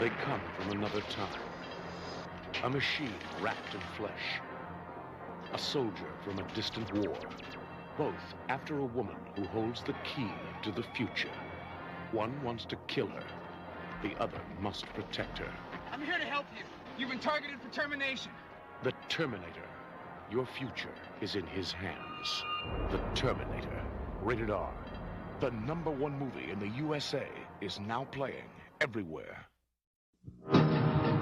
They come from another time. A machine wrapped in flesh. A soldier from a distant war. Both after a woman who holds the key to the future. One wants to kill her. The other must protect her. I'm here to help you. You've been targeted for termination. The Terminator. Your future is in his hands. The Terminator. Rated R. The #1 movie in the USA is now playing everywhere.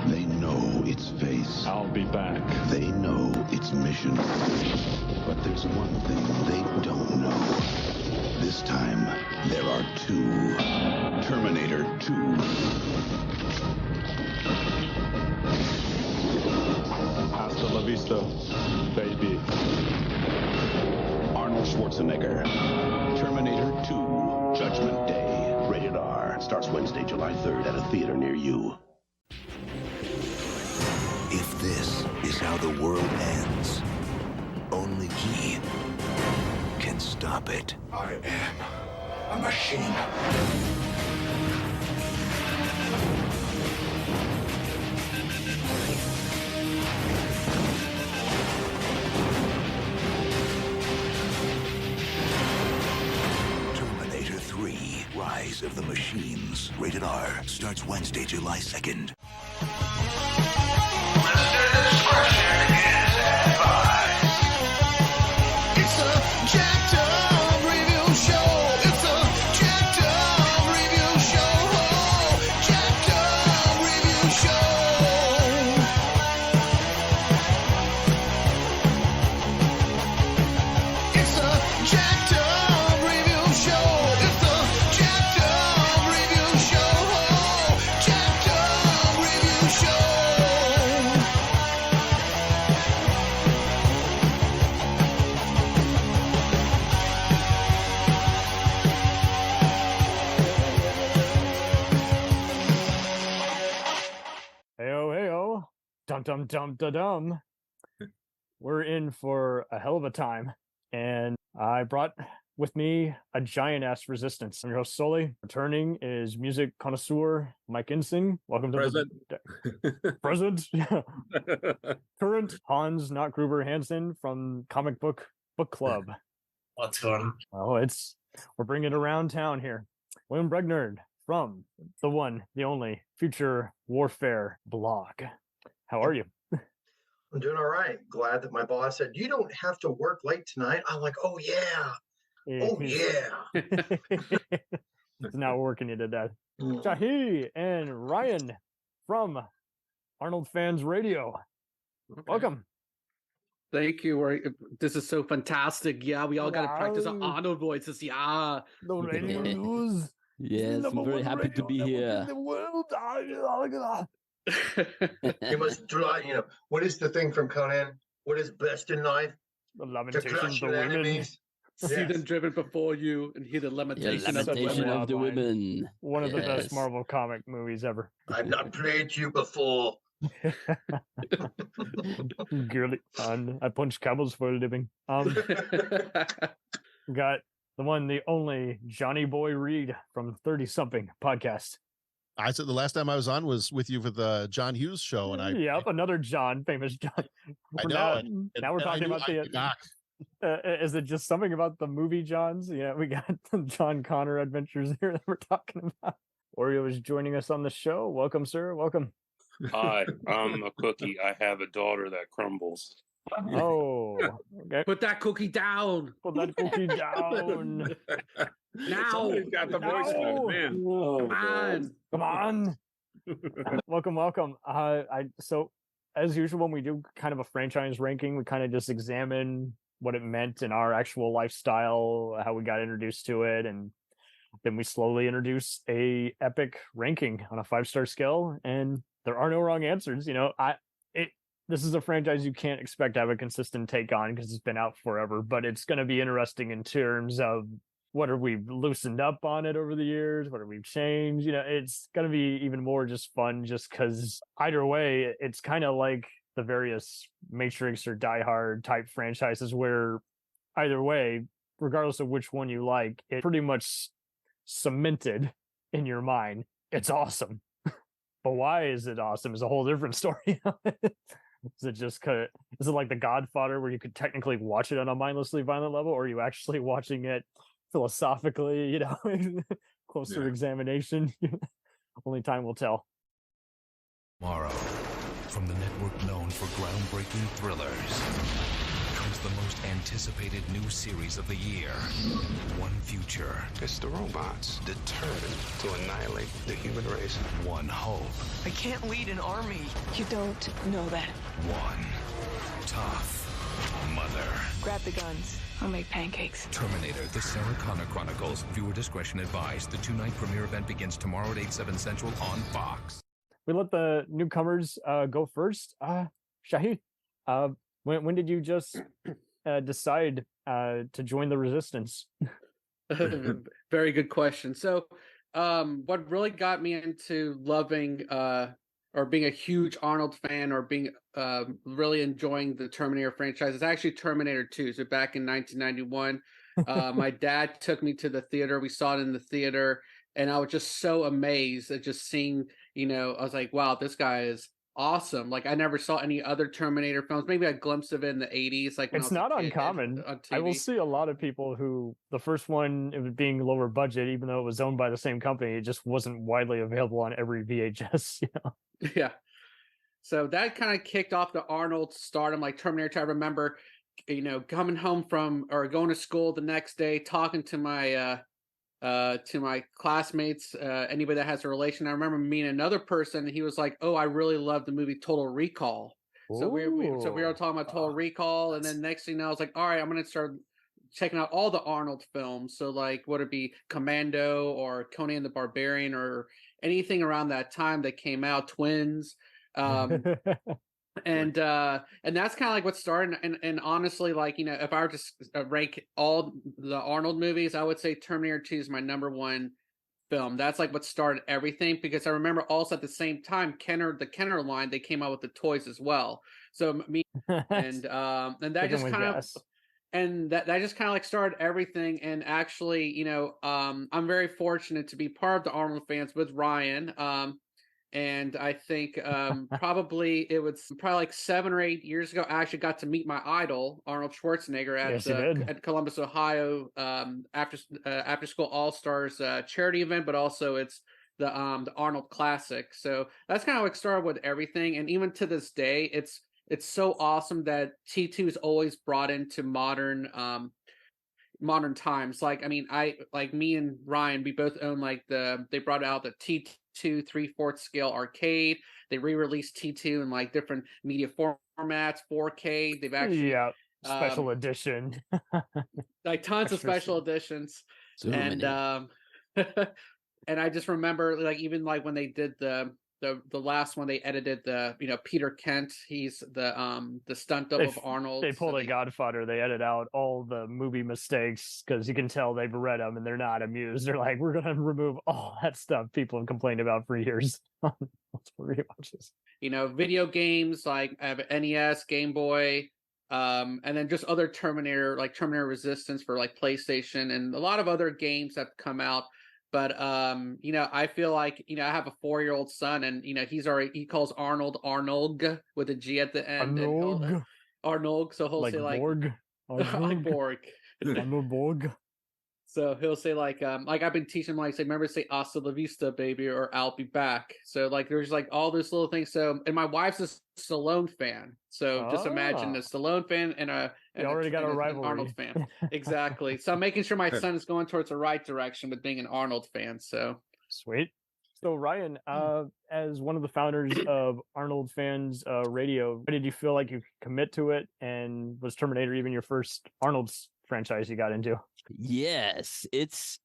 They know its face. I'll be back. They know its mission. But there's one thing they don't know. This time, there are two. Terminator 2. Hasta la vista, baby. Arnold Schwarzenegger. Terminator 2. Judgment Day. Rated R. Starts Wednesday, July 3rd at a theater near you. If this is how the world ends, only he can stop it. I am a machine. Terminator 3, Rise of the Machines. Rated R. Starts Wednesday, July 2nd. Dum. We're in for a hell of a time, and I brought with me a giant-ass resistance. I'm your host, Sully. Returning is music connoisseur Mike Ensing. Welcome to the present. Current Hans, not Gruber, Hansen from Comic Book Club. What's going on? We're bringing it around town here. William Bregnerd from the one, the only Future Warfare blog. How are you? I'm doing all right. Glad that my boss said, you don't have to work late tonight. I'm like, oh, yeah. Oh, yeah. It's not working you to death. Mm. Jahi and Ryan from Arnold Fans Radio. Okay. Welcome. Thank you. This is so fantastic. Yeah, we all got to practice our Wow. Arnold voices. Yeah. The radio news. Yes, I'm very happy to be here. In the world. You must try, what is the thing from Conan? What is best in life? The To lamentations crush of the your women. enemies. See Yes. them driven before you and hear the Yeah, lamentation of the lamentation women. of the women. One of the best Yes. Marvel comic movies ever. I've not played you before. Girly fun. I punch camels for a living. Got the one, the only Johnny Boy Reid from 30 Something podcast. I said the last time I was on was with you for the John Hughes show, and Yep, another John, famous John. I know. Now, and now we're I talking knew about I forgot. is it just something about the movie Johns? Yeah, we got the John Connor adventures here that we're talking about. Oreo is joining us on the show. Welcome, sir. Welcome. Hi, I'm a cookie. I have a daughter that crumbles. Oh, okay. Put that cookie down. Put that cookie down. Now. Somebody's got the voice No. on, man. Come on. Come on. welcome. So as usual, when we do kind of a franchise ranking, we kind of just examine what it meant in our actual lifestyle, how we got introduced to it, and then we slowly introduce a epic ranking on a 5-star scale. And there are no wrong answers. This is a franchise you can't expect to have a consistent take on because it's been out forever, but it's going to be interesting in terms of what have we loosened up on it over the years? What have we changed? It's going to be even more just fun just because either way, it's kind of like the various Matrix or Die Hard type franchises where either way, regardless of which one you like, it pretty much cemented in your mind. It's awesome. But why is it awesome is a whole different story. Is it just is it like The Godfather where you could technically watch it on a mindlessly violent level, or are you actually watching it philosophically, closer examination? Only time will tell. Tomorrow, from the network known for groundbreaking thrillers, comes the most anticipated new series of the year. One future. It's the robots determined to annihilate the human race. One hope. I can't lead an army. You don't know that. One tough mother. Grab the guns. I'll make pancakes. Terminator, the Sarah Connor Chronicles. Viewer discretion advised. The 2-night premiere event begins tomorrow at 8/7 Central on Fox. We let the newcomers go first. Shahid, when did you just decide to join the resistance? Very good question. So, what really got me into loving or being a huge Arnold fan, or being really enjoying the Terminator franchise, is actually Terminator 2. So back in 1991, my dad took me to the theater. We saw it in the theater, and I was just so amazed at just seeing, I was like, wow, this guy is awesome. Like, I never saw any other Terminator films. Maybe a glimpse of it in the 80s. Like, it's not uncommon. I will see a lot of people who the first one, it was being lower budget, even though it was owned by the same company, it just wasn't widely available on every VHS. Yeah. So that kind of kicked off the Arnold stardom, like Terminator 2. I remember, coming home from or going to school the next day, talking to my classmates, anybody that has a relation. I remember meeting another person. He was like, "Oh, I really love the movie Total Recall." So we were talking about Total Recall, and then next thing you know, I was like, "All right, I'm going to start checking out all the Arnold films." So like, would it be Commando or Conan the Barbarian or anything around that time that came out? Twins. And that's kind of like what started. And honestly, like, if I were to rank all the Arnold movies, I would say Terminator 2 is my number one film. That's like what started everything, because I remember also at the same time, the Kenner line, they came out with the toys as well. So me and that just kind of that just kind of like started everything. And actually, I'm very fortunate to be part of the Arnold fans with Ryan. And I think probably like 7 or 8 years ago, I actually got to meet my idol, Arnold Schwarzenegger, at Columbus, Ohio, after school All-Stars charity event, but also it's the Arnold Classic. So that's kind of what started with everything. And even to this day, it's so awesome that T2 is always brought into modern times. Like, I mean, me and Ryan, we both own they brought out the T2 3/4 scale arcade. They re-released T2 in like different media formats, 4K. They've actually special edition, like tons of special editions. And and I just remember, like, even like when they did the last one, they edited Peter Kent. He's the stunt double of Arnold. They pulled a Godfather. They edit out all the movie mistakes because you can tell they've read them and they're not amused. They're like, we're going to remove all that stuff people have complained about for years. Rewatches. Video games like I have an NES, Game Boy, and then just other Terminator, like Terminator Resistance for like PlayStation, and a lot of other games that have come out. But I feel like I have a 4-year-old son, and he calls Arnold with a G at the end. Arnold. So he'll say like Borg. like Borg. Arnold Borg. So he'll say like I've been teaching him, like, remember to say "Hasta la vista, baby," or "I'll be back." So like there's like all those little things. So, and my wife's a Stallone fan. So just imagine a Stallone fan and already got a rivalry. Arnold fan. Exactly. So I'm making sure my son is going towards the right direction with being an Arnold fan. So sweet. So Ryan, as one of the founders of Arnold Fans Radio, did you feel like you could commit to it? And was Terminator even your first Arnold's franchise you got into? Yes, it's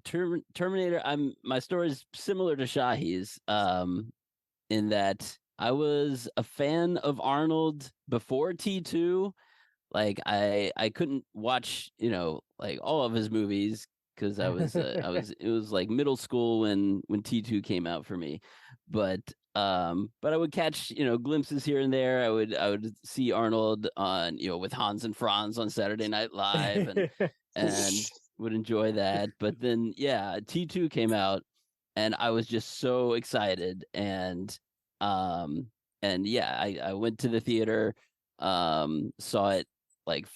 Terminator. My story is similar to Shahi's, in that I was a fan of Arnold before T2. Like I couldn't watch, like all of his movies because it was like middle school when T2 came out for me. But I would catch, glimpses here and there. I would see Arnold on, with Hans and Franz on Saturday Night Live and would enjoy that. But then, T2 came out I was just so excited. And yeah, I went to the theater, saw it like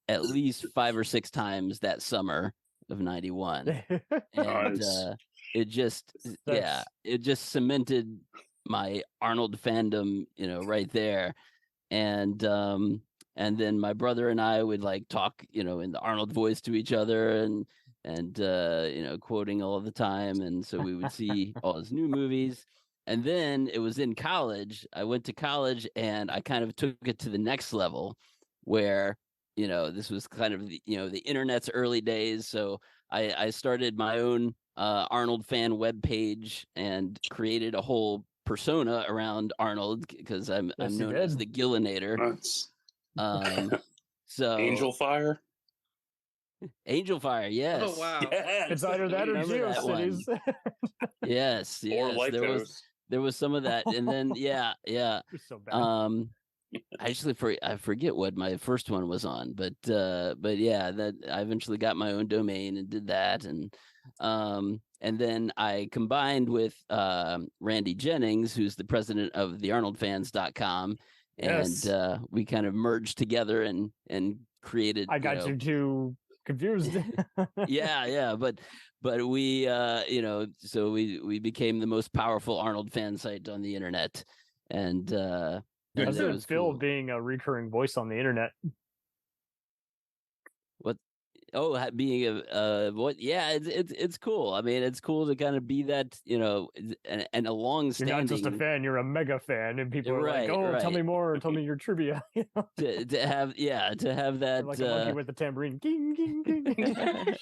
at least 5 or 6 times that summer of 91. And Nice. it just it just cemented my Arnold fandom, right there. And then my brother and I would like talk, in the Arnold voice to each other, and quoting all the time. And so we would see all his new movies. And then it was in college. I went to college and I kind of took it to the next level where, this was kind of the internet's early days. So I started my own Arnold fan webpage and created a whole persona around Arnold because I'm known as the Gillinator. So Angel Fire. Angel Fire, yes. Oh wow! Yes. It's either that or GeoCities. Yes, Or like there was some of that, and then yeah. So bad. Actually, I forget what my first one was on, but yeah, that I eventually got my own domain and did that, and then I combined with Randy Jennings, who's the president of the ArnoldFans.com, Yes. and we kind of merged together and created. I got you too confused. yeah, but we so we became the most powerful Arnold fan site on the internet, and How does it feel cool. being a recurring voice on the internet? What? Oh, being what? Yeah, it's cool. I mean, it's cool to kind of be that, and a long-standing. You're not just a fan; you're a mega fan, and people are like, "Oh, tell me more. Tell me your trivia." to have that like a monkey with a tambourine. Ging, ging, ging.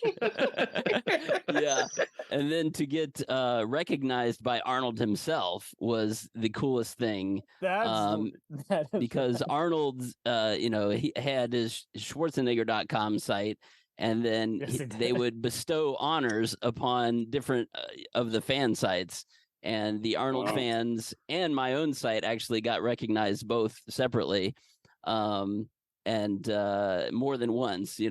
Yeah, and then to get recognized by Arnold himself was the coolest thing. Because Arnold, he had his Schwarzenegger.com site. And then they would bestow honors upon different of the fan sites. And the Arnold fans and my own site actually got recognized both separately. And more than once, we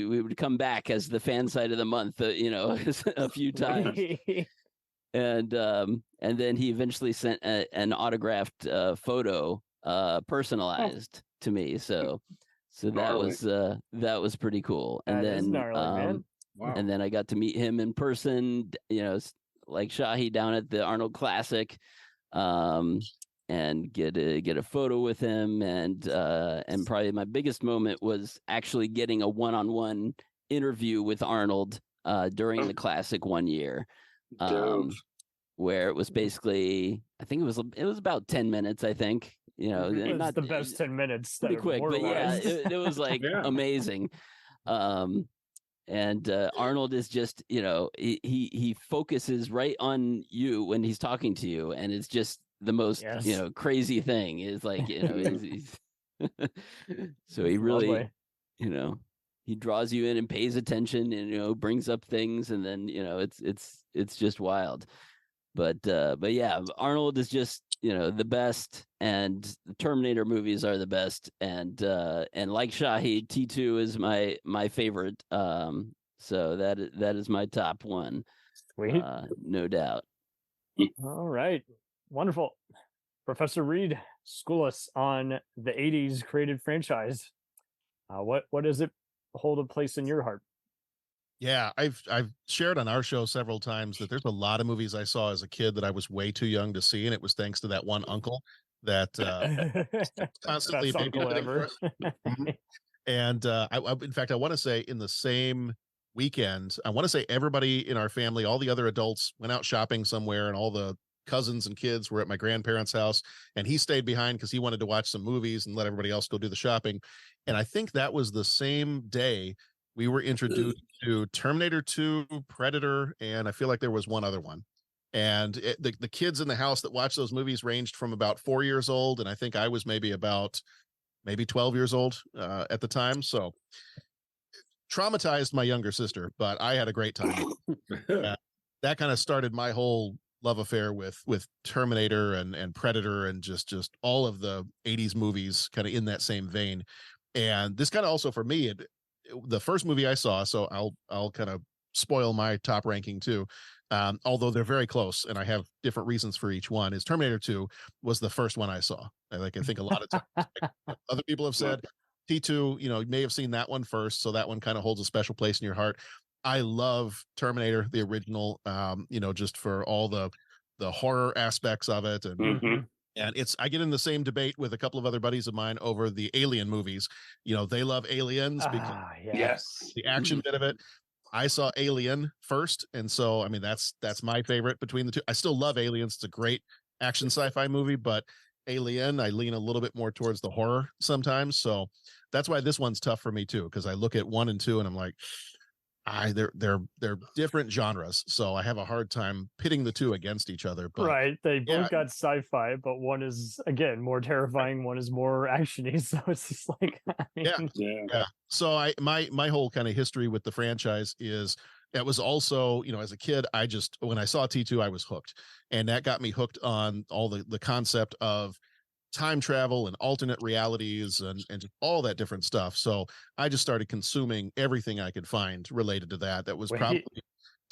would come back as the fan site of the month, a few times. And then he eventually sent an autographed photo personalized to me. So that was pretty cool. And that is then gnarly, man. Wow. And then I got to meet him in person, like Shahi down at the Arnold Classic, and get a photo with him. And probably my biggest moment was actually getting a one-on-one interview with Arnold during the Classic one year, where it was basically, I think it was about 10 minutes, I think. Not the best 10 minutes. Pretty quick, but yeah, it was like amazing. And Arnold is just, he focuses right on you when he's talking to you, and it's just the most, crazy thing. Is like, he's so he really, he draws you in and pays attention, and brings up things, and then it's just wild. But yeah, Arnold is just the best, and the Terminator movies are the best, and like Shahi, T2 is my favorite. So that is my top one. Sweet, no doubt. All right, wonderful. Professor Reid, school us on the '80s created franchise. What does it hold a place in your heart? Yeah, I've shared on our show several times that there's a lot of movies I saw as a kid that I was way too young to see, and it was thanks to that one uncle that constantly Best uncle ever. And in fact, I want to say in the same weekend, I want to say everybody in our family, all the other adults went out shopping somewhere, and all the cousins and kids were at my grandparents' house, and he stayed behind because he wanted to watch some movies and let everybody else go do the shopping. And I think that was the same day we were introduced to Terminator 2, Predator, and I feel like there was one other one. And the kids in the house that watched those movies ranged from about 4 years old, and I think I was maybe 12 years old at the time. So traumatized my younger sister, but I had a great time. That kind of started my whole love affair with Terminator and Predator, and just all of the 80s movies kind of in that same vein. And this kind of also for me, the first movie I saw, so I'll kind of spoil my top ranking too. although they're very close, and I have different reasons for each one. Is Terminator 2 was the first one I saw. I think a lot of times other people have said T2, you may have seen that one first, so that one kind of holds a special place in your heart. I love Terminator, the original, just for all the horror aspects of it, and I get in the same debate with a couple of other buddies of mine over the Alien movies. They love Aliens because the action bit of it. I saw Alien first, and so that's my favorite between the two. I still love Aliens; it's a great action sci-fi movie, but Alien, I lean a little bit more towards the horror sometimes. So that's why this one's tough for me too, because I look at 1 and 2 and I'm like, they're different genres, so I have a hard time pitting the two against each other. But right, they both got sci-fi, but one is again more terrifying, one is more actiony. So it's just like, yeah. So my whole kind of history with the franchise is it was also, as a kid, when I saw T2, I was hooked, and that got me hooked on all the concept of time travel and alternate realities and all that different stuff. So I just started consuming everything I could find related to that. That was probably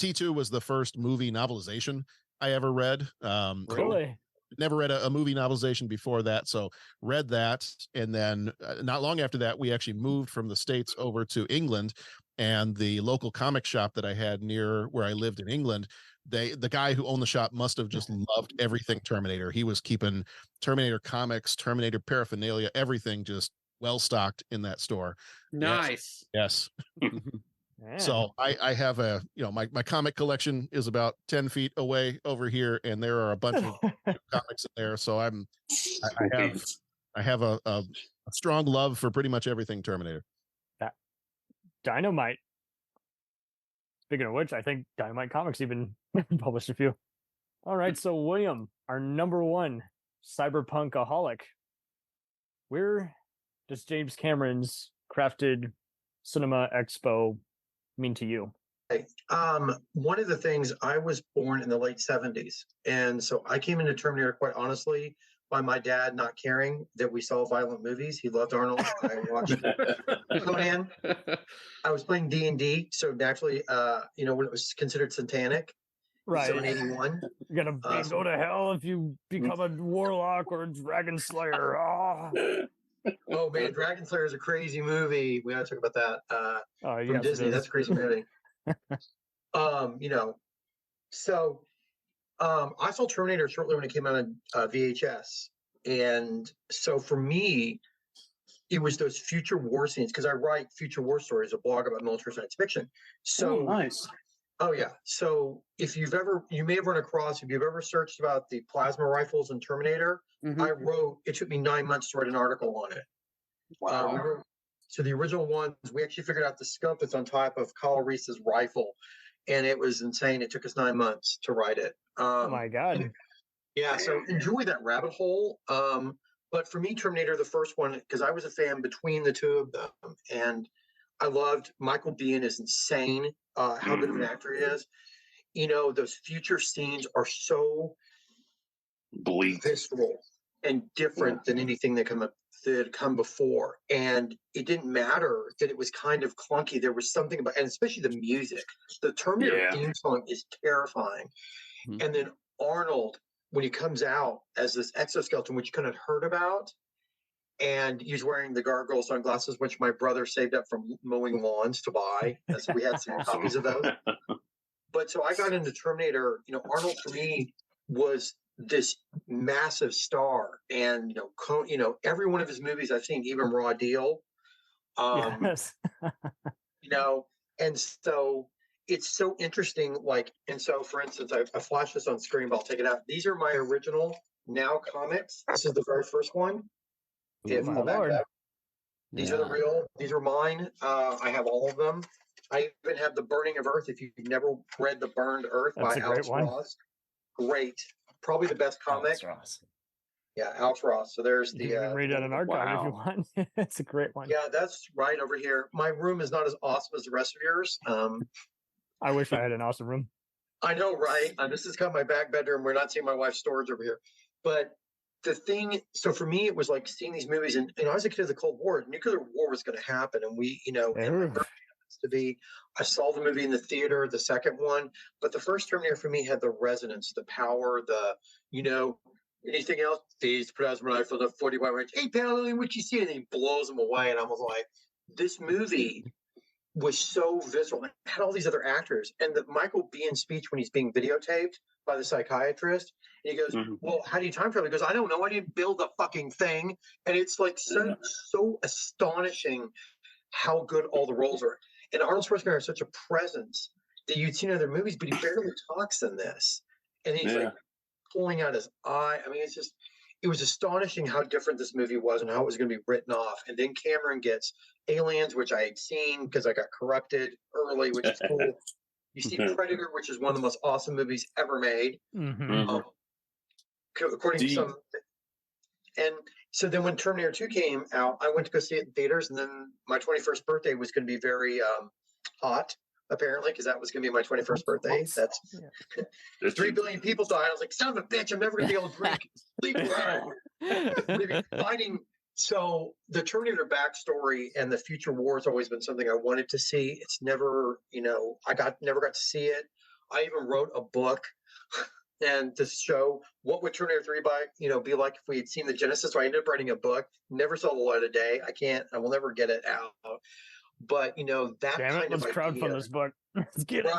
T2 was the first movie novelization I ever read. Really? Never read a movie novelization before that. So read that. And then not long after that, we actually moved from the States over to England, and the local comic shop that I had near where I lived in England, the guy who owned the shop must have just loved everything Terminator. He was keeping Terminator comics, Terminator paraphernalia, everything just well stocked in that store. Nice. Yes. So I have my comic collection is about 10 feet away over here, and there are a bunch of comics in there. So I have a strong love for pretty much everything Terminator. Dynamite. Speaking of which, I think Dynamite Comics even published a few. All right, so William, our number one cyberpunk-aholic. Where does James Cameron's crafted cinema expo mean to you? One of the things, I was born in the late 70s, and so I came into Terminator, quite honestly, by my dad not caring that we saw violent movies. He loved Arnold. I watched Conan. I was playing D&D, so naturally, when it was considered satanic, right? So in 81, you're gonna go to hell if you become a warlock or a dragon slayer. Oh man, Dragon Slayer is a crazy movie. We gotta talk about that. From yes, Disney, that's a crazy movie. I saw Terminator shortly when it came out on VHS, and so for me, it was those future war scenes, because I write future war stories, a blog about military science fiction. So nice. Oh yeah. So if you've ever searched about the plasma rifles in Terminator, it took me 9 months to write an article on it. Wow. So the original ones, we actually figured out the scope that's on top of Kyle Reese's rifle, and it was insane. It took us 9 months to write it. Oh my God. Yeah. So enjoy that rabbit hole. But for me, Terminator, the first one, because I was a fan between the two of them, and I loved Michael Biehn is insane. How good of an actor he is. Those future scenes are so bleak, visceral, and different than anything that had come before. And it didn't matter that it was kind of clunky. There was something about, and especially the music. The Terminator theme song is terrifying. And then Arnold, when he comes out as this exoskeleton, which you kind of heard about, and he's wearing the gargoyle sunglasses, which my brother saved up from mowing lawns to buy. So we had some copies of those. But so I got into Terminator. Arnold for me was this massive star, and every one of his movies I've seen, even Raw Deal. Yes. And so it's so interesting. For instance, I flashed this on screen, but I'll take it out. These are my original Now comics. This is the very first one. These are the real. These are mine. I have all of them. I even have The Burning of Earth. If you've never read The Burned Earth by Alex Ross, great. Probably the best comic. Alex Ross. Yeah, Alex Ross. So there's you can read it on an archive if you want. It's a great one. Yeah, that's right over here. My room is not as awesome as the rest of yours. I wish I had an awesome room. I know, right? This is kind of my back bedroom. We're not seeing my wife's storage over here, but the thing, so for me, it was like seeing these movies, and I was a kid of the Cold War. Nuclear war was going to happen, and we, to be, I saw the movie in the theater, the second one, but the first Terminator for me had the resonance, the power, anything else, phased plasma rifle, the 40 range, hey, pal, what you see? And he blows him away. And I was like, this movie was so visceral. It had all these other actors. And the Michael Biehn speech when he's being videotaped by the psychiatrist, and he goes, well, how do you time travel? He goes, I don't know. I didn't build the fucking thing. And it's like so astonishing how good all the roles are. And Arnold Schwarzenegger has such a presence that you'd seen in other movies, but he barely talks in this. And he's like pulling out his eye. I mean, it was astonishing how different this movie was and how it was going to be written off. And then Cameron gets Aliens, which I had seen because I got corrupted early, which is cool. You see Predator, which is one of the most awesome movies ever made. According to some. And so then when Terminator 2 came out, I went to go see it in theaters. And then my 21st birthday was going to be very hot, apparently, because that was going to be my 21st birthday. That's 3 billion people died. I was like, son of a bitch, I'm never going to be able to drink. Leave me alone. Fighting. So the Terminator backstory and the future war has always been something I wanted to see. It's never, never got to see it. I even wrote a book and to show what would Terminator 3 be like if we had seen the Genesis. So I ended up writing a book, never saw the light of day. I will never get it out. But that kind of let's crowdfund this book. Let's get it.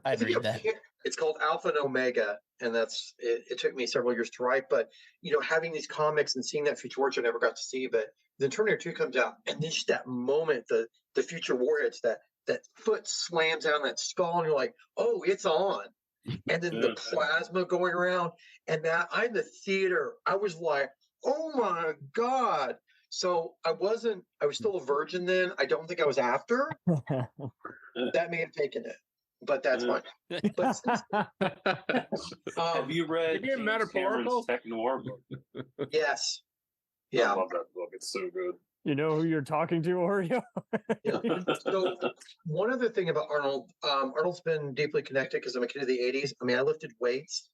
I'd read that. It's called Alpha and Omega, and that's it. It took me several years to write, but having these comics and seeing that future war, I never got to see. But then Terminator 2 comes out, and then just that moment, the future warheads, that foot slams down that skull, and you're like, oh, it's on. And then the plasma going around, and that I'm in the theater, I was like, oh my God. So I was still a virgin then. I don't think I was after. That may have taken it, but that's fine. But have you read James Cameron's Tech Noir book? Yes. Yeah. I love that book. It's so good. You know who you're talking to, Oreo? So one other thing about Arnold, Arnold's been deeply connected because I'm a kid of the 80s. I mean, I lifted weights.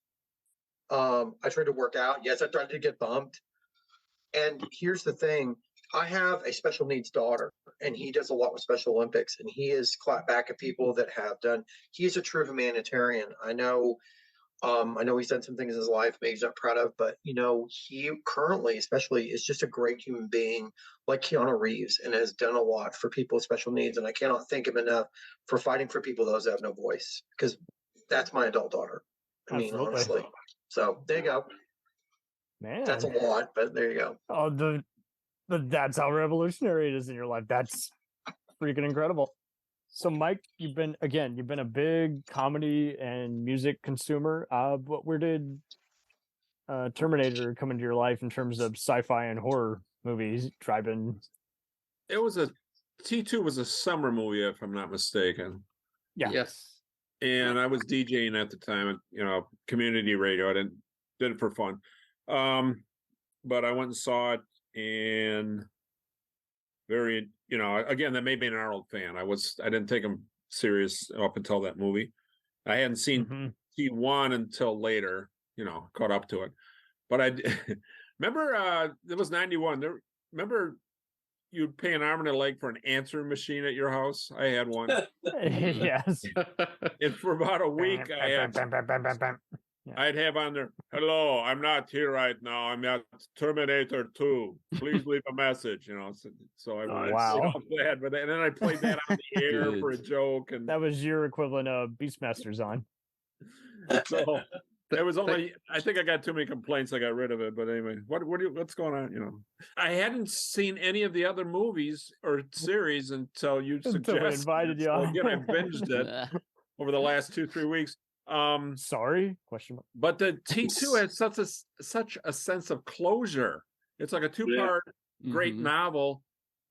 I tried to work out. Yes, I tried to get bumped. And here's the thing. I have a special needs daughter, and he does a lot with Special Olympics, and he has clapped back at people that have done. He is a true humanitarian. I know he's done some things in his life maybe he's not proud of, but he currently, especially, is just a great human being like Keanu Reeves, and has done a lot for people with special needs. And I cannot thank him enough for fighting for people those that have no voice, because that's my adult daughter. I mean, honestly. So there you go. Man, that's a lot, but there you go. Oh, that's how revolutionary it is in your life. That's freaking incredible. So, Mike, you've been a big comedy and music consumer. But where did Terminator come into your life in terms of sci-fi and horror movies? Driving. It was T2 was a summer movie, if I'm not mistaken. Yeah. Yes. And I was DJing at the time, community radio. I did it for fun. But I went and saw it, and very, again, that made me an Arnold fan. I didn't take him serious up until that movie. I hadn't seen T1 until later, caught up to it. But I remember it was 91. Remember you'd pay an arm and a leg for an answering machine at your house? I had one. Yes. And for about a week, I'd have on there, hello, I'm not here right now. I'm at Terminator 2. Please leave a message, So I was glad with that. And then I played that on the air for a joke. And that was your equivalent of Beastmasters on. So it was only, I think I got too many complaints. I got rid of it. But anyway, what's going on? I hadn't seen any of the other movies or series until you suggested. Invited you on. Again, I binged it over the last 2-3 weeks. Sorry? Question mark. But the T2 has such a sense of closure. It's like a 2-part great novel,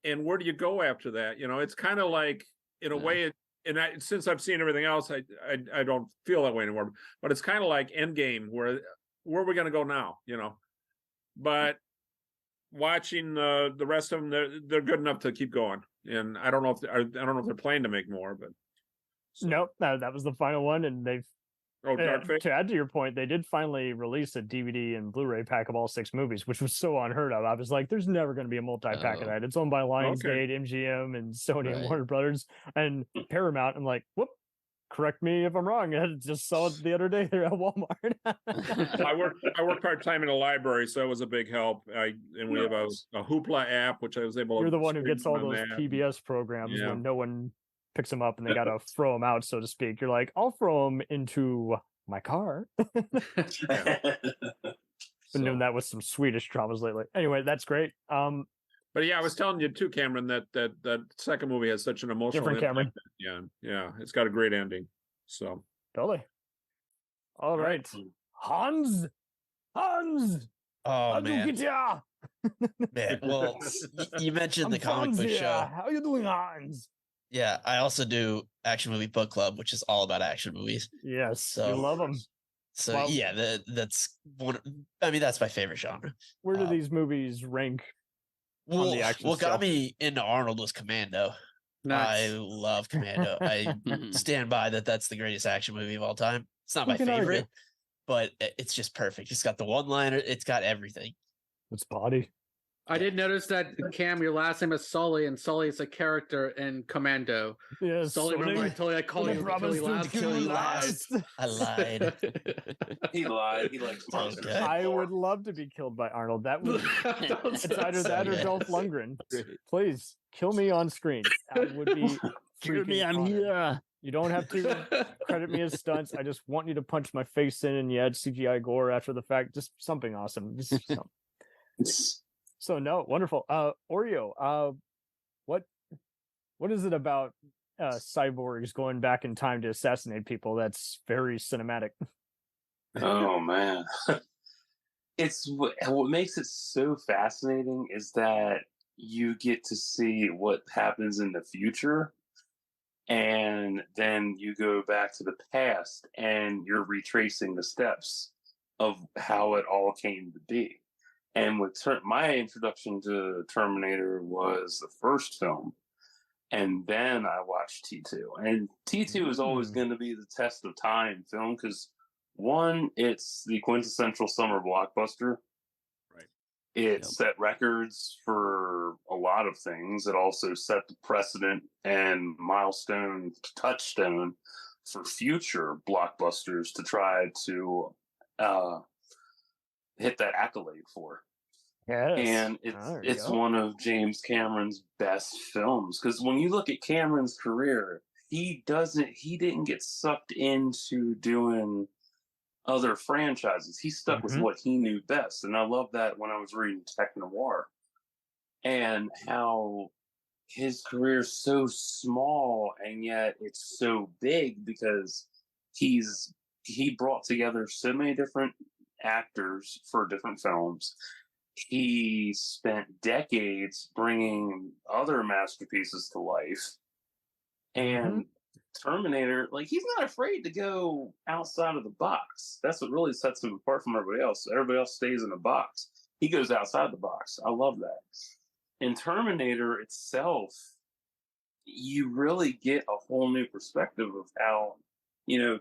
and where do you go after that? It's kind of like, in a way, since I've seen everything else, I don't feel that way anymore. But it's kind of like Endgame, where are we going to go now? But watching the rest of them, they're good enough to keep going. And I don't know if they're planning to make more, but nope, that was the final one, and they've Oh, Dark Fate. To add to your point, they did finally release a DVD and Blu-ray pack of all 6 movies, which was so unheard of. I was like, "There's never going to be a multi-pack of that." It's owned by Lionsgate, MGM, and Sony and Warner Brothers and Paramount. I'm like, "Whoop! Correct me if I'm wrong." I just saw it the other day there at Walmart. I work part-time in a library, so it was a big help. We have a Hoopla app, which I was able to. You're the one who gets all those that. PBS programs Yeah. when no one picks them up and they got to throw them out, so to speak. You're like, "I'll throw them into my car." Been doing that with some Swedish dramas lately. Anyway, that's great. But yeah, I was telling you too, Cameron, that second movie has such an emotional Different Cameron. impact. Yeah, it's got a great ending. So Totally. All right, Hans. Oh man. Yeah. Man, well, you mentioned the comic book show. How you doing, Hans? Yeah, I also do Action Movie Book Club, which is all about action movies. Yes, so you love them. So Well- yeah, that's one. I mean, that's my favorite genre. Where do these movies rank? Well, the action what got stuff? me into Arnold was Commando. Nice. I love Commando. I stand by that. That's the greatest action movie of all time. It's not Who my can argue? favorite, but it's just perfect. It's got the one-liner. It's got everything. It's body. I did notice that Cam, your last name is Sully, and Sully is a character in Commando. Yes, Sully. Remember, I called you until he last. I lied. He lied. He likes monsters. Okay. I would love to be killed by Arnold. That would. It's either that or Okay. Dolph Lundgren. Please kill me on screen. That would be. Kill me, freaking I'm honored. here. You don't have to credit me as stunts. I just want you to punch my face in and you add CGI gore after the fact. Just something awesome. Just something. So no, wonderful. Oreo, what is it about cyborgs going back in time to assassinate people that's very cinematic? Oh man. It's what makes it so fascinating is that you get to see what happens in the future, and then you go back to the past and you're retracing the steps of how it all came to be. And with my introduction to Terminator was the first film, and then I watched T2. And T2 is always going to be the test of time film because, one, it's the quintessential summer blockbuster. Right. It set records for a lot of things. It also set the precedent and milestone touchstone for future blockbusters to try to hit that accolade for. Yes. And it's one of James Cameron's best films because when you look at Cameron's career, he didn't get sucked into doing other franchises. He stuck with what he knew best. And I love that when I was reading Tech Noir and how his career is so small and yet it's so big because he brought together so many different actors for different films. He spent decades bringing other masterpieces to life. And Terminator, like, he's not afraid to go outside of the box. That's what really sets him apart from everybody else. Everybody else stays in a box. He goes outside the box. I love that. In Terminator itself, you really get a whole new perspective of how,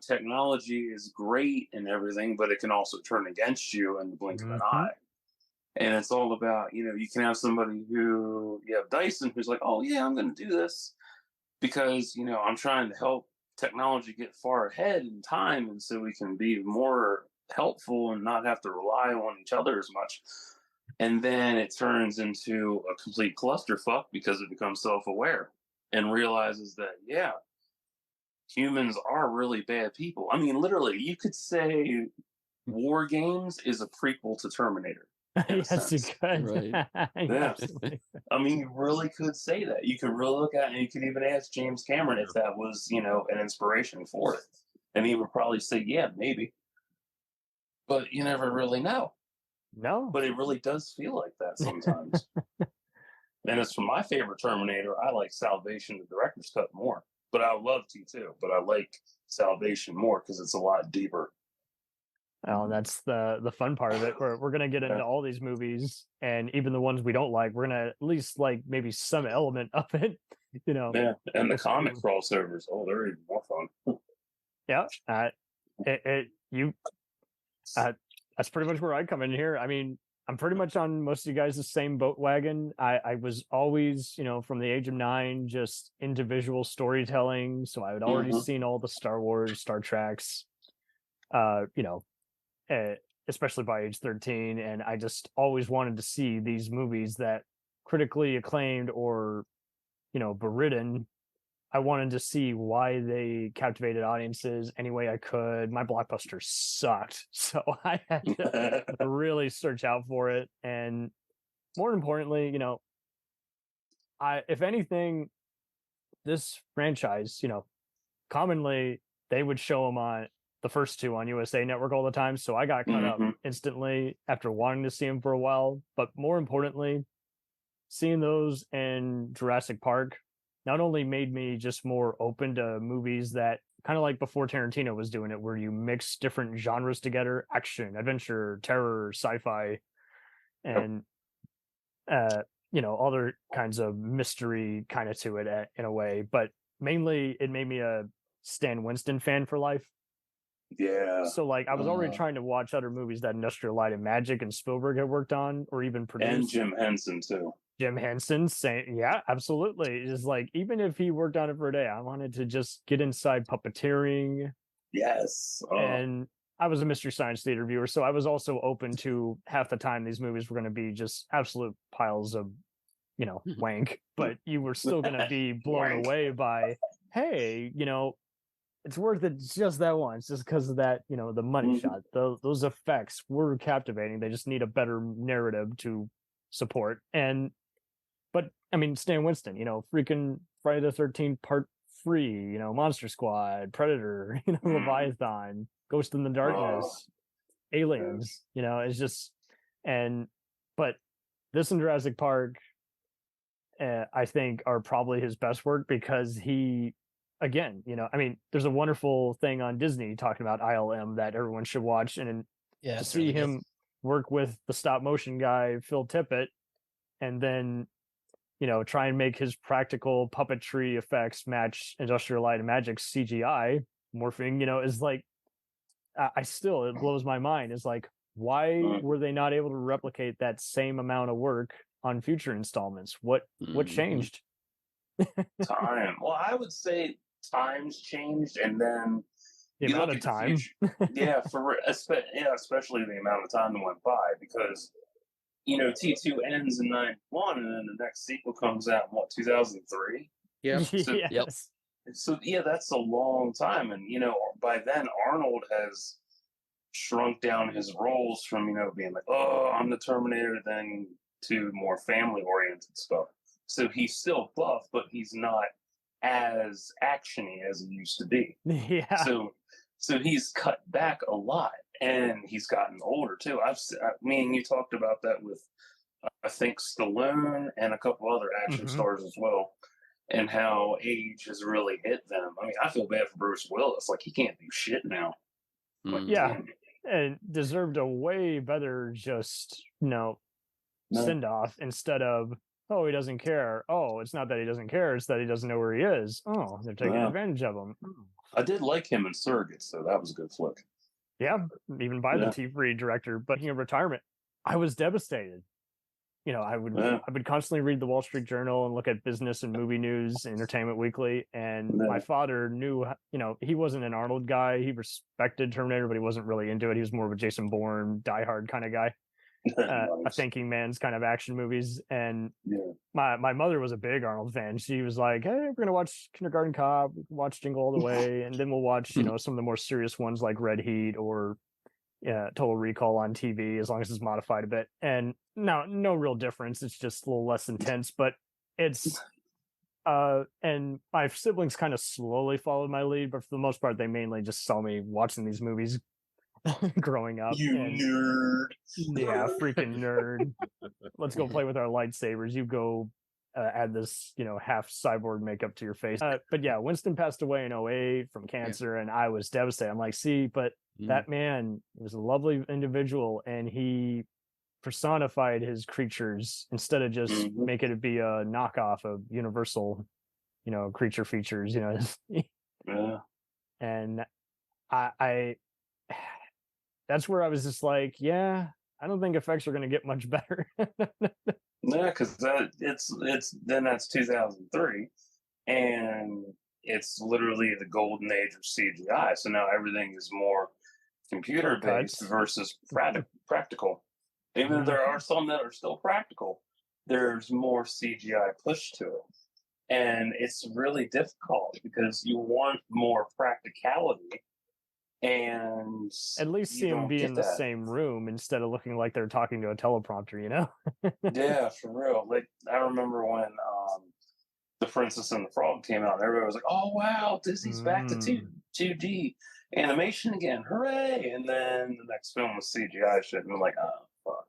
technology is great and everything, but it can also turn against you in the blink of an eye. And it's all about, you can have somebody you have Dyson who's like, oh, yeah, I'm going to do this because, I'm trying to help technology get far ahead in time. And so we can be more helpful and not have to rely on each other as much. And then it turns into a complete clusterfuck because it becomes self-aware and realizes that, yeah, humans are really bad people. I mean, literally, you could say War Games is a prequel to Terminator. Yes, you could. Right. Yeah. I mean, you really could say that. You could really look at it and you could even ask James Cameron if that was, an inspiration for it. And he would probably say, yeah, maybe. But you never really know. No. But it really does feel like that sometimes. And as for my favorite Terminator, I like Salvation, the director's cut, more. But I love T2, but I like Salvation more because it's a lot deeper. Oh, that's the fun part of it. We're gonna get into all these movies, and even the ones we don't like, we're gonna at least like maybe some element of it, Yeah, and the comic crossovers, they're even more fun. Yeah, That's pretty much where I come in here. I mean, I'm pretty much on most of you guys the same boat wagon. I was always, from the age of 9, just into visual storytelling. So I had already seen all the Star Wars, Star Treks, especially by age 13. And I just always wanted to see these movies that critically acclaimed or, beridden. I wanted to see why they captivated audiences any way I could. My blockbuster sucked, so I had to really search out for it. And more importantly, if anything, this franchise, commonly they would show them on the first 2 on USA Network all the time. So I got caught up instantly after wanting to see them for a while. But more importantly, seeing those in Jurassic Park not only made me just more open to movies that kind of like before Tarantino was doing it, where you mix different genres together, action, adventure, terror, sci-fi, and other kinds of mystery kind of to it in a way. But mainly it made me a Stan Winston fan for life. Yeah. So like I was already trying to watch other movies that Industrial Light and Magic and Spielberg had worked on or even produced. And Jim Henson too. Jim Henson saying, yeah, absolutely. It's like, even if he worked on it for a day, I wanted to just get inside puppeteering. Yes. And I was a Mystery Science Theater viewer, so I was also open to half the time these movies were going to be just absolute piles of, wank, but you were still going to be blown away by, hey, it's worth it just that once, just because of that, the money shot. Those effects were captivating. They just need a better narrative to support. But I mean, Stan Winston, freaking Friday the 13th Part 3, Monster Squad, Predator, Leviathan, Ghost in the Darkness, Aliens, it's just, but this and Jurassic Park, I think are probably his best work because he, again, I mean, there's a wonderful thing on Disney talking about ILM that everyone should watch. And to see really him work with the stop motion guy, Phil Tippett, and then try and make his practical puppetry effects match Industrial Light and Magic's CGI morphing, is like, it blows my mind. Is like, why were they not able to replicate that same amount of work on future installments? What changed? Time. Well, I would say times changed, and then the amount of time. Especially the amount of time that went by, because T2 ends in 91, and then the next sequel comes out in 2003? Yeah. So, yes. So that's a long time, and by then Arnold has shrunk down his roles from being like, oh, I'm the Terminator, then to more family oriented stuff. So he's still buff, but he's not as actiony as he used to be. Yeah. So he's cut back a lot, and he's gotten older too. You talked about that with, I think, Stallone and a couple other action stars as well, and how age has really hit them. I mean, I feel bad for Bruce Willis. Like, he can't do shit now. Yeah, and deserved a way better just send off instead of, oh, he doesn't care. Oh, it's not that he doesn't care; it's that he doesn't know where he is. Oh, they're taking advantage of him. I did like him in Surrogates, so that was a good flick. Yeah, even by the T3 director. But in retirement, I was devastated. I would constantly read the Wall Street Journal and look at business and movie news, Entertainment Weekly, and my father knew, he wasn't an Arnold guy. He respected Terminator, but he wasn't really into it. He was more of a Jason Bourne, Die Hard kind of guy. A thinking man's kind of action movies. And my mother was a big Arnold fan. She was like, hey, we're gonna watch Kindergarten Cop, watch Jingle All the Way, and then we'll watch some of the more serious ones like Red Heat or Total Recall on TV, as long as it's modified a bit. And no real difference, it's just a little less intense, but it's and my siblings kind of slowly followed my lead, but for the most part they mainly just saw me watching these movies growing up. Nerd. Yeah, freaking nerd. Let's go play with our lightsabers. You go add this, half cyborg makeup to your face. But yeah, Winston passed away in 2008 from cancer, and I was devastated. I'm like, see, but that man was a lovely individual, and he personified his creatures instead of just making it be a knockoff of Universal, creature features, And I that's where I was just like, yeah, I don't think effects are going to get much better. Yeah, because that's 2003, and it's literally the golden age of CGI. So now everything is more computer based versus practical. Even though there are some that are still practical, there's more CGI pushed to it. And it's really difficult because you want more practicality, and at least see them be in the same room instead of looking like they're talking to a teleprompter, you know? Yeah, for real. Like I remember when The Princess and the Frog came out, and everybody was like, "Oh wow, Disney's back to 2D animation again, hooray!" And then the next film was CGI shit, and I'm like, "Oh fuck."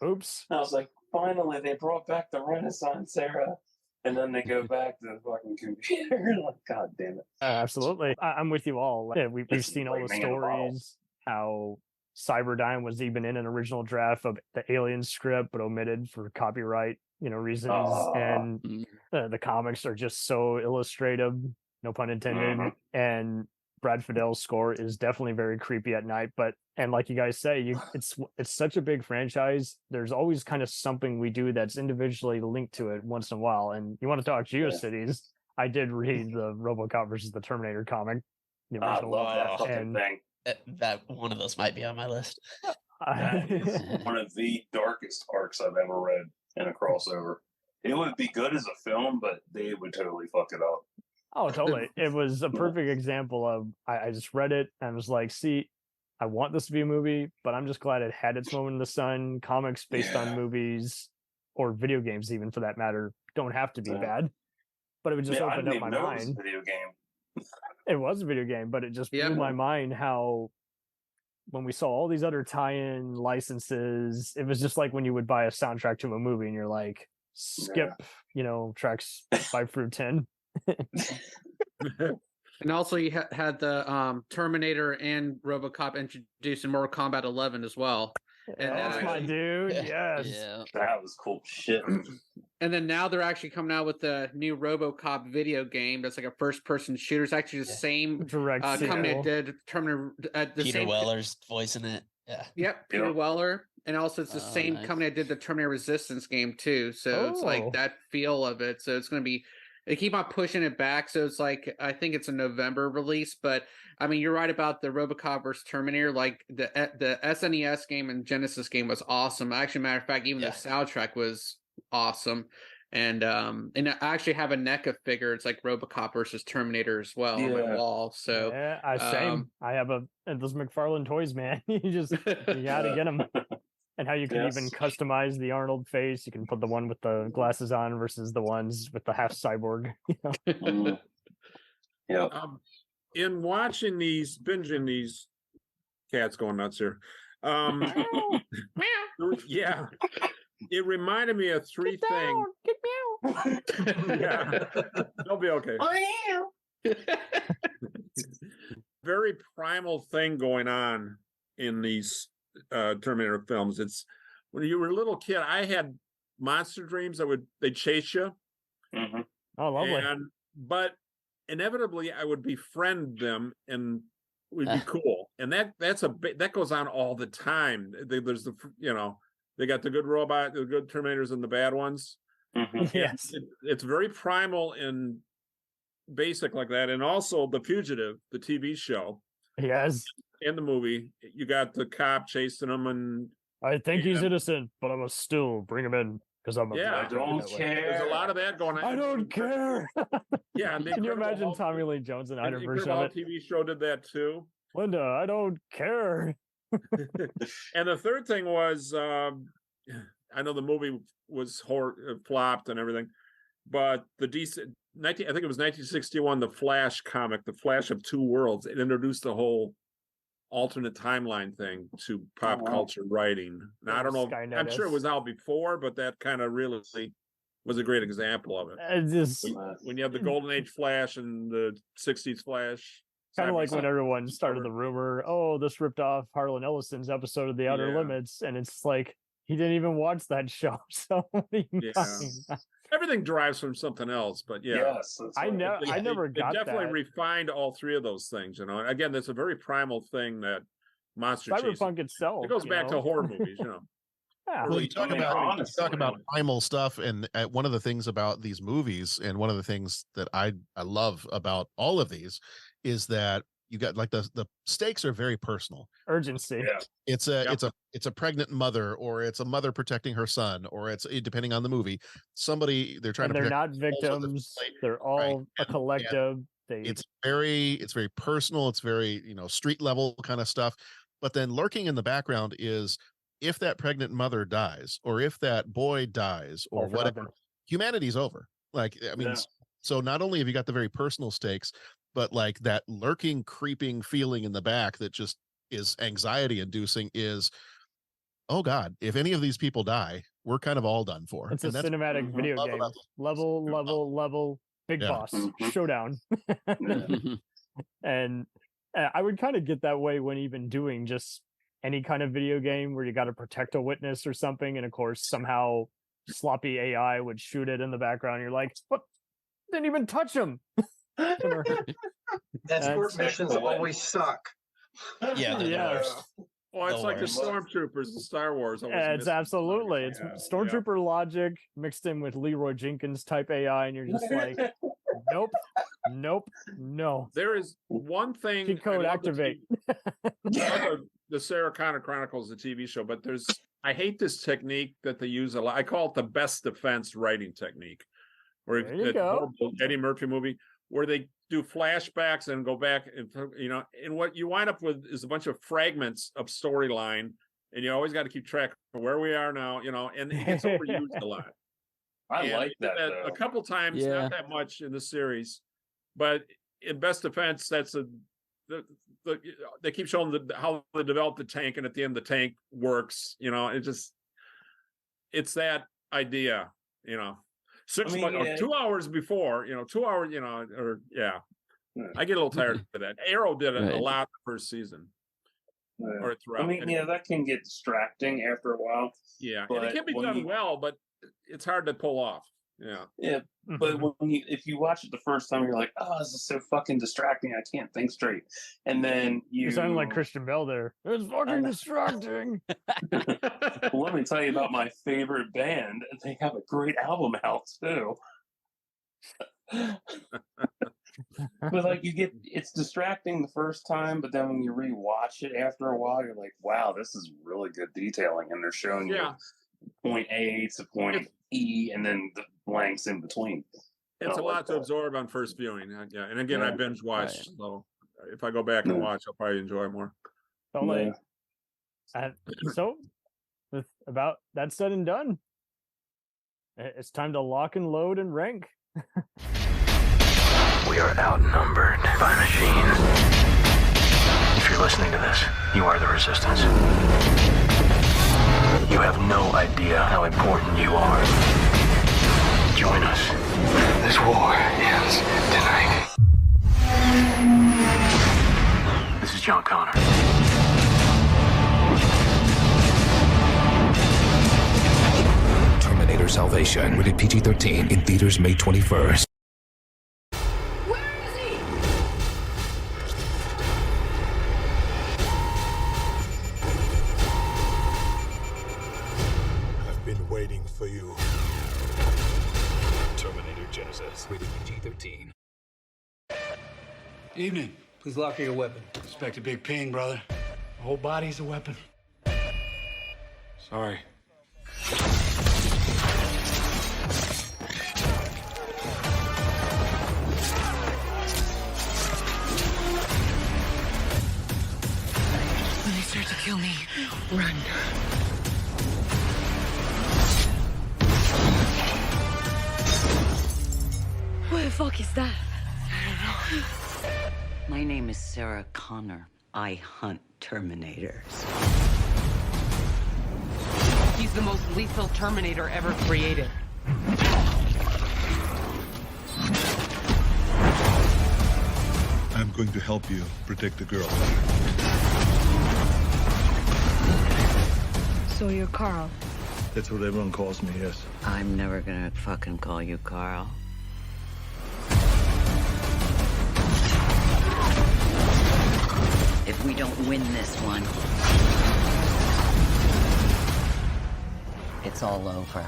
Oops. I was like, finally, they brought back the Renaissance era. And then they go back to the fucking computer. Like, God damn it. Absolutely. I'm with you all. Yeah, we've seen all the stories, how Cyberdyne was even in an original draft of the Alien script, but omitted for copyright, reasons. And the comics are just so illustrative, no pun intended. And Brad Fidel's score is definitely very creepy at night. And like you guys say, it's such a big franchise. There's always kind of something we do that's individually linked to it once in a while. And you want to talk GeoCities? I did read the RoboCop versus the Terminator comic. I love that fucking thing. That one of those might be on my list. That is one of the darkest arcs I've ever read in a crossover. It would be good as a film, but they would totally fuck it up. Oh, totally. It was a perfect example of, I just read it and was like, see, I want this to be a movie, but I'm just glad it had its moment in the sun. Comics based on movies or video games, even for that matter, don't have to be bad. But it would just open up my mind. It was a video game. It was a video game, but it just blew my mind how when we saw all these other tie-in licenses, it was just like when you would buy a soundtrack to a movie and you're like, skip, tracks 5 through 10. And also, you had the Terminator and RoboCop introduced in Mortal Kombat 11 as well. And that's my dude. Yes, that was cool shit. And then now they're actually coming out with the new RoboCop video game that's like a first-person shooter. It's actually the same direct company that did Terminator. Peter Weller's voicing it. Yeah. Yep, Peter Weller. And also, it's the same company that did the Terminator Resistance game too. So it's like that feel of it. So it's going to be. They keep on pushing it back, so it's like I think it's a November release. But I mean, you're right about the RoboCop versus Terminator. Like the SNES game and Genesis game was awesome. Actually, matter of fact, even the soundtrack was awesome. And I actually have a NECA figure. It's like RoboCop versus Terminator as well on my wall. So same. I have those McFarlane toys, man. You gotta get them. And how you can even customize the Arnold face. You can put the one with the glasses on versus the ones with the half cyborg. In watching binging these cats going nuts here. Yeah. It reminded me of three things. Yeah. They'll be okay. Very primal thing going on in these Terminator films. It's when you were a little kid, I had monster dreams that they'd chase you. Oh, lovely. But inevitably I would befriend them and we'd be cool. And that goes on all the time. There's they got the good robot, the good Terminators and the bad ones. Yes. It's very primal and basic like that. And also The Fugitive, the TV show. Yes. In the movie, you got the cop chasing him, and I think he's innocent, but I must still bring him in because I'm I don't care. There's a lot of that going on. I don't care. Yeah, can you imagine Tommy Lee Jones in either version of it? TV show did that too. Linda, I don't care. And the third thing was, I know the movie was flopped and everything, but I think it was 1961, the Flash comic, The Flash of Two Worlds. It introduced the whole alternate timeline thing to pop culture writing. Now, I don't know. Skynet I'm sure it was out before, but that kind of really was a great example of it. When you have the Golden Age Flash and the 60s Flash. Kind of like when everyone started the rumor, this ripped off Harlan Ellison's episode of The Outer Limits. And it's like, he didn't even watch that show. So what are you talking about? Everything derives from something else, but Yes, I never got definitely that. refined all three of those things. You know, and again, that's a very primal thing that monster chasing. Cyberpunk itself. It goes back to horror movies, you know. Yeah. Well, you talk about primal stuff, and one of the things about these movies, and one of the things that I love about all of these, is that you got like the stakes are very personal. Urgency. Yeah. It's a pregnant mother, or it's a mother protecting her son, or it's depending on the movie, somebody they're trying And to. they're protect not victims. They're all a collective. It's very personal. It's very street level kind of stuff. But then lurking in the background is, if that pregnant mother dies, or if that boy dies, or whatever, humanity's over. Like, I mean, so not only have you got the very personal stakes, but like that lurking, creeping feeling in the back that just is anxiety inducing is, oh God, if any of these people die, we're kind of all done for. It's a cinematic video game. Level, big boss, showdown. And I would kind of get that way when even doing just any kind of video game where you got to protect a witness or something, and of course somehow sloppy AI would shoot it in the background. You're like, what? Didn't even touch him. Escort missions always suck. Yeah, Well, it's like the stormtroopers in Star Wars. It's absolutely it's stormtrooper logic mixed in with Leroy Jenkins type AI, and you're just like, nope, no. There is one thing. Cheat code activate. The Sarah Connor Chronicles, the TV show, but I hate this technique that they use a lot. I call it the best defense writing technique, where Eddie Murphy movie, where they do flashbacks and go back and and what you wind up with is a bunch of fragments of storyline, and you always got to keep track of where we are now, and it gets overused a lot. I like that a couple times, not that much in the series, but in Best Defense, that's they keep showing how they develop the tank, and at the end the tank works. It's that idea, 6 months or 2 hours before, 2 hours, I get a little tired of that. Arrow did it a lot the first season. Or throughout. I mean, that can get distracting after a while. Yeah, and it can be done well, but it's hard to pull off. Yeah, but if you watch it the first time, you're like, oh, this is so fucking distracting. I can't think straight. And then you sound like Christian Bale there. It's fucking distracting. Well, let me tell you about my favorite band. They have a great album out too. But like it's distracting the first time, but then when you rewatch it after a while, you're like, wow, this is really good detailing, and they're showing you point A to point E, and then the blanks in between. It's a lot to absorb on first viewing. And again, I binge watch, so if I go back and watch, I'll probably enjoy it more. So, with about that said and done, it's time to lock and load and rank. We are outnumbered by machines. If you're listening to this, you are the Resistance. You have no idea how important you are. Join us. This war ends tonight. This is John Connor. Terminator Salvation, rated PG-13, in theaters May 21st. Waiting for you. Terminator Genesis, rated PG-13. Evening. Please lock your weapon. Expect a big ping, brother. The whole body's a weapon. Sorry. When they start to kill me, run. What the fuck is that? I don't know. My name is Sarah Connor. I hunt Terminators. He's the most lethal Terminator ever created. I'm going to help you protect the girl. So you're Carl. That's what everyone calls me, yes. I'm never gonna fucking call you Carl. If we don't win this one, it's all over.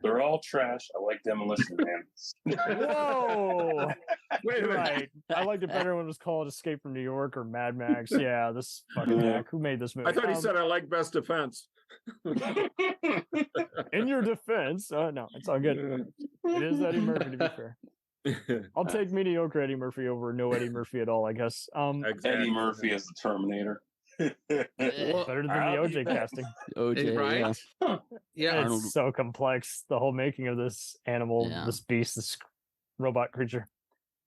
They're all trash. I like Demolition Man. Whoa! Wait a minute. Right. I liked it better when it was called Escape from New York or Mad Max. Yeah, this fucking hack. Who made this movie? I thought he said I like Best Defense. In your defense, no, it's all good. It is Eddie Murphy, to be fair. I'll take mediocre Eddie Murphy over no Eddie Murphy at all, I guess. Eddie Murphy as the Terminator. Better than the OJ casting. OJ, right? Yeah, It's so complex. The whole making of this animal, this beast, this robot creature.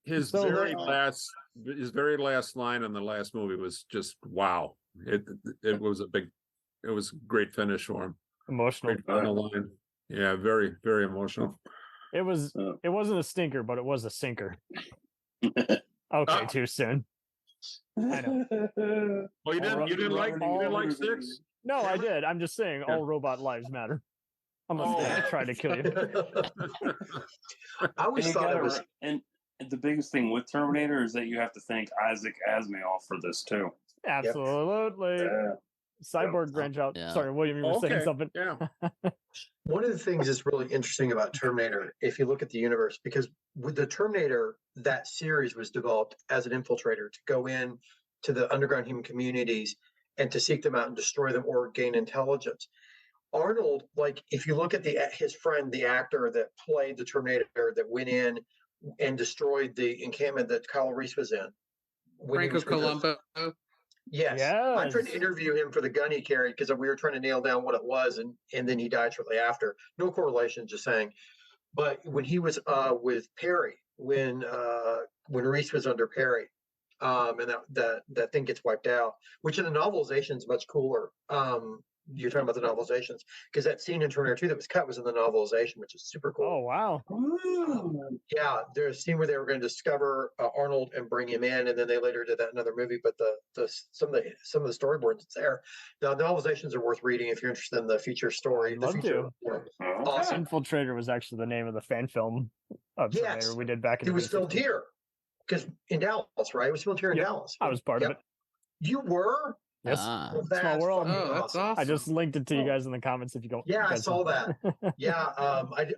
His very last line in the last movie was just wow. It was a great finish for him. Emotional. Great final line. Yeah, very, very emotional. It wasn't a stinker, but it was a sinker. Okay, too soon. I know. Well, you didn't like 6? No, I did. I'm just saying all robot lives matter. Unless they try to kill you. I always thought it was. And the biggest thing with Terminator is that you have to thank Isaac Asimov for this too. Absolutely. Cyborg branch out. Sorry, William, you were saying something. Yeah. One of the things that's really interesting about Terminator, if you look at the universe, because with the Terminator, that series was developed as an infiltrator to go in to the underground human communities and to seek them out and destroy them or gain intelligence. Arnold, like if you look at his friend, the actor that played the Terminator that went in and destroyed the encampment that Kyle Reese was in. Franco Columbo. Yes. I tried to interview him for the gun he carried because we were trying to nail down what it was, and then he died shortly after. No correlation, just saying. But when he was with Perry, when Reese was under Perry, and that thing gets wiped out, which in the novelization is much cooler. You're talking about the novelizations because that scene in Terminator 2 that was cut was in the novelization, which is super cool. Oh wow! Yeah, there's a scene where they were going to discover Arnold and bring him in, and then they later did that in another movie. But some of the storyboards it's there. The novelizations are worth reading if you're interested in the feature story. I'd love to. Awesome. Infiltrator was actually the name of the fan film of Terminator we did back in. It was filmed here because in Dallas, right? It was filmed here in Dallas. I was part of it. You were. Yes, Small World. Oh, that's awesome. I just linked it to you guys in the comments if you don't. Yeah, I saw that. Yeah,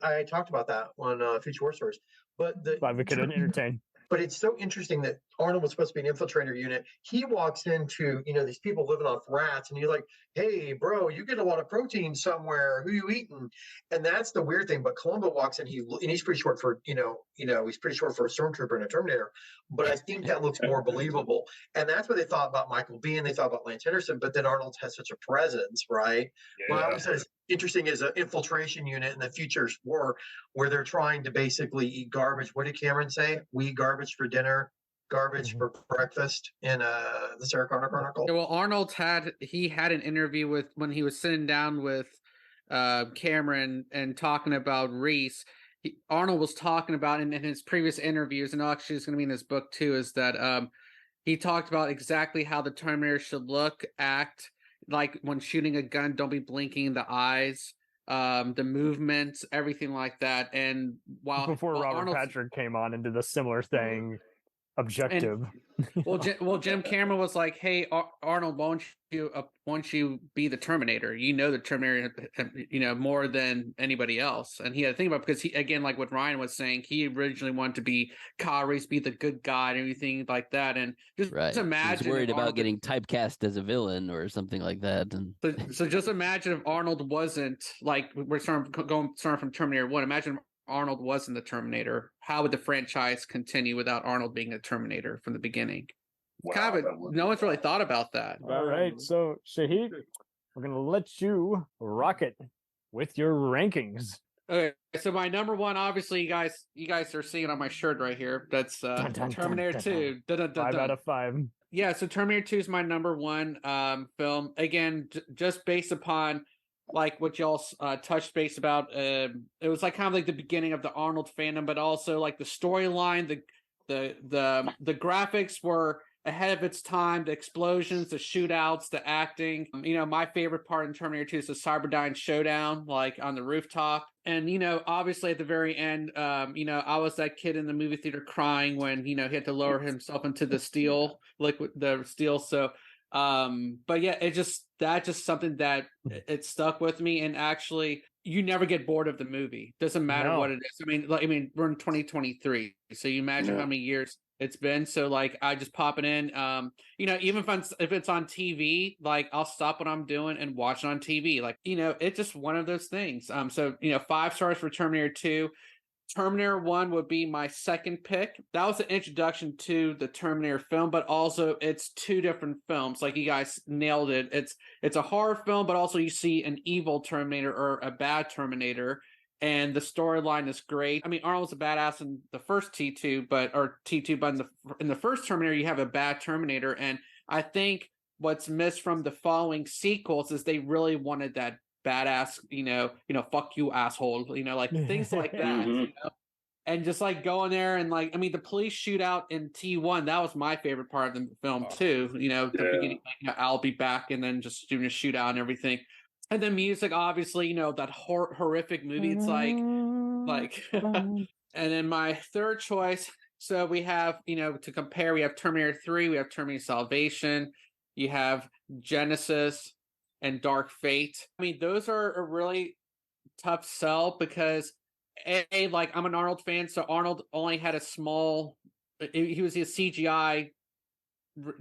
I talked about that on Future War Stories. But glad we could entertain. But it's so interesting that Arnold was supposed to be an infiltrator unit. He walks into, these people living off rats, and you're like, hey, bro, you get a lot of protein somewhere. Who you eating? And that's the weird thing. But Columbo walks in, and he's pretty short for, he's pretty short for a stormtrooper and a Terminator. But I think that looks more believable. And that's what they thought about Michael Biehn. They thought about Lance Henderson. But then Arnold has such a presence, right? Yeah. What I always said is interesting is an infiltration unit in the future war where they're trying to basically eat garbage. What did Cameron say? We eat garbage for dinner, garbage for breakfast in the Sarah Connor Chronicle. Yeah, well, Arnold had an interview when he was sitting down with Cameron and talking about Reese. Arnold was talking about in his previous interviews, and actually it's going to be in his book too, is that he talked about exactly how the Terminator should look, act, like when shooting a gun, don't be blinking the eyes, the movements, everything like that. And before Robert Patrick came on and did a similar thing, objective. Jim Cameron was like, "Hey, Arnold, why don't you be the Terminator? You know the Terminator, more than anybody else." And he had to think about it because he, again, like what Ryan was saying, he originally wanted to be Kyle Reese, be the good guy and everything like that. And just imagine, he was worried about getting typecast as a villain or something like that. And so just imagine if Arnold wasn't, like, we're starting from Terminator 1. Imagine Arnold wasn't the Terminator. How would the franchise continue without Arnold being a Terminator from the beginning? Wow, no one's really thought about that. All right, so Shahid, we're gonna let you rock it with your rankings. Okay, so my number one, obviously, you guys are seeing on my shirt right here. That's Terminator 2. 5 out of 5. Yeah, so Terminator 2 is my number one film. Again, just based upon like what y'all touched base about. It was like kind of like the beginning of the Arnold fandom, but also like the storyline, the The graphics were ahead of its time. The explosions, the shootouts, the acting. My favorite part in Terminator 2 is the Cyberdyne showdown, like on the rooftop. And obviously at the very end, I was that kid in the movie theater crying when he had to lower himself into the the steel. So, but yeah, that's just something that it stuck with me. And actually, you never get bored of the movie. Doesn't matter what it is. I mean, we're in 2023, so you imagine how many years it's been. So like, I just pop it in. Even if it's on TV, like I'll stop what I'm doing and watch it on TV. Like, it's just one of those things. So 5 stars for Terminator 2. Terminator 1 would be my second pick. That was the introduction to the Terminator film, but also it's 2 different films. Like, you guys nailed it. It's a horror film, but also you see an evil Terminator or a bad Terminator, and the storyline is great. I mean, Arnold's a badass in the first T2, but in the first Terminator, you have a bad Terminator, and I think what's missed from the following sequels is they really wanted that badass, fuck you, asshole, like things like that. And just like going there and like, I mean, the police shootout in T1, that was my favorite part of the film too. The beginning, I'll be back, and then just doing a shootout and everything. And then music, obviously, that horrific movie. It's like, and then my third choice. So we have, to compare, we have Terminator 3, we have Terminator Salvation, you have Genesis and Dark Fate. I mean, those are a really tough sell because like I'm an Arnold fan, so Arnold only had a small. He was a CGI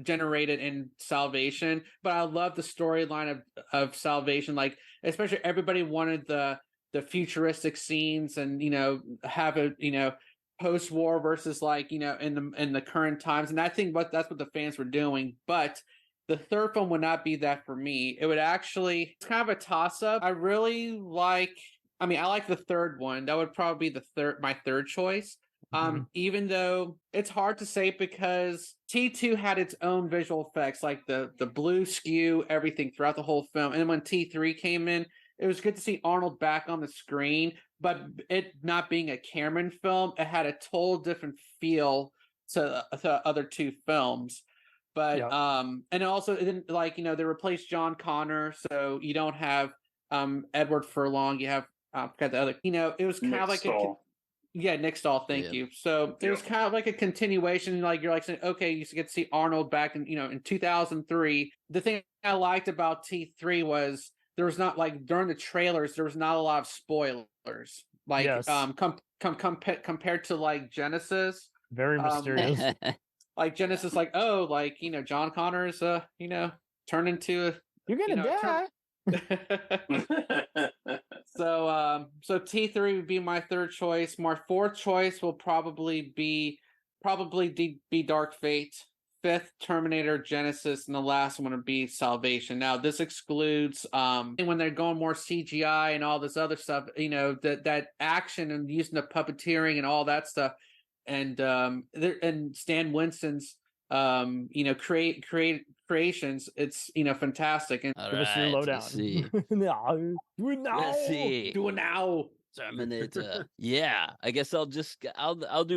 generated in Salvation, but I love the storyline of Salvation. Like, especially everybody wanted the futuristic scenes and have a post-war versus like in the current times, and I think that's what the fans were doing, but. The third film would not be that for me. It would actually, it's kind of a toss-up. I like the third one. That would probably be my third choice. Even though it's hard to say because T2 had its own visual effects, like the blue skew, everything throughout the whole film. And then when T3 came in, it was good to see Arnold back on the screen, but it not being a Cameron film, it had a total different feel to other 2 films. But and also like they replaced John Connor, so you don't have Edward Furlong. You have forgot the other. It was kind of like Nick Stahl. Thank you. So it was kind of like a continuation. Like you're like saying, okay, you get to see Arnold back in 2003. The thing I liked about T3 was there was not like during the trailers there was not a lot of spoilers. Like compared to like Genesis, very mysterious. Like Genesis, like John Connor's turned into you're gonna die. So T3 would be my third choice. My fourth choice will probably be Dark Fate. Fifth, Terminator Genesis, and the last one would be Salvation. Now this excludes when they're going more CGI and all this other stuff. That action and using the puppeteering and all that stuff. And Stan Winston's creations, it's fantastic. And give us your lowdown. Do it now. Let's see. Do it now. Terminator. Yeah, I guess I'll do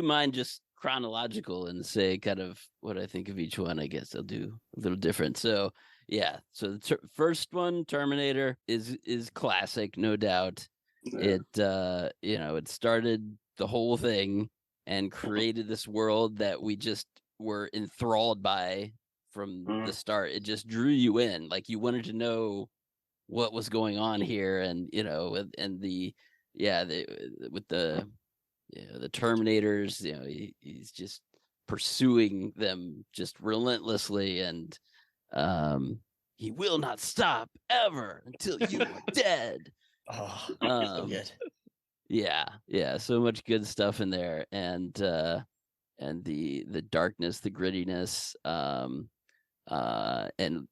mine just chronological and say kind of what I think of each one. I guess I'll do a little different. So yeah, so the first one, Terminator, is classic, no doubt. Yeah. It started the whole thing and created this world that we just were enthralled by from the start. It just drew you in, like you wanted to know what was going on here, and the Terminators, he's just pursuing them just relentlessly, and he will not stop ever until you are dead. Oh, so good. Yeah, so much good stuff in there, and the darkness, the grittiness, and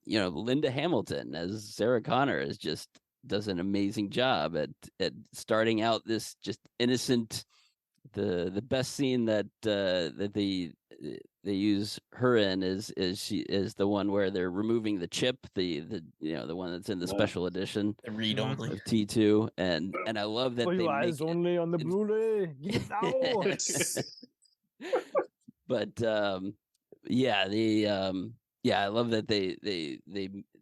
Linda Hamilton as Sarah Connor does an amazing job at starting out this just innocent. The best scene that they use her in is the one where they're removing the chip, the one that's in the special edition, the read only of T2, and I love that eyes only on the Blu-ray. Get it now. But yeah, I love that they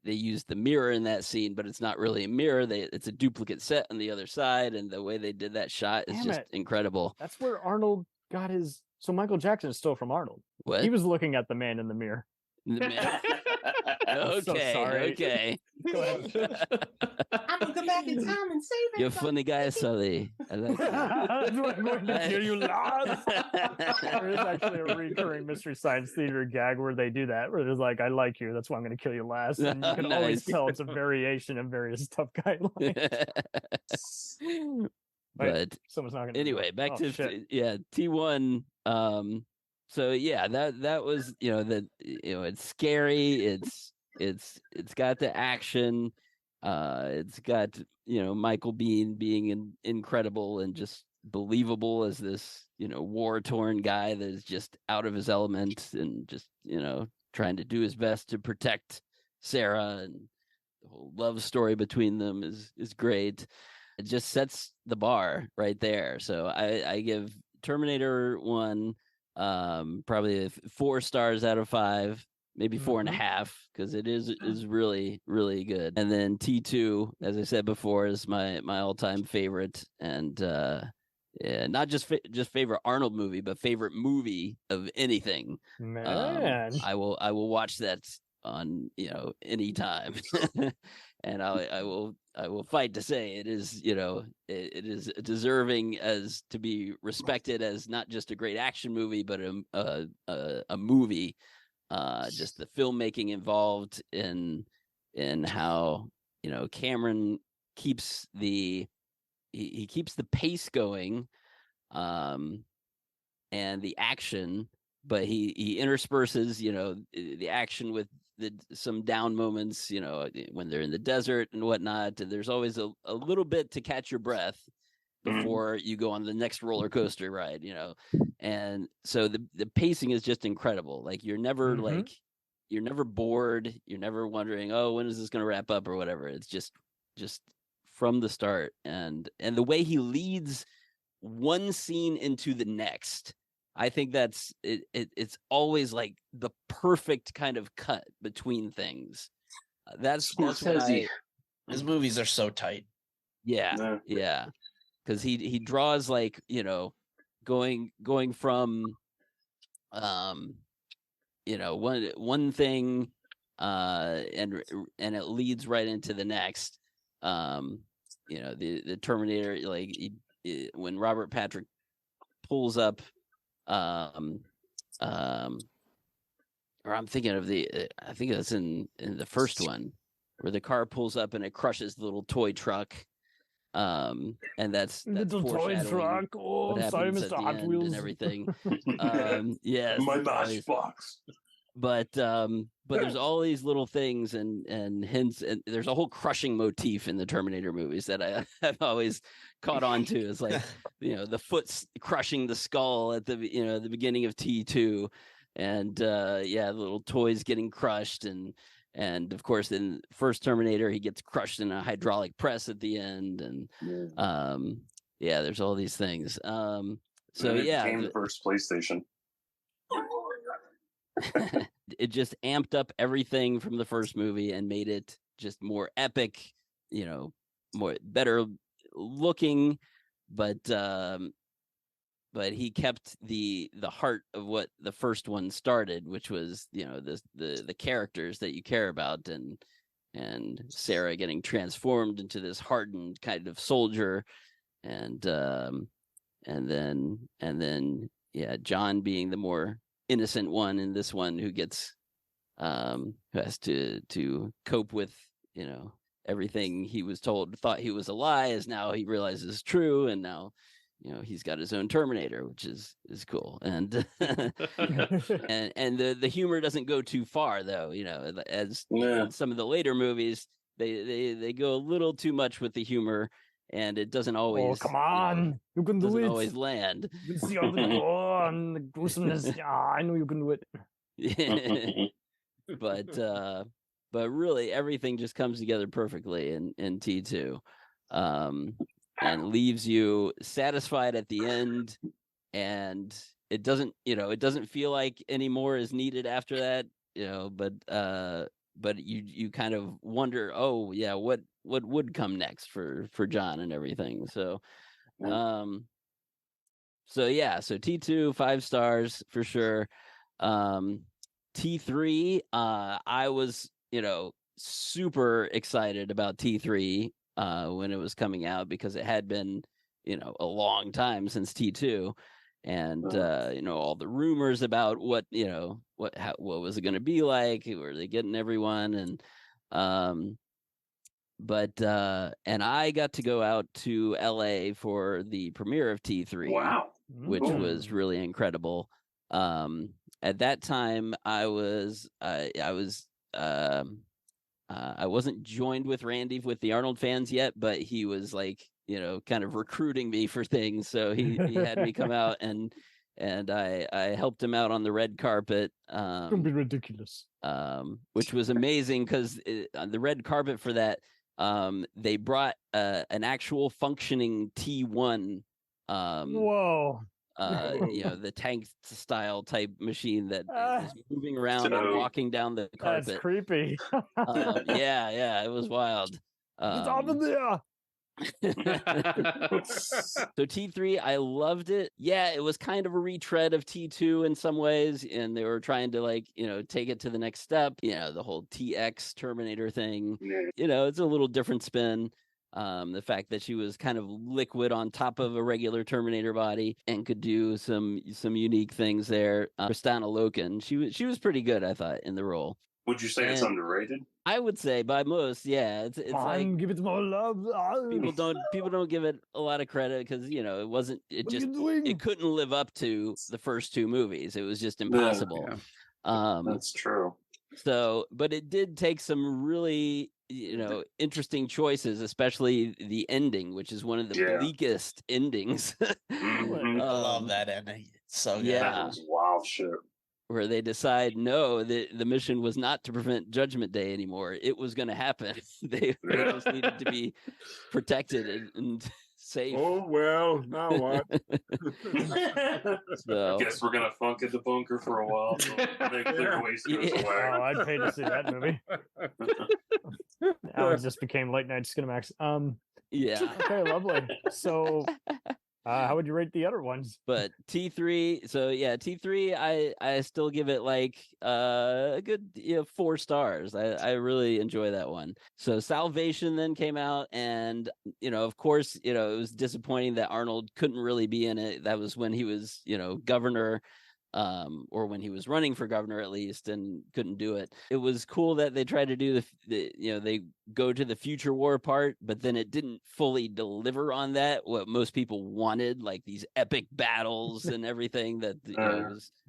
use the mirror in that scene, but it's not really a mirror. It's a duplicate set on the other side, and the way they did that shot is just incredible. That's where Arnold got his. So Michael Jackson stole from Arnold. What? He was looking at the man in the mirror. Okay, so sorry. okay. Go ahead. I'm gonna go back in time and save it. You're funny guy, Sully. I like that. I'm going to kill you last. There is actually a recurring Mystery Science Theater gag where they do that, where it's like, I like you, that's why I'm going to kill you last. And you can always tell it's a variation of various tough guy lines. But someone's not gonna anyway, back to T1. So yeah, that was it's scary. It's got the action. It's got Michael Biehn being incredible and just believable as this war torn guy that is just out of his element and just trying to do his best to protect Sarah, and the whole love story between them is great. It just sets the bar right there. So I give Terminator 1 probably 4 stars out of 5, maybe 4.5, because it is really, really good. And then T2, as I said before, is my all-time favorite, and not just favorite Arnold movie, but favorite movie of anything. Man, I will watch that on any time. And I will fight to say it is it is deserving as to be respected as not just a great action movie, but a movie. Just the filmmaking involved in how Cameron keeps the keeps the pace going, and the action, but he intersperses the action with some down moments, when they're in the desert and whatnot. And there's always a little bit to catch your breath before you go on the next roller coaster ride, and so the pacing is just incredible. Like you're never you're never bored, you're never wondering, oh, when is this going to wrap up or whatever. It's just from the start, and the way he leads one scene into the next. I think that's it. It's always like the perfect kind of cut between things. That's what his movies are so tight. Yeah. Because he draws like going from one thing and it leads right into the next. The Terminator, like when Robert Patrick pulls up. Or I'm thinking of I think that's in the first one where the car pulls up and it crushes the little toy truck. And that's little toy truck. Oh, I'm sorry, Mr. Hot Wheels and everything. Yes, my matchbox. But there's all these little things and hints, and there's a whole crushing motif in the Terminator movies that I've always caught on to. It's like the foot's crushing the skull at the the beginning of T2, and the little toys getting crushed, and of course in first Terminator he gets crushed in a hydraulic press at the end, and there's all these things. So came the first PlayStation. It just amped up everything from the first movie and made it just more epic, better looking, but he kept the heart of what the first one started, which was the characters that you care about, and Sarah getting transformed into this hardened kind of soldier, and then John being the more innocent one in this one, who gets who has to cope with everything he was thought he was a lie, as now he realizes is true, and now he's got his own Terminator, which is cool, and and the humor doesn't go too far, though, as in some of the later movies they go a little too much with the humor, and it doesn't always. Oh, come on! You can do it. Doesn't always land. You can see all the gore and the gruesomeness. Yeah, I know you can do it. But really, everything just comes together perfectly in T2, and leaves you satisfied at the end, and it doesn't, it doesn't feel like any more is needed after that, but you kind of wonder, oh yeah, what would come next for John and everything. So so T2 5 stars for sure. T3, I was super excited about T3 when it was coming out, because it had been a long time since T2, and all the rumors about what was it going to be like, were they getting everyone, and and I got to go out to LA for the premiere of T3. Wow. Which was really incredible. At that time I wasn't joined with Randy with the Arnold fans yet, but he was like, kind of recruiting me for things. So he had me come out, and I helped him out on the red carpet. Don't be ridiculous. Which was amazing, because on the red carpet for that, they brought an actual functioning T1. Whoa. The tank style type machine that is moving around and walking down the carpet. That's creepy. Yeah, it was wild. It's over there. So T3, I loved it. Yeah, it was kind of a retread of T2 in some ways, and they were trying to take it to the next step. The whole TX Terminator thing. It's a little different spin. The fact that she was kind of liquid on top of a regular Terminator body and could do some unique things there. Kristana Loken, she was pretty good, I thought, in the role. Would you say it's underrated? I would say by most, yeah. It's like, give it more love. People don't give it a lot of credit, because it couldn't live up to the first two movies. It was just impossible. Yeah. That's true. So, but it did take some really interesting choices, especially the ending, which is one of the bleakest endings. I love that ending. It's so good. Yeah, that was wild shit. Where they decide, no, the mission was not to prevent Judgment Day anymore. It was going to happen. They just needed to be protected and safe. Oh, well, now what? So, I guess we're going to funk at the bunker for a while. So they clear wasters away. Oh, I'd pay to see that movie. Now it just became late night Skinamax. Yeah. Okay, lovely. So how would you rate the other ones? But T3, T3, I still give it a good 4 stars. I really enjoy that one. So Salvation then came out, and of course, it was disappointing that Arnold couldn't really be in it. That was when he was governor, or when he was running for governor at least, and couldn't do it. It was cool that they tried to do they go to the future war part, but then it didn't fully deliver on that, what most people wanted, like these epic battles and everything that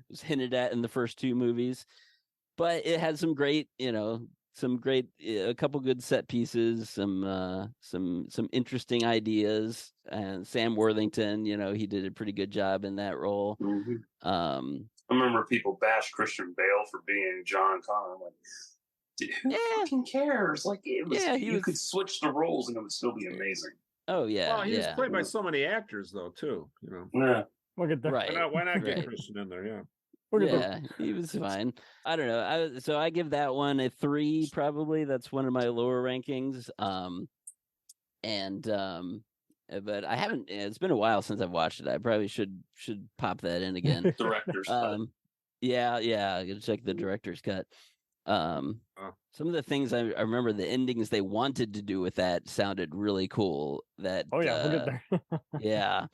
was hinted at in the first two movies. But it had some great, a couple good set pieces, some interesting ideas, and Sam Worthington, he did a pretty good job in that role. Mm-hmm. I remember people bash Christian Bale for being John Connor. I'm like, dude, who fucking cares? Like, you could switch the roles and it would still be amazing. Oh yeah. Well, he was played by so many actors though, too. Yeah. Look at that. Right. Why not get Christian in there? Yeah. Yeah, he was fine. I don't know. So I give that one a 3, probably. That's one of my lower rankings. But I haven't. It's been a while since I've watched it. I probably should pop that in again. Director's cut. Yeah. I gotta check the director's cut. Some of the things I remember, the endings they wanted to do with that sounded really cool. That we'll get there. Yeah.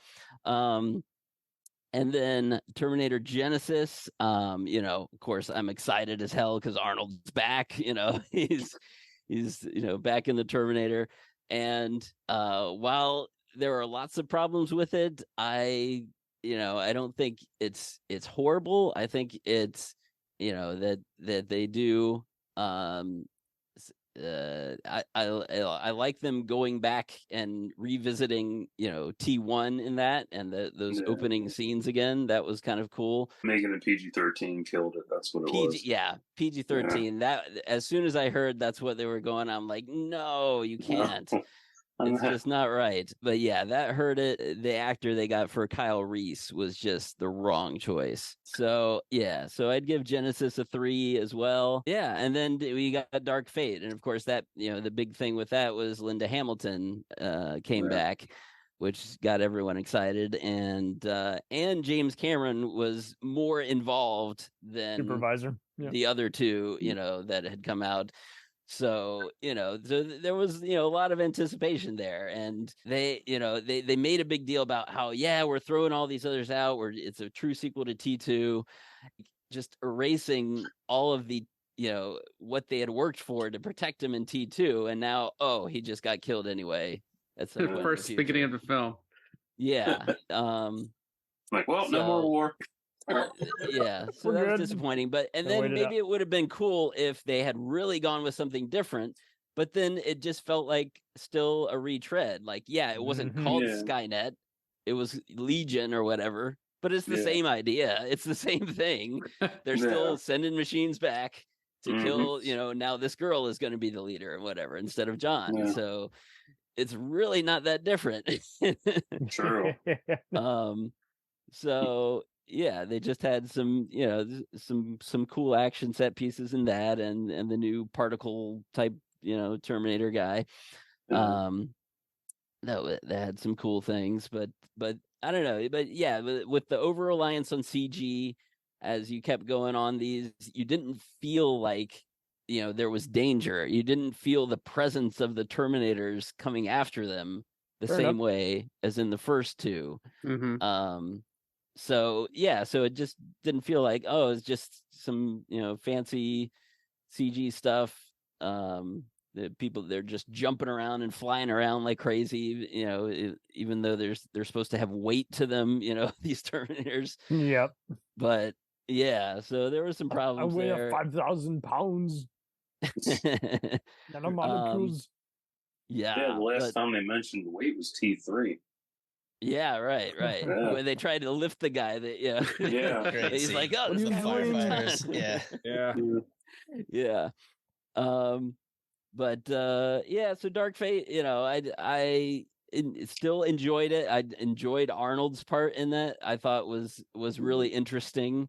And then Terminator Genesis, of course, I'm excited as hell because Arnold's back. He's back in the Terminator. And while there are lots of problems with it, I don't think it's horrible. I think it's that they do. I like them going back and revisiting, T1 in that, and those opening scenes again. That was kind of cool. Making it PG-13 killed it. That's what it was. Yeah, PG-13. Yeah. That as soon as I heard that's what they were going, I'm like, no, you can't. It's just not right. But yeah, that hurt it. The actor they got for Kyle Reese was just the wrong choice. So yeah, so I'd give Genesis a 3 as well. Yeah, and then we got Dark Fate, and of course that the big thing with that was Linda Hamilton came back, which got everyone excited, and James Cameron was more involved than supervisor the other two that had come out. So so there was a lot of anticipation there, and they made a big deal about how we're throwing all these others out, where it's a true sequel to T2, just erasing all of the what they had worked for to protect him in T2, and now he just got killed anyway at some point. First beginning of the film. Yeah. Like, well, no more war. Yeah, so that was disappointing. But then maybe it would have been cool if they had really gone with something different. But then it just felt like still a retread. Like, it wasn't called Skynet; it was Legion or whatever. But it's the same idea. It's the same thing. They're still sending machines back to kill. Now this girl is going to be the leader or whatever instead of John. Yeah. So it's really not that different. True. So yeah, they just had some some cool action set pieces in that, and the new particle type Terminator guy that had some cool things, but I don't know, but yeah, with the over reliance on CG as you kept going on these, you didn't feel like there was danger. You didn't feel the presence of the Terminators coming after them the same way as in the first two. So it just didn't feel like it's just some fancy CG stuff. The people, they're just jumping around and flying around like crazy. Even though they're supposed to have weight to them. These Terminators. Yep. But yeah, so there were some problems. I weigh there. 5,000 pounds. Nanomolecules. Yeah. The last time they mentioned weight was T3. Yeah, right. Yeah. When they tried to lift the guy, Yeah. He's like, "Oh, the this guy's firefighters." Yeah. But so Dark Fate, I still enjoyed it. I enjoyed Arnold's part in that. I thought was really interesting.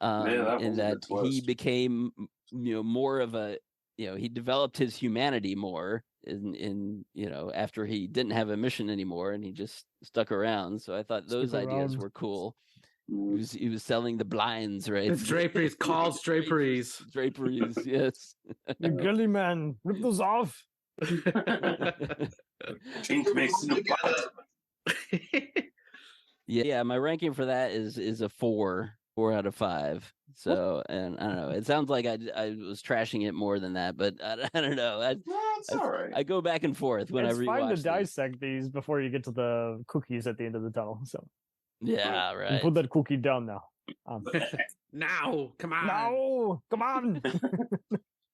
In that he became more of a he developed his humanity more in after he didn't have a mission anymore and he just stuck around. So I thought those ideas were cool. He was selling the blinds, right? It's draperies, called draperies. Draperies, yes. The girly man, rip those off. Change makes no Yeah, my ranking for that is a 4 out of 5. So, and I don't know. It sounds like I was trashing it more than that, but I don't know. It's all right. I go back and forth when I rewatch. It's fine to dissect these before you get to the cookies at the end of the tunnel. So. Yeah, right. You put that cookie down now. Now, come on. No, come on.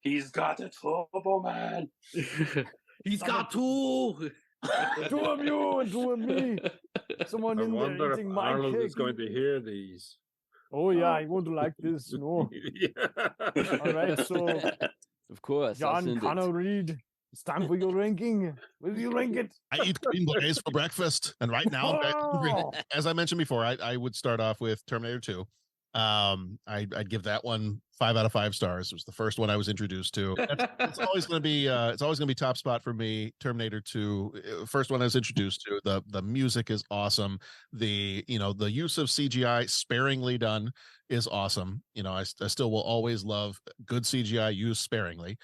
He's got a turbo man. He's got two. Two of you and two of me. Someone in there eating my Arnold cake. is going to hear these. Oh yeah, I won't like this. No. All right, so of course, John Connor Reid, it's time for your ranking. Will you rank it? I eat green berets for breakfast, and right now, as I mentioned before, I would start off with Terminator 2. I'd give that one 5 out of 5 stars. It was the first one I was introduced to. It's always going to be top spot for me. Terminator 2, first one I was introduced to. The music is awesome. The use of CGI sparingly done is awesome. I still will always love good CGI used sparingly.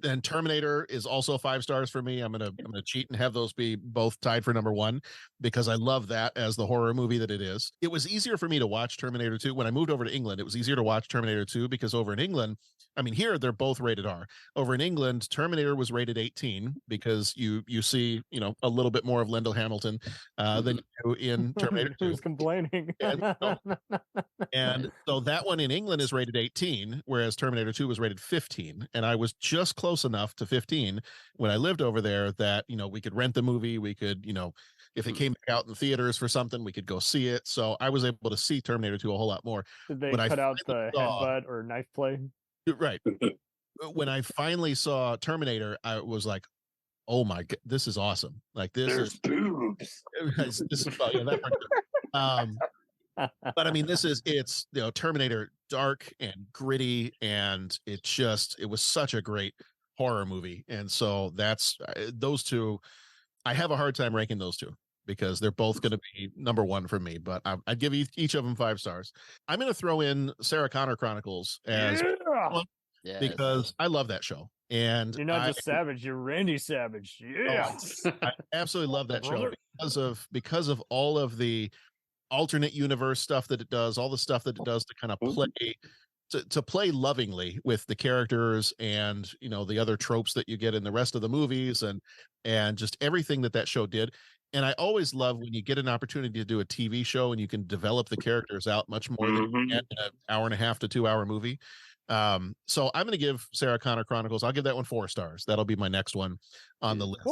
Then Terminator is also 5 stars for me. I'm gonna cheat and have those be both tied for number 1 because I love that as the horror movie that it is. It was easier for me to watch Terminator 2 when I moved over to England. It was easier to watch Terminator 2 because over in England, I mean, here they're both rated R. Over in England, Terminator was rated 18 because you see a little bit more of Linda Hamilton than you do in Terminator 2. Who's complaining? And so that one in England is rated 18, whereas Terminator 2 was rated 15, and I was just close enough to 15 when I lived over there that we could rent the movie, we could if it came back out in theaters for something, we could go see it. So I was able to see Terminator 2 a whole lot more. Did they cut out the headbutt or knife play? Right. When I finally saw Terminator, I was like, Oh my god, this is awesome. Like this There's is boobs. this is yeah, that part too. But I mean, it's Terminator dark and gritty, and it was such a great horror movie. And so that's those two. I have a hard time ranking those two because they're both going to be number one for me, but I'd give each of them 5 stars. I'm going to throw in Sarah Connor Chronicles as one because I love that show. And you're not just Savage, you're Randy Savage. Yeah. I absolutely love that show because of all of the alternate universe stuff that it does, all the stuff that it does to kind of play to play lovingly with the characters and the other tropes that you get in the rest of the movies and just everything that show did. And I always love when you get an opportunity to do a TV show and you can develop the characters out much more than you can in an hour and a half to 2 hour movie. So I'm going to give Sarah Connor Chronicles. I'll give that one 4 stars. That'll be my next one on the list.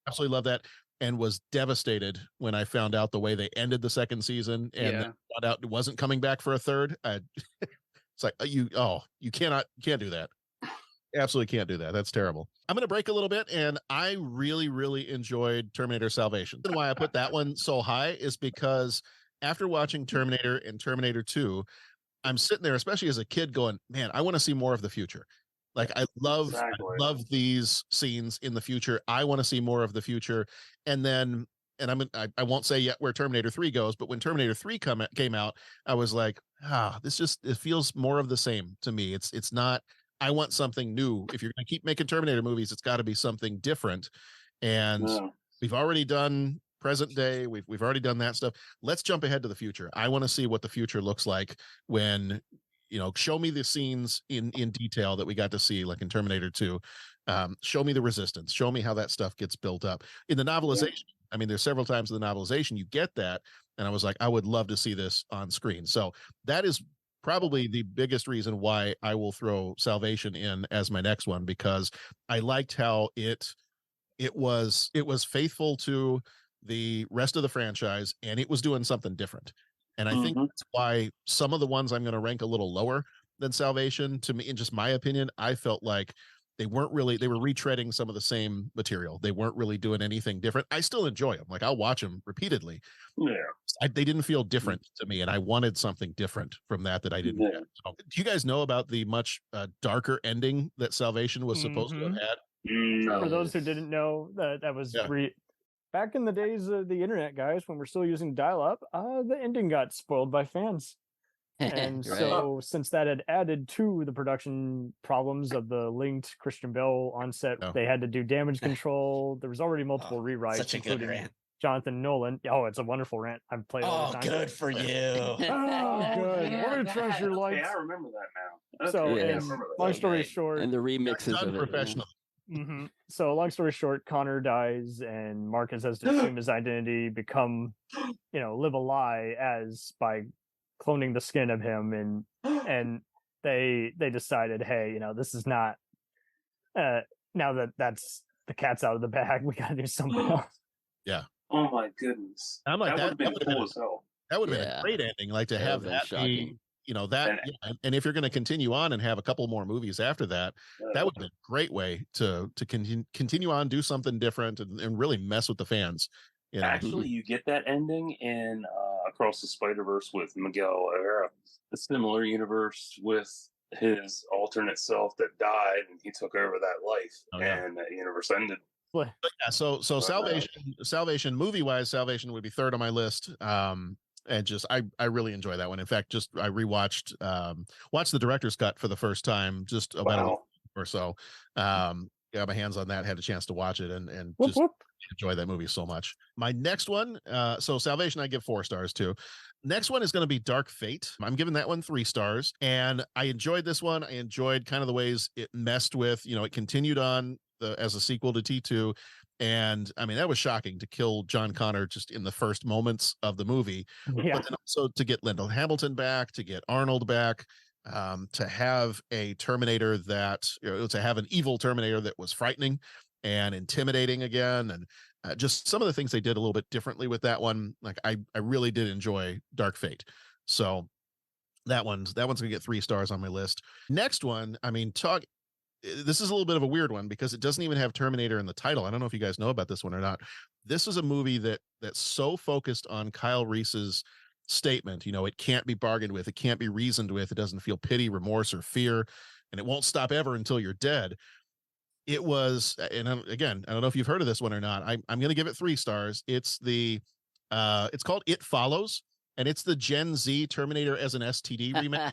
Absolutely love that. And was devastated when I found out the way they ended the second season and then found out it wasn't coming back for a third. It's like you can't do that. Absolutely can't do that. That's terrible. I'm going to break a little bit, and I really, really enjoyed Terminator Salvation. And why I put that one so high is because after watching Terminator and Terminator 2, I'm sitting there, especially as a kid, going, man, I want to see more of the future. Like I love these scenes in the future. I want to see more of the future. And then, I won't say yet where Terminator 3 goes, but when Terminator 3 came out, I was like, it feels more of the same to me. It's not, I want something new. If you're going to keep making Terminator movies, it's got to be something different. And we've already done present day. We've already done that stuff. Let's jump ahead to the future. I want to see what the future looks like when, show me the scenes in detail that we got to see, like in Terminator 2. Show me the resistance. Show me how that stuff gets built up. In the novelization, I mean, there's several times in the novelization you get that. And I was like, I would love to see this on screen. So that is probably the biggest reason why I will throw Salvation in as my next one, because I liked how it was faithful to the rest of the franchise, and it was doing something different. And I think that's why some of the ones I'm going to rank a little lower than Salvation, to me, in just my opinion, I felt like they were retreading some of the same material. They weren't really doing anything different. I still enjoy them. Like I'll watch them repeatedly. Yeah. They didn't feel different to me. And I wanted something different from that I didn't get. So, do you guys know about the much darker ending that Salvation was supposed to have had? No. For those who didn't know, that was back in the days of the internet, guys, when we're still using dial-up, the ending got spoiled by fans. And so since that had added to the production problems of the linked Christian Bale on set, they had to do damage control. There was already multiple rewrites, including Jonathan Nolan. Oh, it's a wonderful rant. I've played all the time. Good for you. Good. What a treasure life. Yeah, I remember that now. So, long story short, and the remixes of it. Professional. So long story short, Connor dies and Marcus has to assume his identity, become, live a lie by cloning the skin of him, and they decided, hey, this is not now that's the cat's out of the bag, we gotta do something else. Yeah. Oh my goodness. I'm like, that would have been cool as hell. That would have been a great ending, like to have that be, and if you're going to continue on and have a couple more movies after that, that would be a great way to continue on, do something different, and really mess with the fans. Actually, you get that ending in Across the Spider-Verse with Miguel O'Hara, a similar universe with his alternate self that died and he took over that life, and that universe ended. But yeah, so Salvation movie-wise, Salvation would be third on my list. And just I really enjoy that one. In fact, I rewatched watched the director's cut for the first time just about a week or so. Got my hands on that, had a chance to watch it, and just enjoy that movie so much. My next one, so Salvation, I give 4 stars too. Next one is going to be Dark Fate. I'm giving that one 3 stars, and I enjoyed this one. I enjoyed kind of the ways it messed with, it continued on as a sequel to T2. And I mean, that was shocking to kill John Connor just in the first moments of the movie, but then also to get Lyndall Hamilton back, to get Arnold back, to have a Terminator to have an evil Terminator that was frightening and intimidating again. And just some of the things they did a little bit differently with that one. Like I really did enjoy Dark Fate. So that one's going to get 3 stars on my list. Next one, I mean, this is a little bit of a weird one because it doesn't even have Terminator in the title. I don't know if you guys know about this one or not. This is a movie that's so focused on Kyle Reese's statement, it can't be bargained with, it can't be reasoned with, it doesn't feel pity, remorse, or fear, and it won't stop ever until you're dead. It was, and again, I don't know if you've heard of this one or not. I'm going to give it 3 stars. It's called It Follows, and it's the Gen Z Terminator as an STD remake.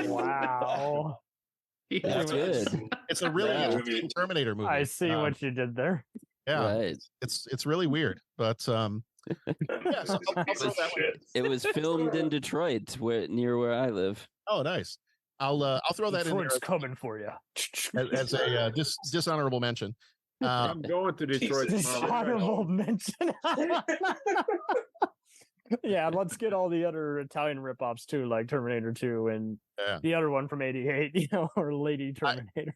Wow. That's good. It's a really interesting Terminator movie. I see what you did there. Yeah, Right. It's really weird, but yeah, so It was filmed in Detroit, near where I live. Oh, nice. I'll throw that Detroit's in there coming for you as a dishonorable mention. I'm going to Detroit. Dishonorable mention. Yeah, let's get all the other Italian ripoffs too, like Terminator 2 and the other one from '88, or Lady Terminator.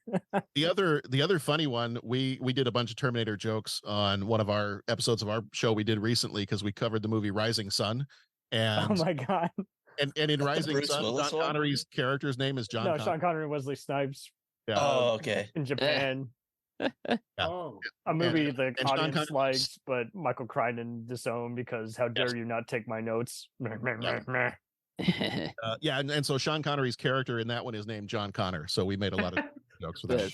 The other funny one, we did a bunch of Terminator jokes on one of our episodes of our show we did recently because we covered the movie Rising Sun. And oh my god. And in Rising Sun, Sean Connery's character's name is John. No, Connery. Sean Connery and Wesley Snipes. Yeah. Oh, okay. In Japan. Oh, a movie the and Sean audience Connery- liked, but Michael Crichton disowned because how dare you not take my notes? Yeah, and so Sean Connery's character in that one is named John Connor. So we made a lot of jokes for that.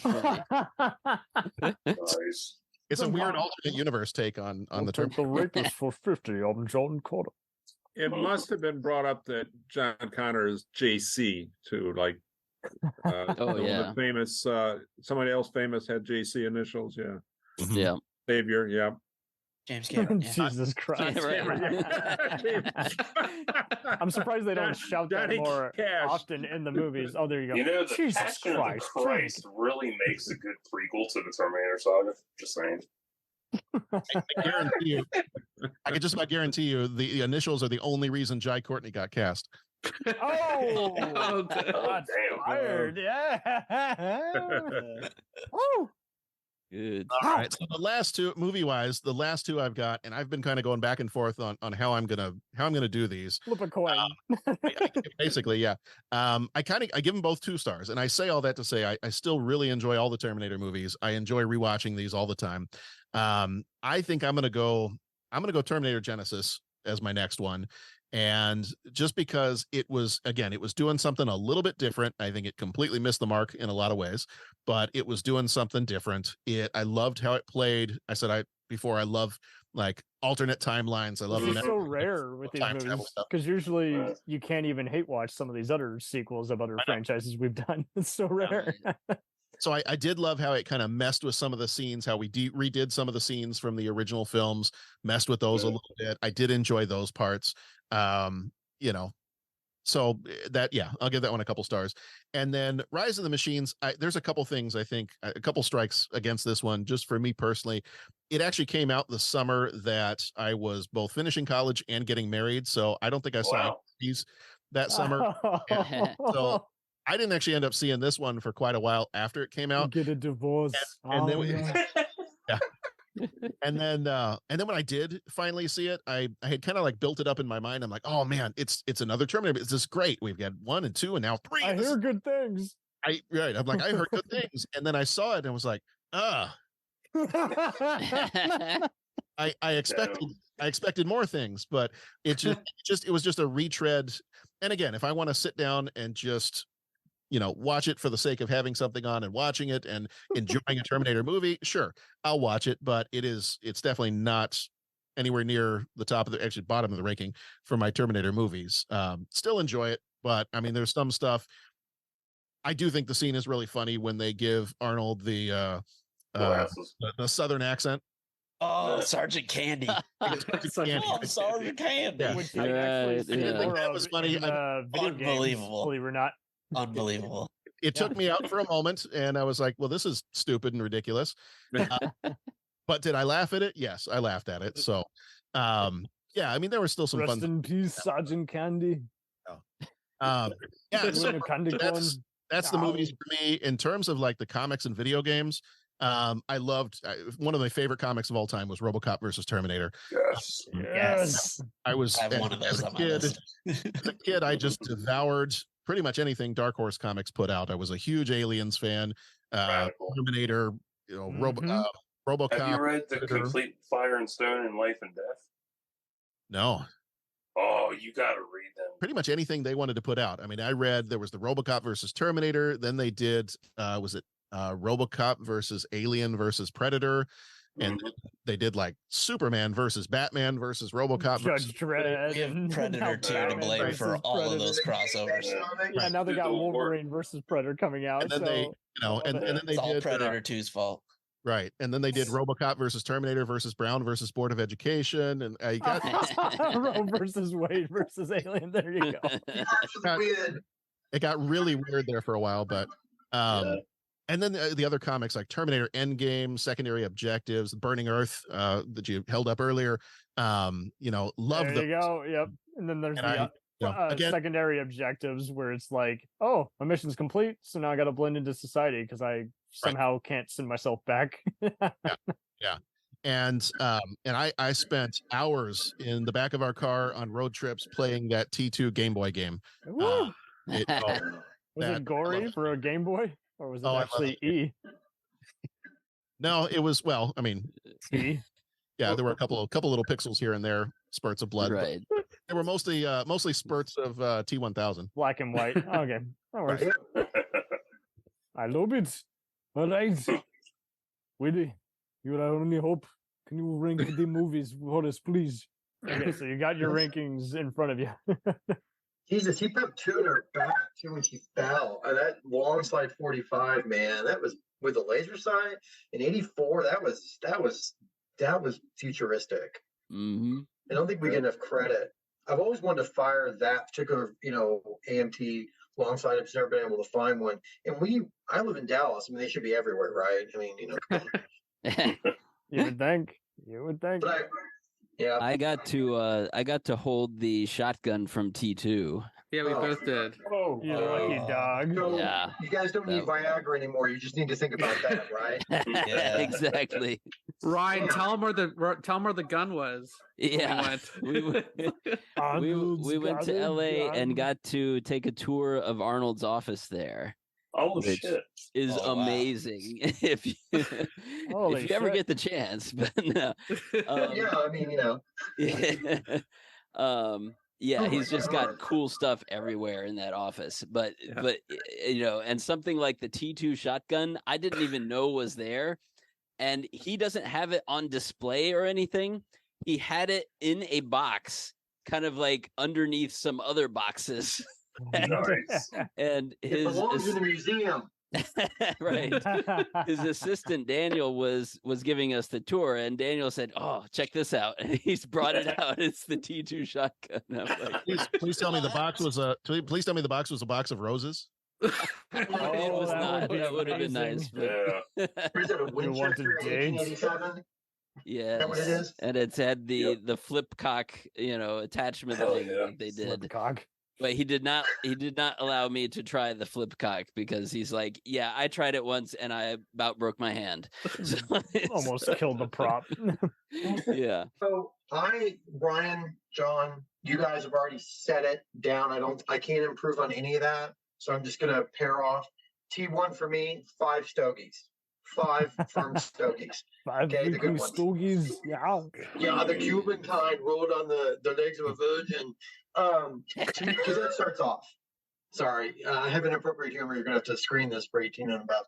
Nice. It's a weird alternate universe take on the term. The rapist for 50 on John Connor. it must have been brought up that John Connor is JC too, like the famous somebody else famous had JC initials, yeah. Savior, yeah. James Cameron. Yeah. Jesus Christ. I'm surprised they don't shout that more often in the movies. Oh, there you go. The Jesus Passion Christ. of the Christ really makes a good prequel to the Terminator saga. Just saying. I guarantee you, I can just about guarantee you the initials are the only reason Jai Courtney got cast. Oh, damn. fired. Yeah. Woo. Good. All right. So the last two, movie wise, the last two I've got, and I've been kind of going back and forth on how I'm gonna do these. Flip a coin. Basically, yeah. I give them both 2 stars, and I say all that to say I still really enjoy all the Terminator movies. I enjoy rewatching these all the time. I think I'm gonna go Terminator Genesis as my next one. And just because it was doing something a little bit different. I think it completely missed the mark in a lot of ways, but it was doing something different. I loved how it played. I said I love like alternate timelines. I love it's so rare with these movies because usually you can't even hate watch some of these other sequels of other franchises we've done. It's so rare. So I did love how it kind of messed with some of the scenes, how we redid some of the scenes from the original films, messed with those a little bit. I did enjoy those parts. So that, I'll give that one a couple stars. And then Rise of the Machines, there's a couple things, I think, a couple strikes against this one, just for me personally. It actually came out the summer that I was both finishing college and getting married. So I don't think I saw these that summer. So I didn't actually end up seeing this one for quite a while after it came out. Get a divorce. And then and then when I did finally see it, I had kind of like built it up in my mind. I'm like, oh man, it's another Terminator. It's just great. We've got 1 and 2 and now 3. I hear good things. I'm like, I heard good things. And then I saw it and was like, I expected more things, but it was just a retread. And again, if I want to sit down and just watch it for the sake of having something on and watching it and enjoying a Terminator movie, sure, I'll watch it, but it's definitely not anywhere near the top of the bottom of the ranking for my Terminator movies. Still enjoy it, but I mean, there's some stuff. I do think the scene is really funny when they give Arnold the Southern accent. Oh, Sergeant Candy. Sergeant Candy. Which I actually see more that of was funny. in, video games, Unbelievable. believe it or not. Unbelievable. It took me out for a moment, and I was like, well, this is stupid and ridiculous. But did I laugh at it? Yes, I laughed at it. So, I mean, there was still some Rest fun. in peace, Sergeant Candy. So that's the movies for me. In terms of like the comics and video games, I loved one of my favorite comics of all time was RoboCop versus Terminator. Yes. I was I have one of those as a kid. As a kid, I just devoured pretty much anything Dark Horse Comics put out. I was a huge Aliens fan, Terminator, RoboCop. Have you read the complete Fire and Stone and Life and Death? No. Oh, you got to read them. Pretty much anything they wanted to put out. I mean, I read there was the RoboCop versus Terminator. Then they did, was it RoboCop versus Alien versus Predator? And they did like Superman versus Batman versus RoboCop. Judge Dredd. Give Predator 2 to blame for all of those crossovers. Yeah, now they got Wolverine versus Predator coming out. And then they, and then they it's all did Predator 2's fault. Right, and then they did RoboCop versus Terminator versus Brown versus Board of Education, and I got Roe versus Wade versus Alien. There you go. It got really weird there for a while, but and then the other comics like Terminator Endgame, Secondary Objectives, Burning Earth that you held up earlier. Love them. There you go. Yep. And then there's again, secondary objectives where it's like, oh, my mission's complete, so now I got to blend into society because I somehow can't send myself back. Yeah. And I spent hours in the back of our car on road trips playing that T2 Game Boy game. Was it gory for a Game Boy, or was it actually E? No, it was. Well, I mean, E. Yeah, there were a couple little pixels here and there, spurts of blood. Right. They were mostly spurts of T1000. Black and white. Okay, that works. I love it. All right, Willie, you're our only hope. Can you rank the movies for us, please? Okay, so you got your rankings in front of you. Jesus, he put 2 in her back too when she fell. That long slide 45, man, that was with the laser sight in 84. That was futuristic. Mm-hmm. I don't think we get enough credit. I've always wanted to fire that particular, AMT long sight. I've never been able to find one. And I live in Dallas. I mean, they should be everywhere, right? I mean, You would think. But I got to hold the shotgun from T2. Yeah, we both did. Oh, you lucky dog. So Yeah. you guys don't need Viagra anymore. You just need to think about that, right? Yeah, exactly. Ryan, tell him where the gun was. Yeah, we went to LA and got to take a tour of Arnold's office there. Oh which shit! Is amazing if you ever get the chance. But no. Yeah, I mean, yeah, he's just got cool stuff everywhere in that office. But and something like the T2 shotgun, I didn't even know was there, and he doesn't have it on display or anything. He had it in a box, kind of like underneath some other boxes. Nice. And it belongs in the museum. Right. His assistant Daniel was giving us the tour, and Daniel said, "Oh, check this out!" And he's brought it out. It's the T2 shotgun. I'm like, please tell me the box was a box of roses. It was not. That would have been nice. But... Yeah. Is it a Winchester 1887? Yes. Is that what it is? And it's had the flip cock, attachment thing that they did. Flip cock. But he did not allow me to try the flip cock because he's like, yeah, I tried it once and I about broke my hand. So almost killed the prop. Yeah. So Brian, John, you guys have already set it down. I can't improve on any of that. So I'm just gonna pair off. T1 for me, 5 stogies. 5 firm stogies. 5 the good ones. stogies. Yeah. Yeah, the Cuban kind rolled on the legs of a virgin. Because that starts off. Sorry, I have an appropriate humor. You're gonna have to screen this for 18 and above.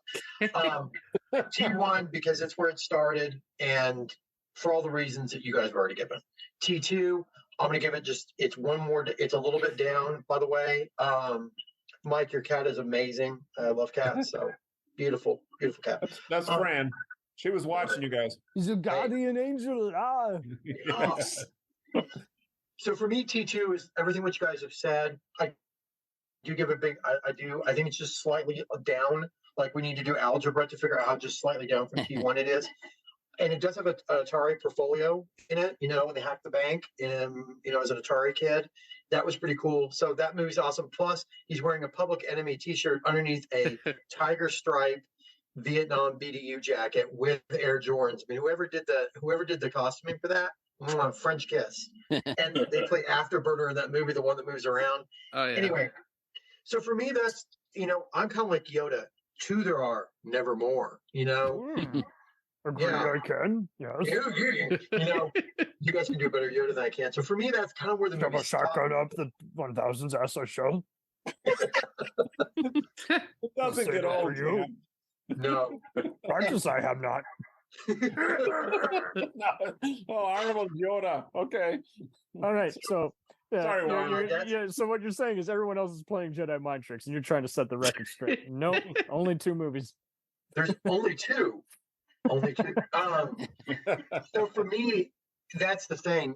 T1 because it's where it started, and for all the reasons that you guys have already given. T2, I'm gonna give it it's one more. It's a little bit down, by the way. Mike, your cat is amazing. I love cats. So beautiful cat. That's Fran. She was watching you guys. He's a guardian angel. Yes. So for me, T2 is everything what you guys have said. I do give a big. I do. I think it's just slightly down. Like we need to do algebra to figure out how just slightly down from T1 it is. And it does have an Atari portfolio in it. When they hacked the bank, and as an Atari kid, that was pretty cool. So that movie's awesome. Plus, he's wearing a Public Enemy T-shirt underneath a tiger stripe Vietnam BDU jacket with Air Jordans. I mean, whoever did the costuming for that, French kiss. And they play Afterburner in that movie, the one that moves around. Oh yeah. Anyway, So for me, that's, I'm kind of like Yoda. Two there are, never more. Agree, I can. Yes. You guys can do a better Yoda than I can. So for me, that's kind of where the Shove movie a shotgun up the 1000's ass I shall. It doesn't get old. You. No. Practice I have not. Oh, Arnold Yoda. Okay. All right. So, Sorry, Warren. So what you're saying is everyone else is playing Jedi mind tricks, and you're trying to set the record straight. Nope. Only 2 movies. There's only 2. Only 2. So for me, that's the thing,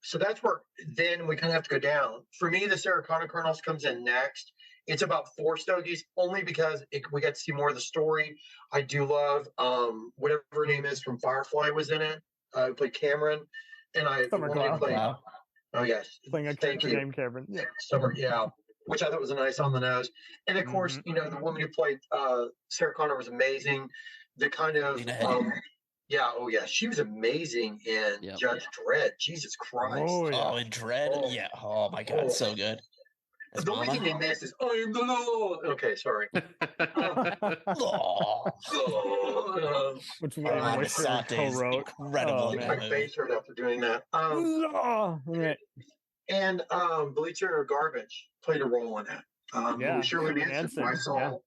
So that's where then we kind of have to go down. For me, the Sarah Connor Kernels comes in next. It's about 4 stogies, only because we get to see more of the story. I do love whatever her name is from Firefly was in it. I played Cameron, and I played. Oh yes, playing a character named Cameron. Yeah, Summer. Yeah, which I thought was a nice on the nose. And of course, the woman who played Sarah Connor was amazing. The kind of she was amazing in Judge Dredd. Jesus Christ! In Dredd, yeah. Oh my God, so good. The only thing they missed is I am the Lord. Okay, sorry. Which one co-wrote? Incredible. My face hurt after doing that. And Believe It or Garbage played a role in that. Shirley Hansen, I saw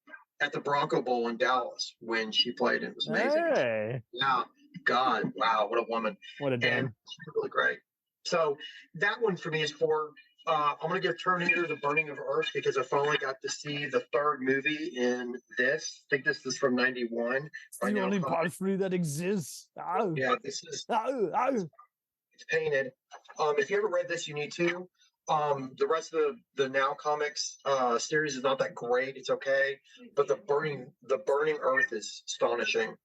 at the Bronco Bowl in Dallas when she played. It was amazing. Hey. Yeah. God, wow, what a woman. What a dame. She's really great. So that one for me is 4. I'm going to give Terminator The Burning of Earth because I finally got to see the 3rd movie in this. I think this is from 91. It's the only part 3 that exists. Oh. Yeah, this is. It's painted. If you ever read this, you need to. The rest of the Now Comics series is not that great. It's okay. But the Burning Earth is astonishing.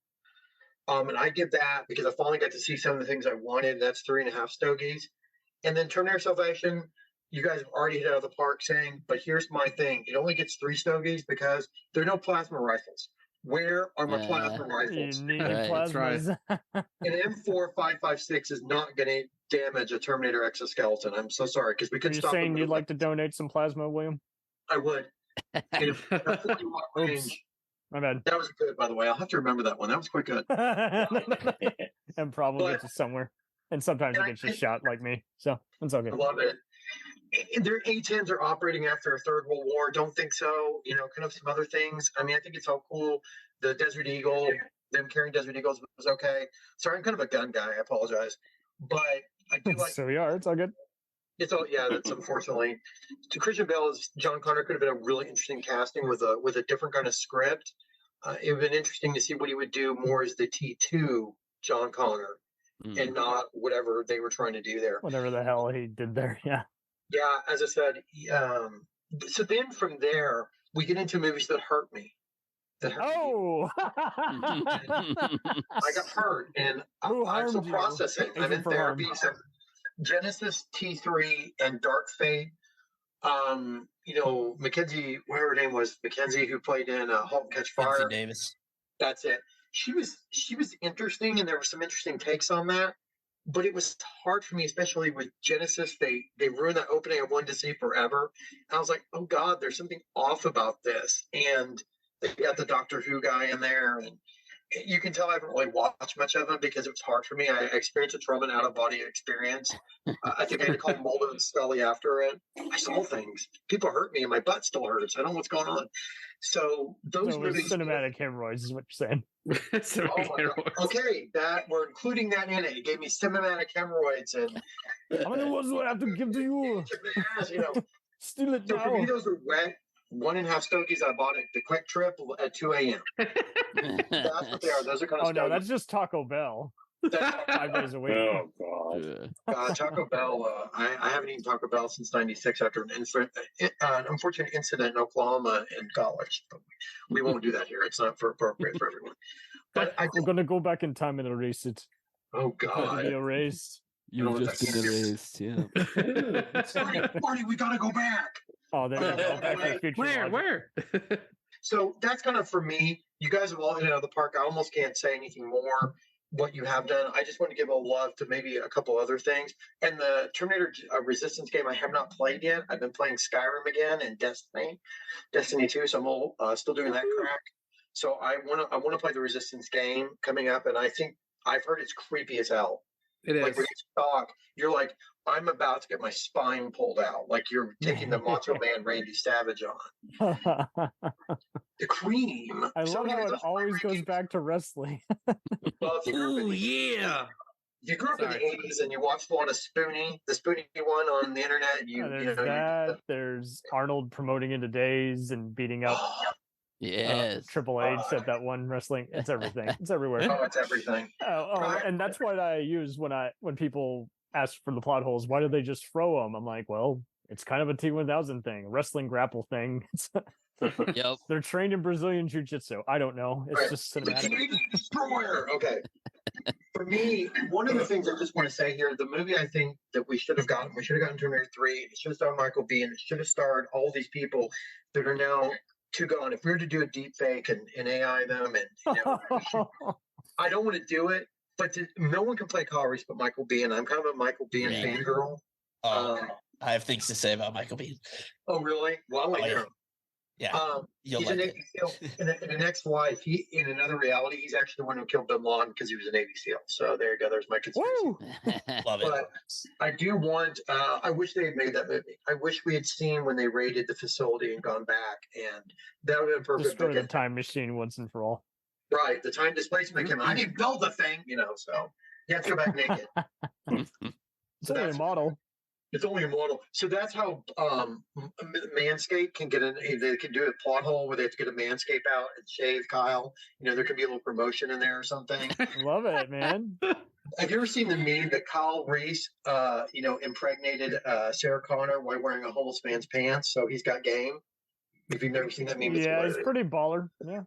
And I give that because I finally got to see some of the things I wanted. That's 3.5 stogies. And then Terminator Salvation, you guys have already hit out of the park saying, but here's my thing. It only gets 3 stogies because there are no plasma rifles. Where are my plasma rifles? You need plasmas. An M4556 is not going to damage a Terminator exoskeleton. I'm so sorry because we couldn't stop. Are you saying you'd like to donate some plasma, William? I would. In a 40-watt range. My bad. That was good, by the way. I'll have to remember that one. That was quite good. And probably gets you somewhere. And sometimes it gets you shot like me. So it's okay. I love it. Their A-10s are operating after a 3rd World War. Don't think so. Kind of some other things. I mean, I think it's all cool. The Desert Eagle, them carrying Desert Eagles was okay. Sorry, I'm kind of a gun guy. I apologize. But I do like. So we are. It's all good. It's all, yeah, that's unfortunately. To Christian Bale as John Connor could have been a really interesting casting with a different kind of script. It would have been interesting to see what he would do more as the T2 John Connor and not whatever they were trying to do there. Whatever the hell he did there, yeah. Yeah, as I said, so then from there, we get into movies that hurt me. I got hurt, and I'm still processing. I'm in therapy. So Genesis, T3, and Dark Fate. Mackenzie, whatever her name was, Mackenzie, who played in *Halt and Catch Fire*. Mackenzie Davis. That's it. She was interesting, and there were some interesting takes on that. But it was hard for me, especially with Genesis. They ruined that opening I wanted to see forever. And I was like, oh God, there's something off about this. And they got the Doctor Who guy in there, and you can tell I haven't really watched much of him because it was hard for me. I experienced a trauma and out-of-body experience. I think I had to call Mulder and Scully after it. I saw things. People hurt me, and my butt still hurts. I don't know what's going on. So those movies, cinematic hemorrhoids is what you're saying. Okay, that we're including that in it. It gave me cinematic hemorrhoids, and how many words do I have to give to you? Steal it so now. For me, those are wet. 1.5 stogies I bought at the Quick Trip at 2 a.m. That's what they are. Those are kind of. Oh no, that's just Taco Bell. 5 days a week. Oh God. Taco Bell. I haven't eaten Taco Bell since '96 after an unfortunate incident in Oklahoma in college. But we won't do that here. It's not appropriate for everyone. But we're gonna go back in time and erase it. Oh God. Be erased. You've just been erased. Yeah. Marty, we gotta go back. Oh, there you go. Back to the future. Where? So that's kind of for me. You guys have all hit out of the park. I almost can't say anything more. what you have done. I just want to give a love to maybe a couple other things. And the Terminator Resistance game I have not played yet. I've been playing Skyrim again and Destiny 2. So I'm still doing that crack. So I want to play the Resistance game coming up, and I think I've heard it's creepy as hell. It is. Like when you talk, you're like, I'm about to get my spine pulled out. Like you're taking the Macho Man Randy Savage on. The Cream. I love how it always goes back to wrestling. Well, Ooh, yeah. If you grew up in the 80s and you watched a lot of the Spoonie one on the internet, There's Arnold promoting into Days and beating up Triple H at that one wrestling. It's everything. It's everywhere. Oh, it's everything. And that's what I use when people ask for the plot holes. Why do they just throw them? I'm like, well, it's kind of a T1000 thing, a wrestling grapple thing. Yep. They're trained in Brazilian Jiu-Jitsu. I don't know. It's just cinematic. The Destroyer. Okay. For me, one of the things I just want to say here, the movie I think that we should have gotten Terminator 3. It should have starred Michael Biehn. It should have starred all these people that are now gone. If we were to do a deep fake and AI them, and I don't want to do it, but no one can play Kyle Reese but Michael Biehn. I'm kind of a Michael Biehn fangirl. I have things to say about Michael Biehn. Oh, really? Well, I want to hear him. Yeah, he's a Navy SEAL. In an ex-wife, in another reality, he's actually the one who killed Bin Laden because he was a Navy SEAL. So there you go. There's my conspiracy. Love it. But I do want. I wish they had made that movie. I wish we had seen when they raided the facility and gone back, and that would have been perfect. Destroy the time machine once and for all. Right, the time displacement came. I didn't build the thing, so you have to go back naked. It's only a model. It's only a model. So that's how Manscaped can get in. They can do a plot hole where they have to get a Manscaped out and shave Kyle. There can be a little promotion in there or something. Love it, man. Have you ever seen the meme that Kyle Reese, impregnated Sarah Connor while wearing a homeless man's pants? So he's got game. If you've never seen that meme, it's pretty baller. Yeah.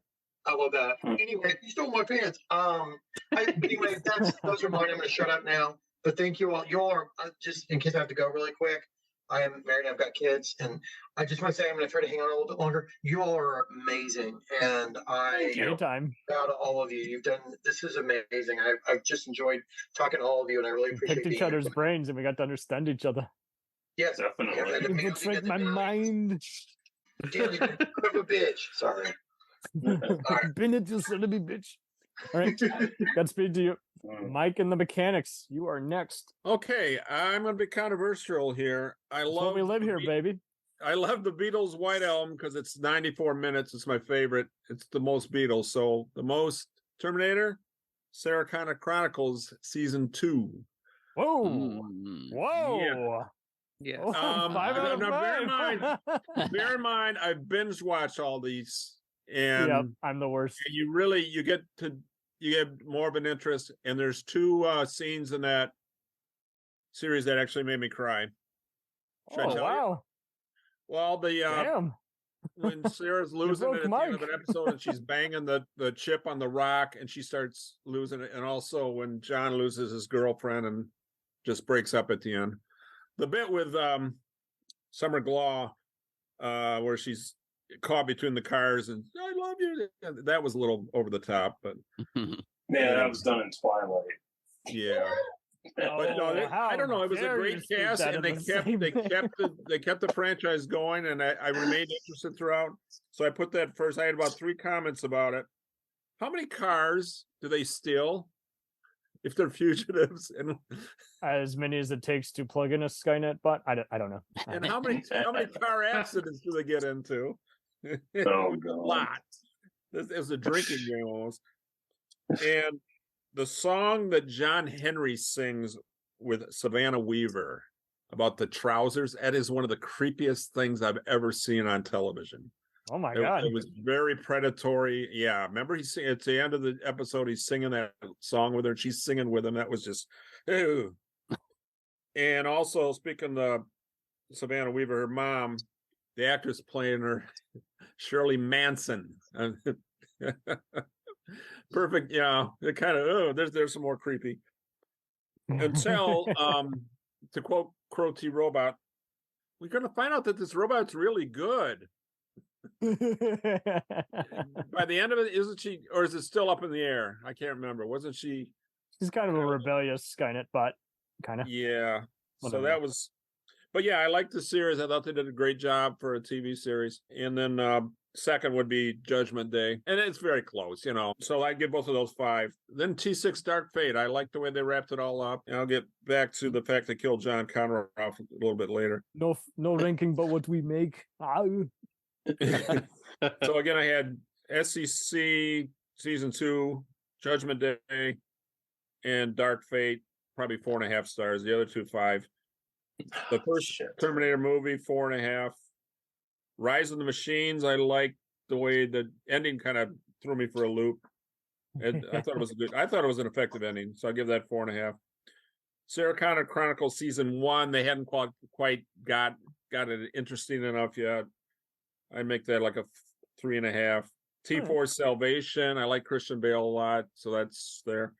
I love that. Anyway, you stole my pants. Anyway, those are mine. I'm going to shut up now. But thank you all. You all are, just in case I have to go really quick, I am married. I've got kids. And I just want to say I'm going to try to hang on a little bit longer. You all are amazing. And anytime. Proud of all of you. This is amazing. I've just enjoyed talking to all of you, and I really appreciate it. Picked each other's brains, and we got to understand each other. Yes, definitely. It's like my mind. Damn, you of a bitch. Sorry. Been it, you son of a bitch. All right. Godspeed to you. Mike and the Mechanics, you are next. Okay, I'm going to be controversial here. Let me live here, baby. I love the Beatles' White Album because it's 94 minutes. It's my favorite. It's the most Beatles. So the most Terminator, Sarah Connor Chronicles Season 2. Whoa. Whoa. Yeah. Bear in mind, I binge watch all these. And I'm the worst. And you get more of an interest, and there's two scenes in that series that actually made me cry. Should I tell you? Well, when Sarah's losing it at the end of an episode and she's banging the chip on the rock and she starts losing it, and also when John loses his girlfriend and just breaks up at the end. The bit with Summer Glau, where she's caught between the cars and I love you. That was a little over the top, but that was done in Twilight. Yeah. But no, I don't know. It was a great cast, and they kept the franchise going, and I remained interested throughout. So I put that first. I had about 3 comments about it. How many cars do they steal if they're fugitives? And as many as it takes to plug in a Skynet bot. I don't know. And how many car accidents do they get into? Oh, a lot. This is a drinking game almost. And the song that John Henry sings with Savannah Weaver about the trousers, that is one of the creepiest things I've ever seen on television. Oh my God. It was very predatory. Yeah. Remember at the end of the episode, he's singing that song with her and she's singing with him. That was just, ew. And also, speaking of Savannah Weaver, her mom, the actress playing her, Shirley Manson. Perfect. Yeah. It kind of, there's some more creepy. Until, to quote Crow T Robot, we're going to find out that this robot's really good. By the end of it, isn't she, or is it still up in the air? I can't remember. Wasn't she He's kind of a rebellious Skynet, but kind of. Yeah. Whatever. So that was, but yeah, I liked the series. I thought they did a great job for a TV series. And then second would be Judgment Day, and it's very close, you know. So I give both of those 5. Then T6 Dark Fate. I like the way they wrapped it all up. And I'll get back to the fact they killed John Connor off a little bit later. No ranking, but what we make. So again, I had SEC season 2, Judgment Day, and Dark Fate, probably 4.5 stars. The other 2, 5. The first Terminator movie, 4.5. Rise of the Machines, I liked the way the ending kind of threw me for a loop. And I thought it was an effective ending, so I give that 4.5. Sarah Connor Chronicles season 1, they hadn't quite got it interesting enough yet. I make that like a 3.5. T4 Salvation, I like Christian Bale a lot, so that's there.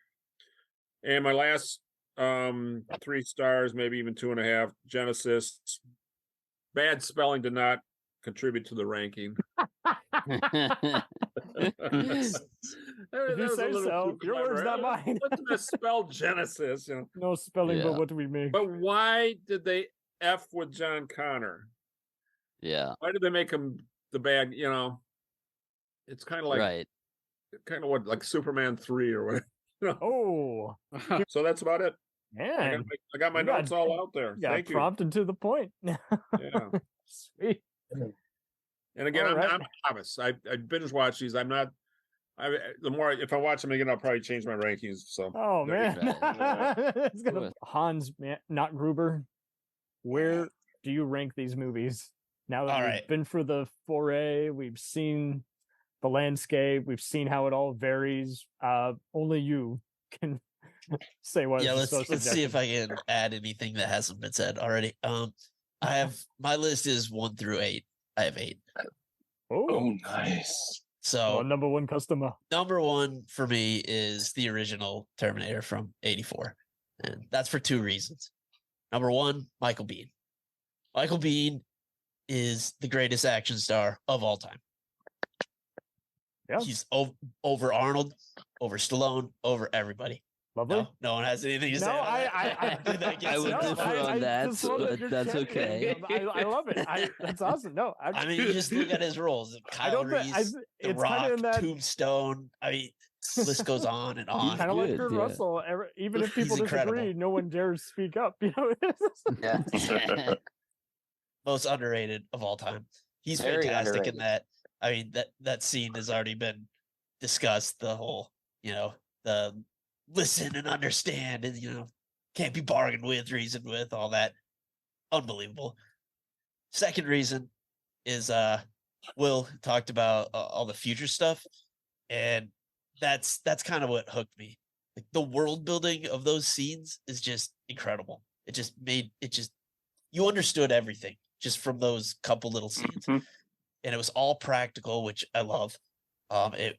And my last 3 stars, maybe even 2.5. Genesis. Bad spelling did not contribute to the ranking. If you say so, your words, not mine. What's the spell Genesis? You know? No spelling, but what do we make? But why did they F with John Connor? Yeah. Why did they make him the bad? You know, it's kind of like what, like Superman 3 or whatever. You know? Oh, so that's about it. Man, I got my notes all out there. Thank you. Prompted to the point. Yeah. Sweet. And again, I'm a novice. I binge watch these. I'm not. The more if I watch them again, I'll probably change my rankings. So. Oh man, it's gonna Hans, not Gruber. Where do you rank these movies? Now that we've been for the foray, we've seen the landscape, we've seen how it all varies. Only you can say what. Yeah, let's see if I can add anything that hasn't been said already. I have my list is 1 through 8. I have 8. Oh, nice. So number 1 customer. Number 1 for me is the original Terminator from '84, and that's for 2 reasons. Number 1, Michael Biehn. Michael Biehn is the greatest action star of all time. Yeah, he's over Arnold, over Stallone, over everybody. Lovely. No one has anything to say. I would differ on that, but that's okay. I love it. That's awesome. No, I mean, you just look at his roles. Kyle Reese, The Rock, Tombstone. I mean, list goes on and on. Kind of like Kurt Russell. Even if people disagree, no one dares speak up. You know. Most underrated of all time. He's Very fantastic underrated. in that. I mean, that scene has already been discussed. The whole, the listen and understand, and can't be bargained with, reasoned with, all that. Unbelievable. Second reason is Will talked about all the future stuff, and that's kind of what hooked me. Like the world building of those scenes is just incredible. It just you understood everything just from those couple little scenes, and it was all practical, which I love. I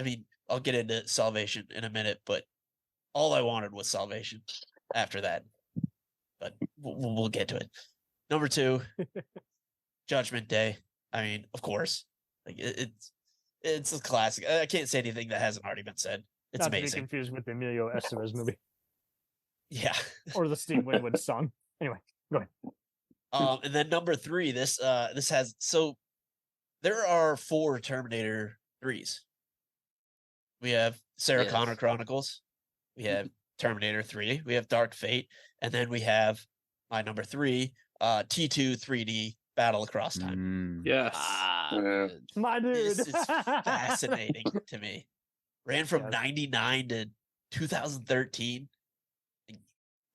mean, I'll get into Salvation in a minute, but all I wanted was Salvation after that. But we'll get to it. Number 2, Judgment Day. I mean, of course, like it's a classic. I can't say anything that hasn't already been said. It's Not amazing. to be confused with the Emilio Estevez movie. Yeah. Or the Steve Winwood song. Anyway, go ahead. And then number 3, this has, so there are 4 Terminator 3s. We have Sarah Connor Chronicles, we have Terminator 3, we have Dark Fate, and then we have my number 3, T2 3D Battle Across Time. Yes. My dude. This is fascinating to me. Ran from 99 to 2013.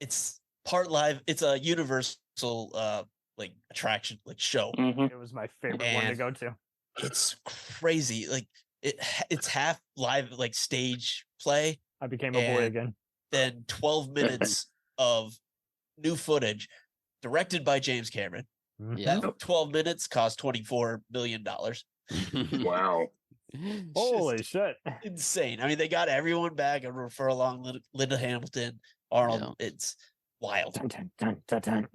It's part live. It's a universal like attraction, like show. It was my favorite one to go to. It's crazy. Like it's half live, like stage play. I became a boy again. Then 12 minutes of new footage directed by James Cameron. That 12 minutes cost $24 million. Wow. Holy shit. Insane. I mean, they got everyone back and refer along Linda Hamilton, Arnold. It's wild. Dun.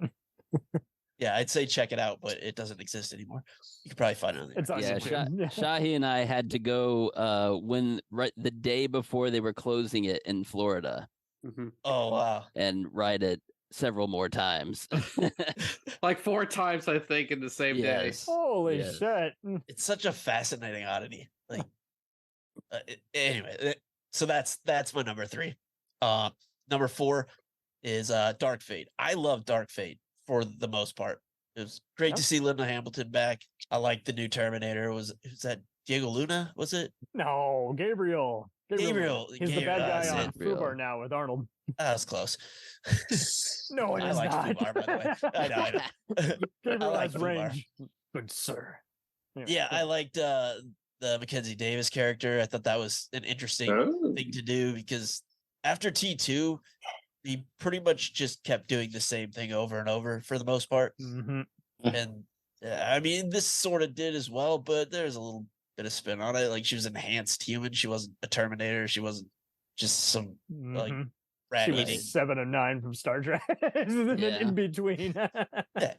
Yeah, yeah, I'd say check it out, but it doesn't exist anymore. You could probably find it on there. It's on YouTube. Shahi and I had to go right the day before they were closing it in Florida. Mm-hmm. Oh wow! And ride it several more times, like 4 times, I think, in the same day. Holy shit! It's such a fascinating oddity. Like, anyway, so that's my number 3. Number 4 is Dark Fate. I love Dark Fate for the most part. It was great to see Linda Hamilton back. I like the new Terminator. Was that Diego Luna? Was it? No, Gabriel. Gabriel. He's the bad guy on Fubar now with Arnold. That was close. No, it I is like not. Fubar, by the way. I know. Gabriel I has like range. Good sir. Yeah, I liked the Mackenzie Davis character. I thought that was an interesting thing to do because after T2, he pretty much just kept doing the same thing over and over for the most part. Mm-hmm. And I mean, this sort of did as well, but there's a little bit of spin on it. Like she was an enhanced human. She wasn't a Terminator. She wasn't just some like rat She eating. was 7 of 9 from Star Trek. In between. Yeah,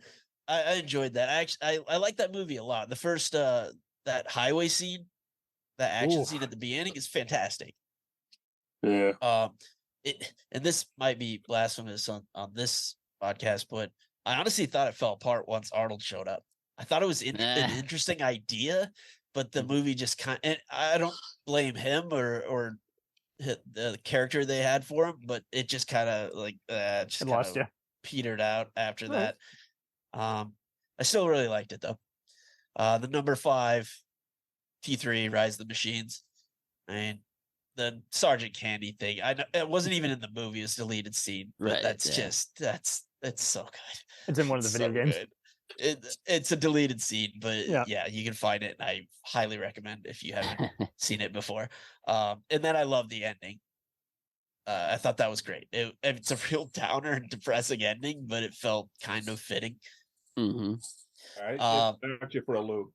I enjoyed that. I like that movie a lot. The first that highway scene, that action scene at the beginning is fantastic. Yeah. And this might be blasphemous on this podcast, but I honestly thought it fell apart once Arnold showed up. I thought it was an interesting idea, but the movie just and I don't blame him or the character they had for him, but it just kind of like just lost you. Petered out after that. I still really liked it though. The number 5, T3, Rise of the Machines. I mean, the Sergeant Candy thing. I know it wasn't even in the movie; it's a deleted scene. But Right, that's it's so good. It's in one of the video games. It's a deleted scene, but Yeah. you can find it, and I highly recommend if you haven't seen it before. And then I love the ending. I thought that was great. It's a real downer and depressing ending, but it felt kind of fitting. All right, got you for a loop.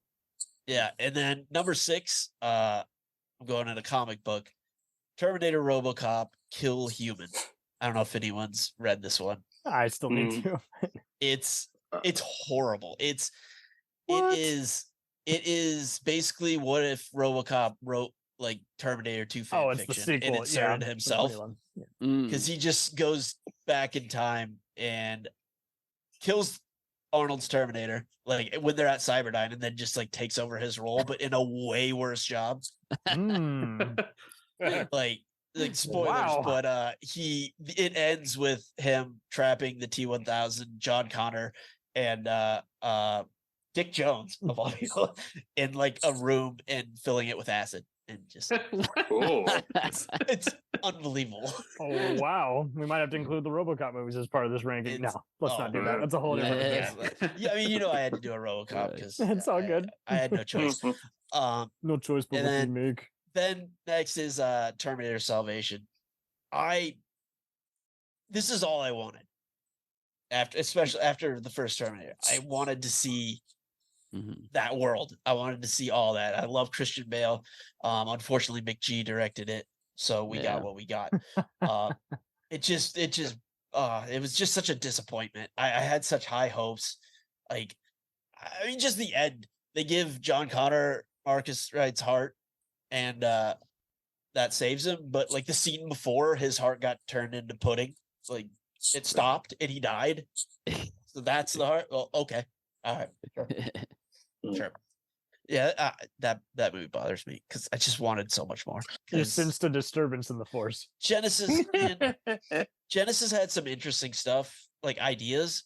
Yeah, and then number 6, I'm going in a comic book. Terminator RoboCop Kill Human. I don't know if anyone's read this one. I still need to. It's horrible. It is basically what if RoboCop wrote like Terminator 2 fan it's the fiction sequel. and inserted himself because he just goes back in time and kills Arnold's Terminator like when they're at Cyberdyne and then just like takes over his role, but in a way worse job. like spoilers, but it ends with him trapping the T-1000, John Connor, and Dick Jones of all people in like a room and filling it with acid and just it's unbelievable. Oh wow, we might have to include the RoboCop movies as part of this ranking. No, let's not do that. That's a whole different thing. Yeah, I mean, I had to do a RoboCop because it's all good. I had no choice. No choice but what you make. Then next is Terminator Salvation. This is all I wanted. Especially after the first Terminator. I wanted to see that world. I wanted to see all that. I love Christian Bale. Unfortunately, McG directed it, so we got what we got. It was just such a disappointment. I had such high hopes. Like, I mean, just the end. They give John Connor Marcus Wright's heart, and that saves him. But like the scene before, his heart got turned into pudding. Like it stopped and he died. So that's the heart. Well, okay, all right, sure. Yeah, that movie bothers me because I just wanted so much more. You sensed a disturbance in the force. Genesis had some interesting stuff, like ideas.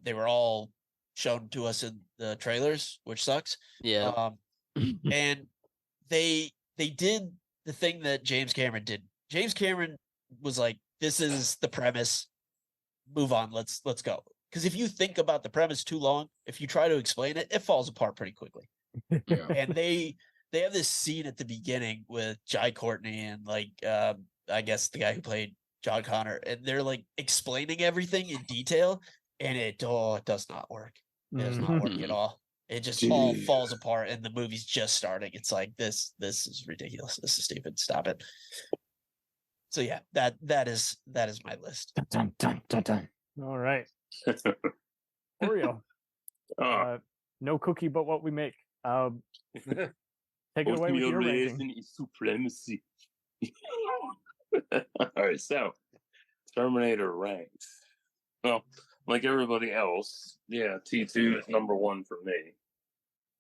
They were all shown to us in the trailers, which sucks. Yeah. And they did the thing that James Cameron did. James Cameron was like, "This is the premise. Move on. Let's go." Because if you think about the premise too long, if you try to explain it, it falls apart pretty quickly. Yeah. And they have this scene at the beginning with Jai Courtney and like I guess the guy who played John Connor, and they're like explaining everything in detail, and it does not work. It does not work at all. It just all falls apart, and the movie's just starting. It's like this is ridiculous. This is stupid. Stop it. So yeah, that is my list. Dun, dun, dun, dun. All right. Oreo. No cookie but what we make. Take it away with your ranking. Is supremacy. All right, so Terminator ranks. Well, like everybody else, yeah, T2 is number one for me.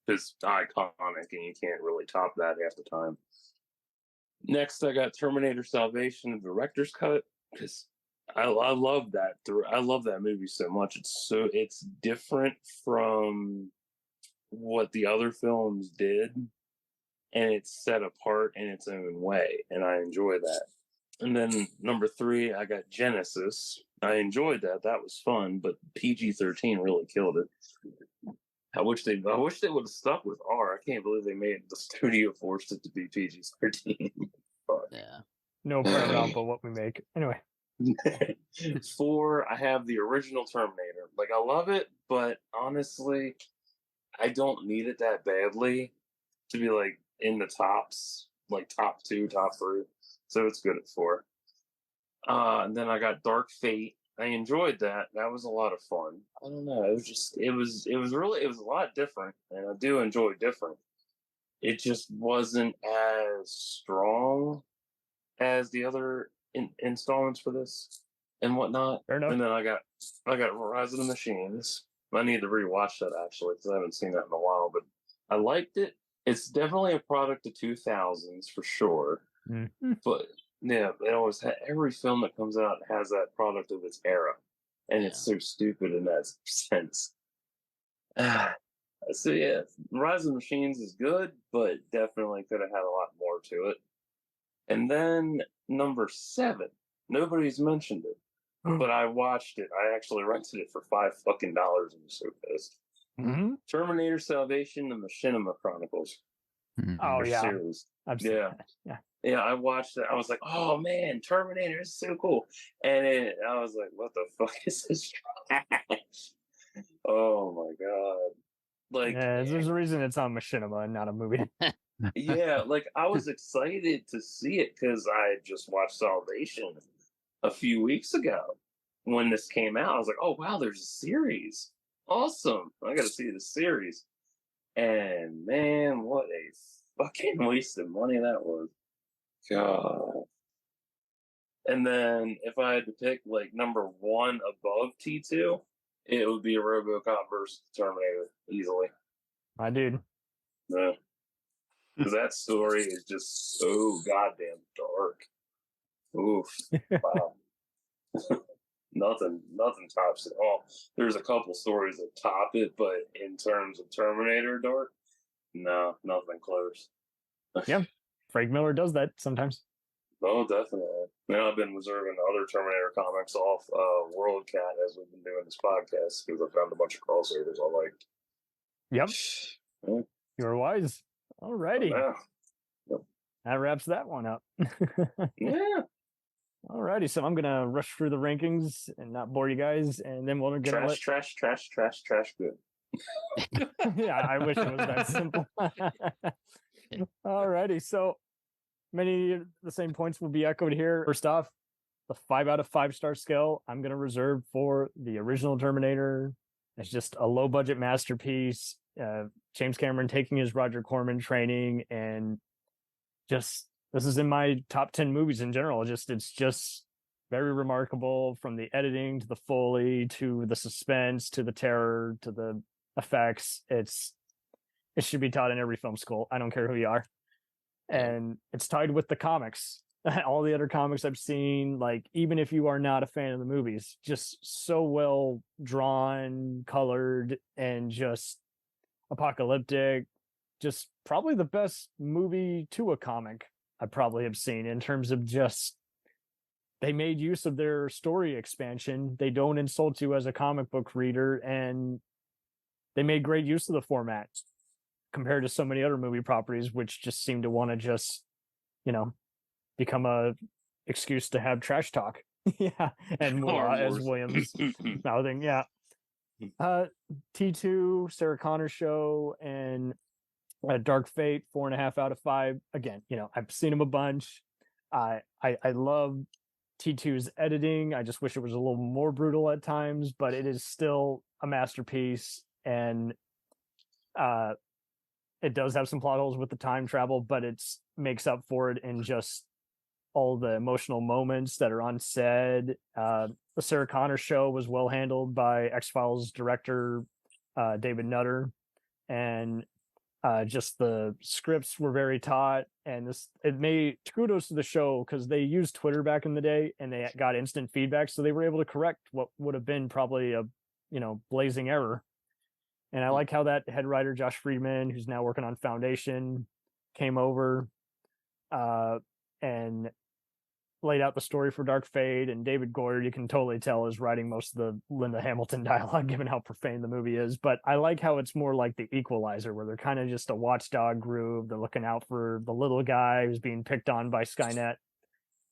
It's iconic, and you can't really top that half the time. Next, I got Terminator Salvation, the director's cut, because I love that. I love that movie so much. It's different from what the other films did, and it's set apart in its own way, and I enjoy that. And then number 3, I got Genesis. I enjoyed that. That was fun, but PG-13 really killed it. I wish they would have stuck with R. I can't believe they made the studio forced it to be PG-13. Yeah. No problem but what we make. Anyway. 4, I have the original Terminator. Like, I love it, but honestly, I don't need it that badly to be like in the tops, like top 2, top 3. So it's good at 4. And then I got Dark Fate. I enjoyed that. That was a lot of fun. I don't know. It was a lot different, and I do enjoy different. It just wasn't as strong as the other installments for this and whatnot. Fair enough. And then I got Rise of the Machines. I need to rewatch that actually because I haven't seen that in a while. But I liked it. It's definitely a product of 2000s for sure. Mm-hmm. But yeah, it always every film that comes out has that product of its era, and it's so stupid in that sense. So yeah, Rise of the Machines is good, but definitely could have had a lot more to it. And then number 7, nobody's mentioned it, but I watched it. I actually rented it for $5 fucking and was so pissed. Mm-hmm. Terminator Salvation, the Machinima Chronicles. Oh yeah, series. I've seen that. Yeah, I watched it. I was like, "Oh man, Terminator is so cool!" And I was like, "What the fuck is this trash?" Oh my god! Like, there's a reason it's on Machinima and not a movie. yeah, like I was excited to see it because I had just watched Salvation a few weeks ago when this came out. I was like, "Oh wow, there's a series! Awesome! I got to see the series." And man, what a fucking waste of money that was. God. And then if I had to pick like number 1 above T2, it would be a RoboCop versus Terminator easily. My dude. Yeah. Because that story is just so goddamn dark. Oof. Wow. Nothing tops it all. There's a couple stories that top it, but in terms of Terminator dark, no, nothing close. Yeah. Frank Miller does that sometimes. Oh, definitely. Now I've been reserving other Terminator comics off World Cat as we've been doing this podcast because I found a bunch of crossovers I liked. Yep. Yeah. You're wise. Alrighty. Yeah. Yep. That wraps that one up. Yeah. Alrighty, so I'm gonna rush through the rankings and not bore you guys, and then we're gonna trash good. Yeah, I wish it was that simple. Alrighty, so many of the same points will be echoed here. First off, the 5 out of 5 star scale I'm going to reserve for the original Terminator. It's just a low budget masterpiece. James Cameron taking his Roger Corman training, and just this is in my top 10 movies in general. It's just very remarkable, from the editing to the Foley to the suspense to the terror to the effects. It should be taught in every film school. I don't care who you are. And it's tied with the comics. All the other comics I've seen, like, even if you are not a fan of the movies, just so well drawn, colored, and just apocalyptic. Just probably the best movie to a comic I probably have seen, in terms of just, they made use of their story expansion. They don't insult you as a comic book reader, and they made great use of the format compared to so many other movie properties, which just seem to want to just, become a excuse to have trash talk. Yeah. And as Williams mouthing, yeah. T2, Sarah Connor show, and Dark Fate, 4.5 out of 5. Again, I've seen them a bunch. I love T2's editing. I just wish it was a little more brutal at times, but it is still a masterpiece. and it does have some plot holes with the time travel, but it's makes up for it in just all the emotional moments that are unsaid. The Sarah Connor show was well handled by X-Files director David Nutter, and just the scripts were very taut, and it made kudos to the show because they used Twitter back in the day and they got instant feedback, so they were able to correct what would have been probably a blazing error. And I like how that head writer Josh Friedman, who's now working on Foundation, came over and laid out the story for Dark Fate. And David Goyer, you can totally tell, is writing most of the Linda Hamilton dialogue, given how profane the movie is. But I like how it's more like The Equalizer, where they're kind of just a watchdog group. They're looking out for the little guy who's being picked on by Skynet,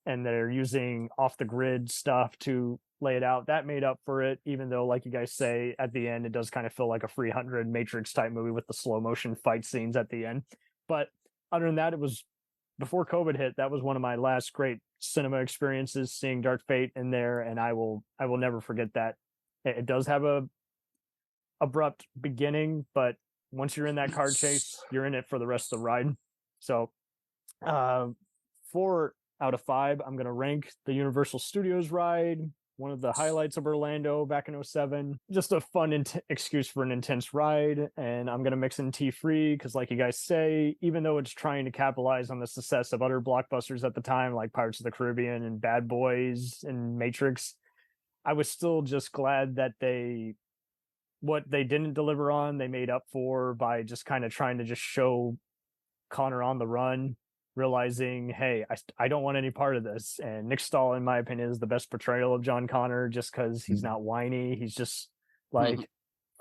and they're using off-the-grid stuff to lay it out. That made up for it, even though, like you guys say, at the end, it does kind of feel like a 300 Matrix-type movie with the slow-motion fight scenes at the end. But other than that, it was, before COVID hit, that was one of my last great cinema experiences, seeing Dark Fate in there, and I will never forget that. It does have a abrupt beginning, but once you're in that car chase, you're in it for the rest of the ride. So 4 out of 5, I'm going to rank the Universal Studios ride, one of the highlights of Orlando back in 07. Just a fun excuse for an intense ride. And I'm going to mix in T3 because, like you guys say, even though it's trying to capitalize on the success of other blockbusters at the time, like Pirates of the Caribbean and Bad Boys and Matrix, I was still just glad that what they didn't deliver on, they made up for by just kind of trying to just show Connor on the run, realizing, hey, I don't want any part of this. And Nick Stahl, in my opinion, is the best portrayal of John Connor, just because he's not whiny. He's just like,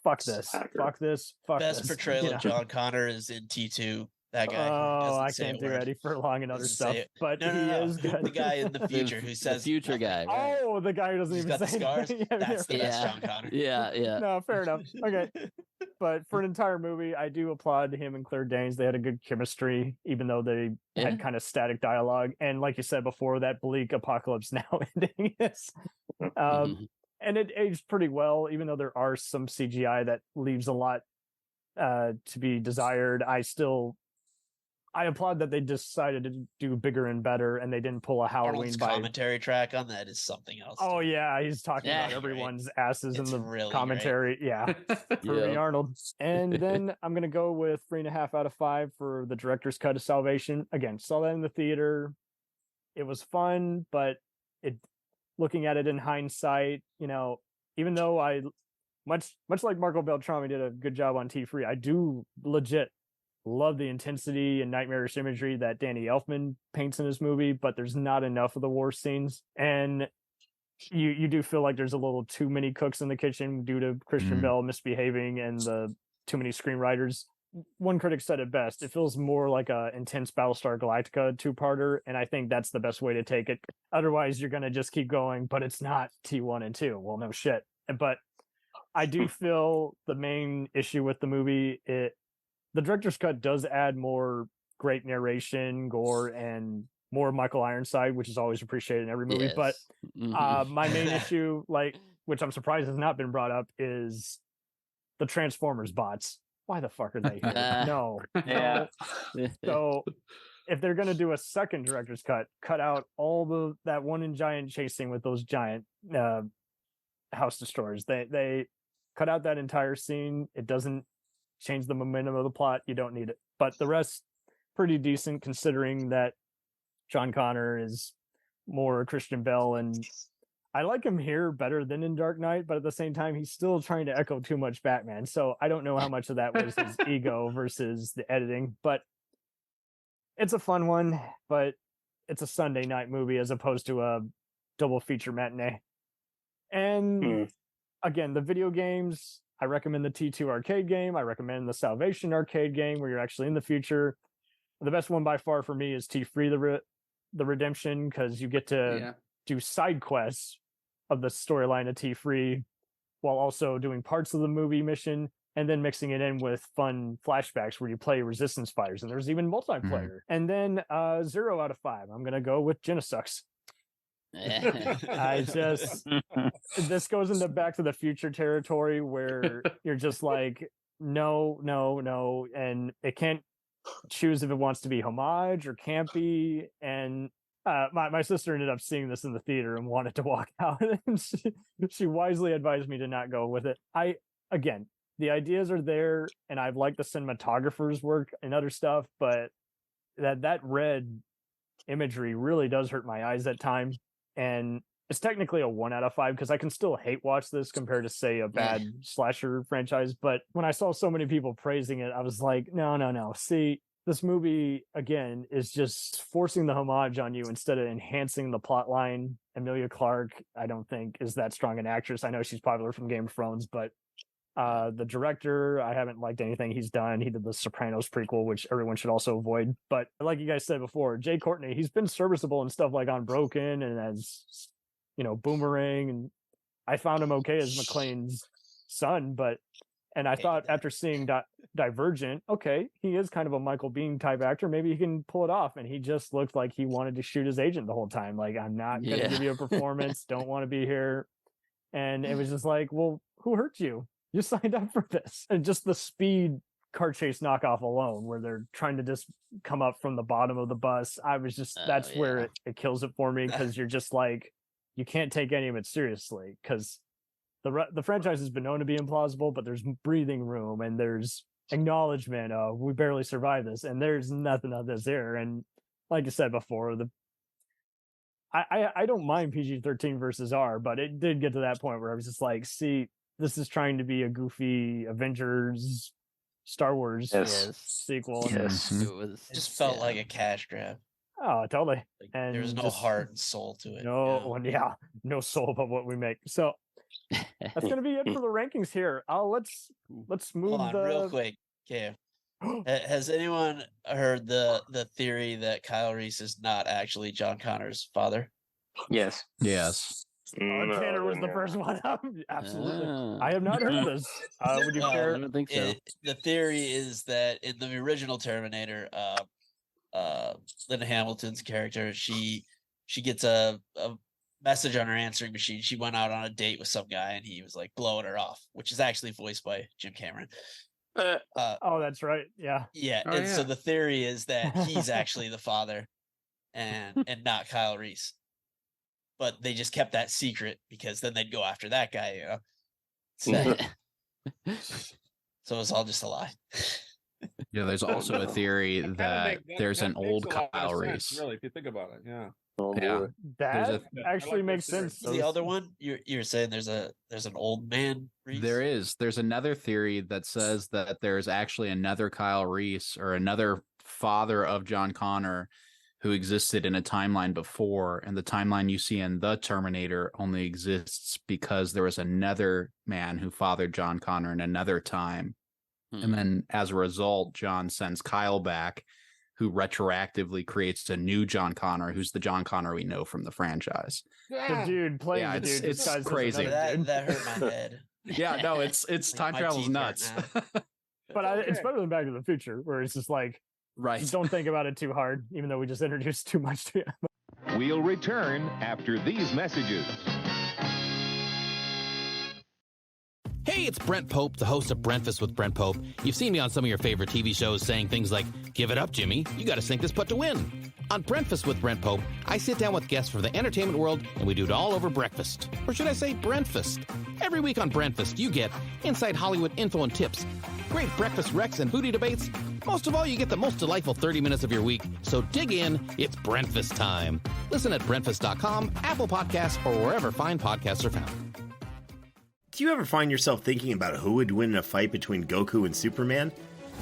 fuck this, fuck this, fuck Best this. portrayal of John Connor is in T2. That guy. Oh, I can't do Eddie Furlong and other stuff, but no, he is good. The guy in the future who says the future guy. Right? Oh, the guy who doesn't He's even got say the scars. anything. That's John Connor. Yeah. No, fair enough. Okay. But for an entire movie, I do applaud him and Claire Danes. They had a good chemistry, even though they had kind of static dialogue. And like you said before, that bleak apocalypse now ending is. And it aged pretty well, even though there are some CGI that leaves a lot to be desired. I applaud that they decided to do bigger and better, and they didn't pull a Halloween Arnold's commentary track on that is something else. Oh yeah, he's talking about everyone's asses in the really commentary. Great. Yeah, Proving Arnold. And then I'm gonna go with 3.5 out of 5 for the director's cut of Salvation. Again, saw that in the theater. It was fun, but looking at it in hindsight, even though I much like Marco Beltrami did a good job on T3, I do legit love the intensity and nightmarish imagery that Danny Elfman paints in his movie, but there's not enough of the war scenes. And you do feel like there's a little too many cooks in the kitchen due to Christian Bale misbehaving and the too many screenwriters. One critic said it best. It feels more like a intense Battlestar Galactica 2-parter, and I think that's the best way to take it. Otherwise, you're going to just keep going, but it's not T1 and 2. Well, no shit. But I do feel the main issue with the movie, the director's cut does add more great narration, gore, and more Michael Ironside, which is always appreciated in every movie. Yes. But my main issue, which I'm surprised has not been brought up, is the Transformers bots. Why the fuck are they here? No. Yeah. So if they're going to do a second director's cut out all that one in giant chasing with those giant house destroyers. They cut out that entire scene. It doesn't change the momentum of the plot. You don't need it. But the rest, pretty decent, considering that John Connor is more Christian Bale, and I like him here better than in Dark Knight, but at the same time, he's still trying to echo too much Batman. So I don't know how much of that was his ego versus the editing, but it's a fun one, but it's a Sunday night movie as opposed to a double feature matinee. And again, the video games, I recommend the T2 arcade game. I recommend the Salvation arcade game where you're actually in the future. The best one by far for me is T3, the Redemption, because you get to do side quests of the storyline of T3 while also doing parts of the movie mission and then mixing it in with fun flashbacks where you play resistance fighters, and there's even multiplayer. And then 0 out of 5, I'm going to go with Genesucks. I just this goes into Back to the Future territory where you're just like, no, and it can't choose if it wants to be homage or campy. And my sister ended up seeing this in the theater and wanted to walk out, and she wisely advised me to not go with it. Again, the ideas are there, and I've liked the cinematographer's work and other stuff, but that red imagery really does hurt my eyes at times. And it's technically a 1 out of 5 because I can still hate watch this compared to, say, a bad slasher franchise. But when I saw so many people praising it, I was like, no. See, this movie, again, is just forcing the homage on you instead of enhancing the plot line. Emilia Clarke, I don't think, is that strong an actress. I know she's popular from Game of Thrones, but the director, I haven't liked anything he's done. He did the Sopranos prequel, which everyone should also avoid. But like you guys said before, Jay Courtney, he's been serviceable and stuff like Unbroken and as, Boomerang. And I found him okay as McClane's son. And I thought after seeing Divergent, okay, he is kind of a Michael Biehn type actor. Maybe he can pull it off. And he just looked like he wanted to shoot his agent the whole time. Like, I'm not going to give you a performance. Don't want to be here. And it was just like, well, who hurt you? You signed up for this. And just the speed car chase knockoff alone, where they're trying to just come up from the bottom of the bus. I was just, that's where it kills it for me, because you're just like, you can't take any of it seriously, because the franchise has been known to be implausible, but there's breathing room and there's acknowledgement of we barely survived this, and there's nothing of this there. And like I said before, I don't mind PG-13 versus R, but it did get to that point where I was just like, see, this is trying to be a goofy Avengers, Star Wars sequel. Yes. It just felt like a cash grab. Oh, totally. And there was no heart and soul to it. No soul about what we make. So that's going to be it for the rankings here. Let's move Hold on, real quick. Okay. Has anyone heard the theory that Kyle Reese is not actually John Connor's father? Yes. Tanner was the first one up. Absolutely. I have not heard this. Would you care? I don't think so. The theory is that in the original Terminator, Linda Hamilton's character, she gets a message on her answering machine. She went out on a date with some guy and he was like blowing her off, which is actually voiced by Jim Cameron. That's right. Yeah. So the theory is that he's actually the father and not Kyle Reese. But they just kept that secret because then they'd go after that guy, So it's all just a lie. Yeah, there's also a theory that there's an old Kyle Reese. Really, if you think about it, yeah. That actually makes sense. The other one, you're saying there's an old man Reese? There's another theory that says that there's actually another Kyle Reese or another father of John Connor who existed in a timeline before, and the timeline you see in the Terminator only exists because there was another man who fathered John Connor in another time. And then as a result, John sends Kyle back, who retroactively creates a new John Connor, who's the John Connor we know from the franchise. The dude playing the dude. It's crazy. That hurt my head. Yeah, no, it's time travel's nuts. But it's better than Back to the Future, where it's just like, just don't think about it too hard, even though we just introduced too much to it. We'll return after these messages. Hey, it's Brent Pope, the host of Breakfast with Brent Pope. You've seen me on some of your favorite TV shows saying things like, "Give it up, Jimmy. You got to sink this putt to win." On Breakfast with Brent Pope, I sit down with guests from the entertainment world, and we do it all over breakfast. Or should I say Brentfast? Every week on Brentfast, you get inside Hollywood info and tips, great breakfast recs and foodie debates. Most of all, you get the most delightful 30 minutes of your week. So dig in. It's Brentfast time. Listen at Brentfast.com, Apple Podcasts, or wherever fine podcasts are found. Do you ever find yourself thinking about who would win in a fight between Goku and Superman?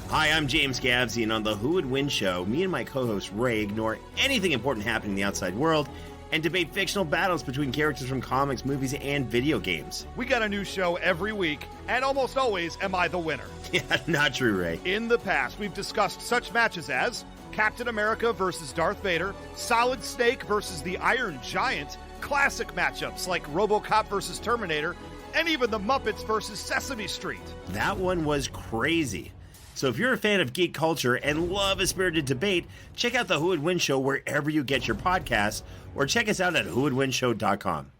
Hi, I'm James Gavsey, and on the Who Would Win show, me and my co-host Ray ignore anything important happening in the outside world and debate fictional battles between characters from comics, movies, and video games. We got a new show every week, and almost always am I the winner. Yeah, not true, Ray. In the past, we've discussed such matches as Captain America versus Darth Vader, Solid Snake versus the Iron Giant, classic matchups like RoboCop versus Terminator, and even the Muppets versus Sesame Street. That one was crazy. So if you're a fan of geek culture and love a spirited debate, check out the Who Would Win Show wherever you get your podcasts, or check us out at whowouldwinshow.com.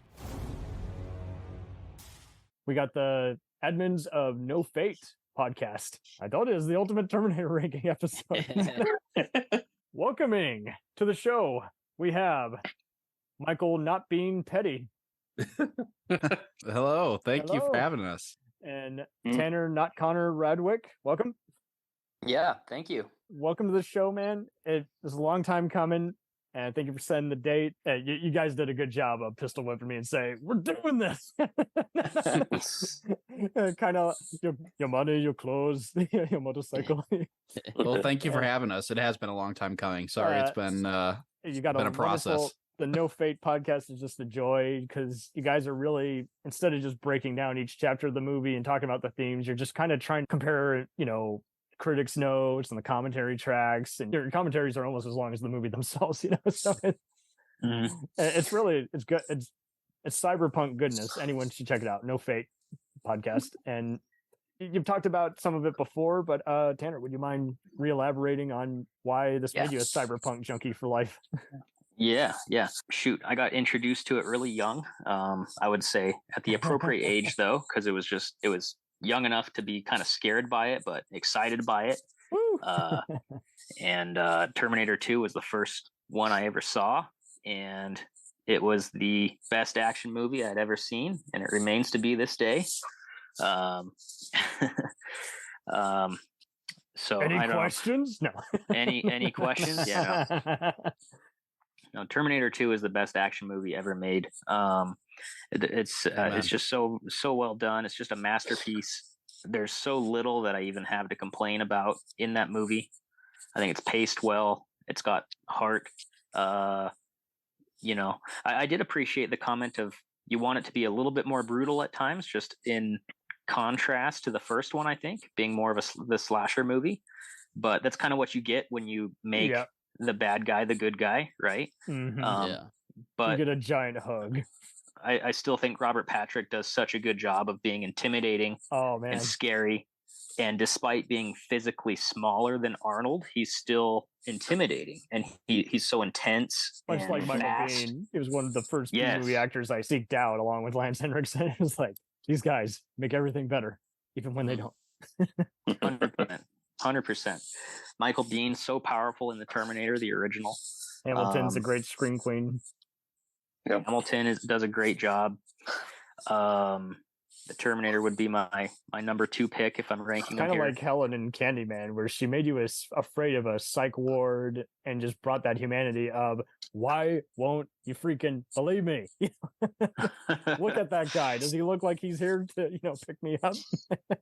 We got the admins of No Fate podcast. I thought it was the Ultimate Terminator ranking episode. Welcoming to the show, we have Michael Not Being Petty. Hello. Thank you for having us. And Tanner Not Connor Radwick. Welcome. Yeah, thank you. Welcome to the show, man. It was a long time coming. And thank you for setting the date. You guys did a good job of pistol whipping me and say, we're doing this. Kind of your money, your clothes, your motorcycle. Well, thank you for having us. It has been a long time coming. Sorry, it's been you got been a process. The No Fate podcast is just a joy because you guys are really, instead of just breaking down each chapter of the movie and talking about the themes, you're just kind of trying to compare, critics' notes and the commentary tracks, and your commentaries are almost as long as the movie themselves, so it's good. It's cyberpunk goodness. Anyone should check it out. No Fate podcast. And you've talked about some of it before, but Tanner, would you mind re-elaborating on why this made you a cyberpunk junkie for life? Yeah. Shoot, I got introduced to it really young. I would say at the appropriate age, though, because it was young enough to be kind of scared by it, but excited by it. And Terminator 2 was the first one I ever saw, and it was the best action movie I'd ever seen, and it remains to be this day. So any questions? No. Any questions? Yeah. No, Terminator 2 is the best action movie ever made. It's just so well done. It's just a masterpiece. There's so little that I even have to complain about in that movie. I think it's paced well. It's got heart. I did appreciate the comment of you want it to be a little bit more brutal at times, just in contrast to the first one, I think, being more of the slasher movie. But that's kind of what you get when you make the bad guy the good guy, right? Mm-hmm. But you get a giant hug. I still think Robert Patrick does such a good job of being intimidating and scary. And despite being physically smaller than Arnold, he's still intimidating, and he's so intense. Much and like Michael fast. Biehn, he was one of the first movie actors I seeked out, along with Lance Henriksen. It was like, these guys make everything better, even when they don't. 100%. Michael Biehn, so powerful in the Terminator, the original. Hamilton's a great screen queen. Hamilton does a great job. The Terminator would be my number 2 pick if I'm ranking them Kind of here. like Helen in Candyman, where she made you afraid of a psych ward and just brought that humanity of, why won't you freaking believe me? Look at that guy. Does he look like he's here to, pick me up?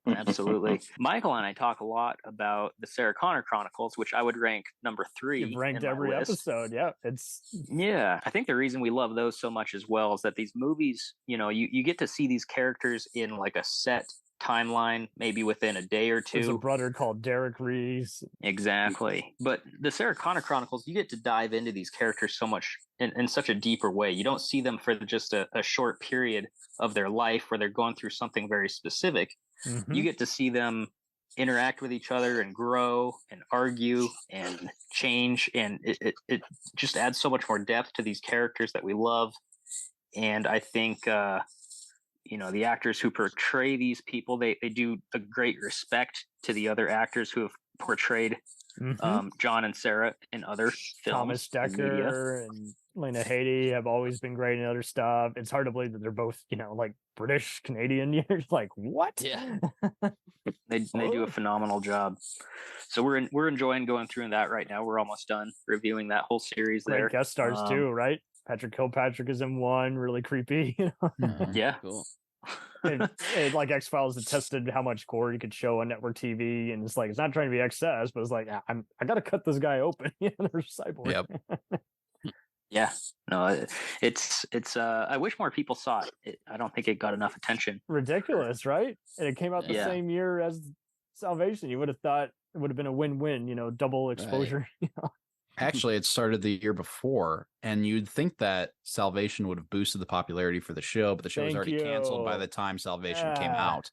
Absolutely. Michael and I talk a lot about the Sarah Connor Chronicles, which I would rank number 3. You've ranked in my every list. episode. Yeah. I think the reason we love those so much as well is that these movies, you get to see these characters in like a set timeline, maybe within a day or two. There's a brother called Derek Reese. Exactly. But the Sarah Connor Chronicles, you get to dive into these characters so much in such a deeper way. You don't see them for just a short period of their life where they're going through something very specific. Mm-hmm. You get to see them interact with each other and grow and argue and change, and it just adds so much more depth to these characters that we love. And I think the actors who portray these people, they do a great respect to the other actors who have portrayed John and Sarah in other films. Thomas Dekker and Lena Headey have always been great in other stuff. It's hard to believe that they're both, like British Canadian. You're like, what? Yeah, they do a phenomenal job. So we're enjoying going through that right now. We're almost done reviewing that whole series. Great there, guest stars too, right? Patrick Kilpatrick is in one, really creepy. Yeah, cool. and like X-Files had tested how much gore you could show on network TV, and it's like, it's not trying to be excess, but it's like, I gotta cut this guy open. There's Cyborg. Yep. Yeah, no, it's I wish more people saw it. I don't think it got enough attention. Ridiculous, right? And it came out the Yeah. same year as Salvation. You would have thought it would have been a win-win, double exposure. Actually, it started the year before, and you'd think that Salvation would have boosted the popularity for the show, but the show was Thank already canceled by you. the time Salvation came Yeah. out.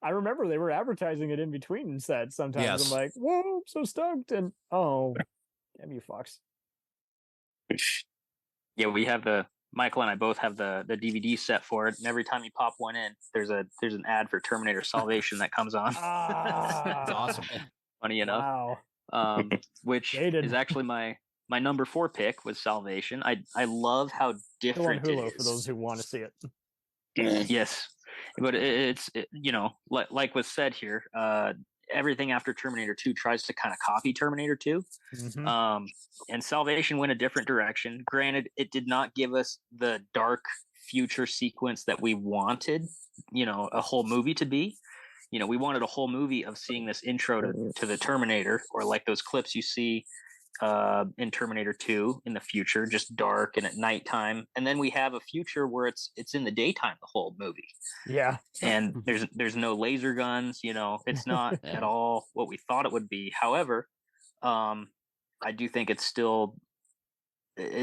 I remember they were advertising it in between sets sometimes. Yes. I'm like, whoa, I'm so stoked. And damn you, Fox. Yeah, we have Michael and I both have the DVD set for it, and every time you pop one in, there's an ad for Terminator Salvation that comes on. That's awesome. Funny enough. Wow. Which is actually my number 4 pick was Salvation. I love how Still on different Hulu it is. for those who want to see it. Yes, but it's like was said here. Everything after Terminator 2 tries to kind of copy Terminator 2. Mm-hmm. And Salvation went a different direction. Granted, it did not give us the dark future sequence that we wanted, a whole movie to be. We wanted a whole movie of seeing this intro to the Terminator, or like those clips you see in Terminator 2 in the future, just dark and at nighttime. And then we have a future where it's in the daytime the whole movie. Yeah. And there's no laser guns, it's not at all what we thought it would be. However, I do think it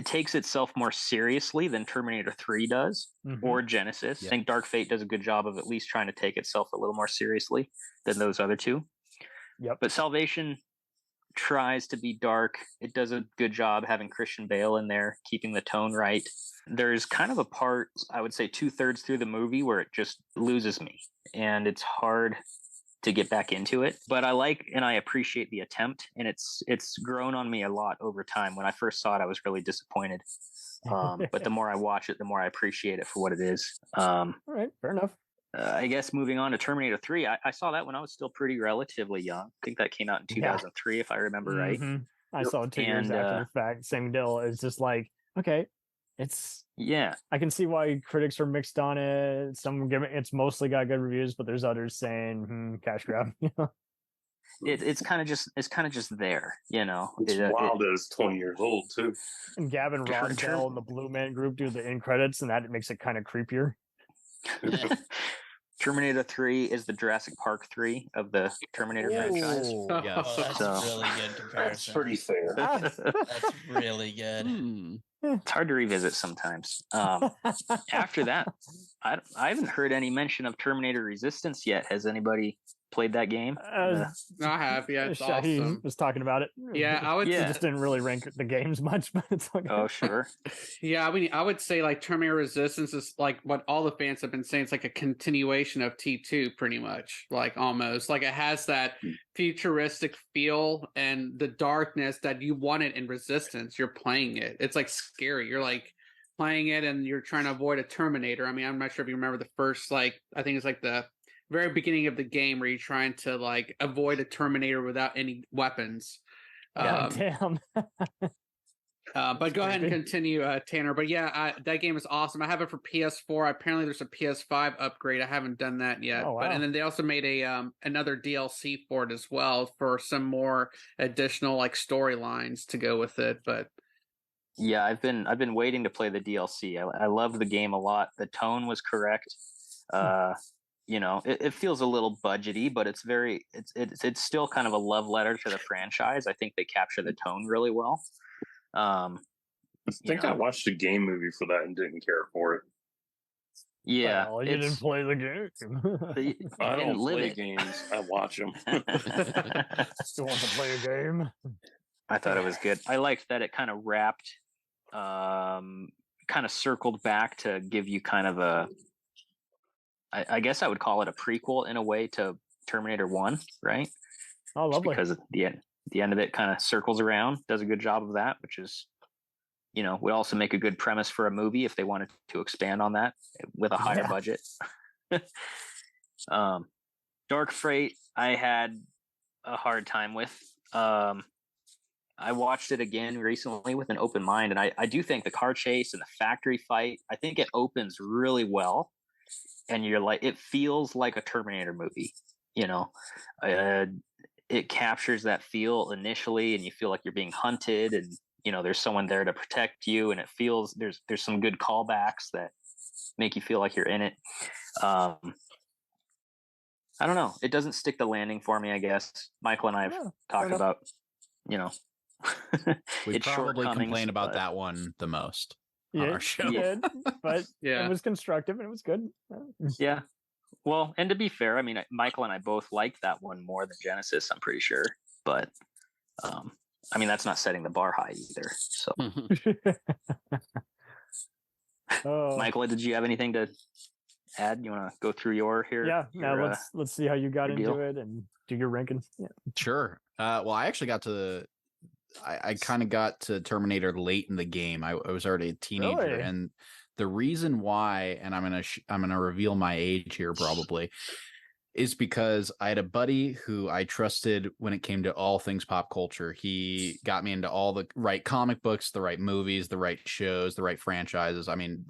takes itself more seriously than Terminator 3 does, or Genesis. I think Dark Fate does a good job of at least trying to take itself a little more seriously than those other two. Yep. But Salvation tries to be dark. It does a good job having Christian Bale in there, keeping the tone right. There's kind of a part, I would say 2/3 through the movie, where it just loses me, and it's hard to get back into it. But I like and I appreciate the attempt, and it's grown on me a lot over time. When I first saw it, I was really disappointed. But the more I watch it, the more I appreciate it for what it is. All right, fair enough. I guess moving on to Terminator 3, I saw that when I was still pretty relatively young. I think that came out in 2003, if I remember right. I saw it 2 years after the fact. Same deal. It's just like, okay, I can see why critics are mixed on it. Some give it's mostly got good reviews, but there's others saying cash grab. It's kind of just there, It's wild that it's 20 years old too. And Gavin Rossdale and the Blue Man Group do the end credits, and that makes it kind of creepier. Terminator 3 is the Jurassic Park 3 of the Terminator franchise. Yeah, that's a really good comparison. That's pretty fair. That's really good. It's hard to revisit sometimes. After that, I haven't heard any mention of Terminator Resistance yet. Has anybody played that game? I have. Yeah, it's Shahi awesome. was talking about it. Yeah, I would. He just didn't really rank the games much, but it's okay. Oh, sure. Yeah, I mean, I would say like Terminator Resistance is like what all the fans have been saying. It's like a continuation of T2, pretty much. Like almost like it has that futuristic feel and the darkness that you wanted in Resistance. You're playing it. It's like scary. You're like playing it and you're trying to avoid a Terminator. I mean, I'm not sure if you remember the first, like, I think it's like the very beginning of the game where you're trying to like avoid a Terminator without any weapons. Damn. But go ahead and continue, Tanner. But yeah, that game is awesome. I have it for PS4. Apparently, there's a PS5 upgrade. I haven't done that yet. Oh, wow. But and then they also made a another DLC for it as well for some more additional like storylines to go with it. But yeah, I've been waiting to play the DLC. I loved the game a lot. The tone was correct. It feels a little budgety, but it's still kind of a love letter to the franchise. I think they capture the tone really well. I think I watched a game movie for that and didn't care for it. Yeah, well, you didn't play the game. I don't live play it. games. I watch them. Still want to play a game? I thought it was good. I liked that it kind of wrapped, kind of circled back to give you kind of a, I guess I would call it a prequel in a way to Terminator 1, right? Oh, lovely. Because at the end of it kind of circles around, does a good job of that, which is, would also make a good premise for a movie if they wanted to expand on that with a higher budget. Dark Freight, I had a hard time with. I watched it again recently with an open mind, and I do think the car chase and the factory fight, I think it opens really well. And you're like, it feels like a Terminator movie, it captures that feel initially, and you feel like you're being hunted, and there's someone there to protect you, and it feels there's some good callbacks that make you feel like you're in it. I don't know, it doesn't stick the landing for me, I guess. Michael and I have talked about We It's probably shortcomings, complain about but- that one the most on Yeah, our show. you did, but Yeah. it was constructive and it was good. Yeah. Well, and to be fair, I mean, Michael and I both liked that one more than Genesis, I'm pretty sure. But, I mean, that's not setting the bar high either. So, Oh. Michael, did you have anything to add? You want to go through your here? Yeah. Now your, let's see how you got your into deal? it and do your ranking. Yeah. Sure. Well, I actually got to. I kind of got to Terminator late in the game. I was already a teenager, Really? and the reason why, and I'm gonna reveal my age here probably, is because I had a buddy who I trusted when it came to all things pop culture. He got me into all the right comic books, the right movies, the right shows, the right franchises. I mean,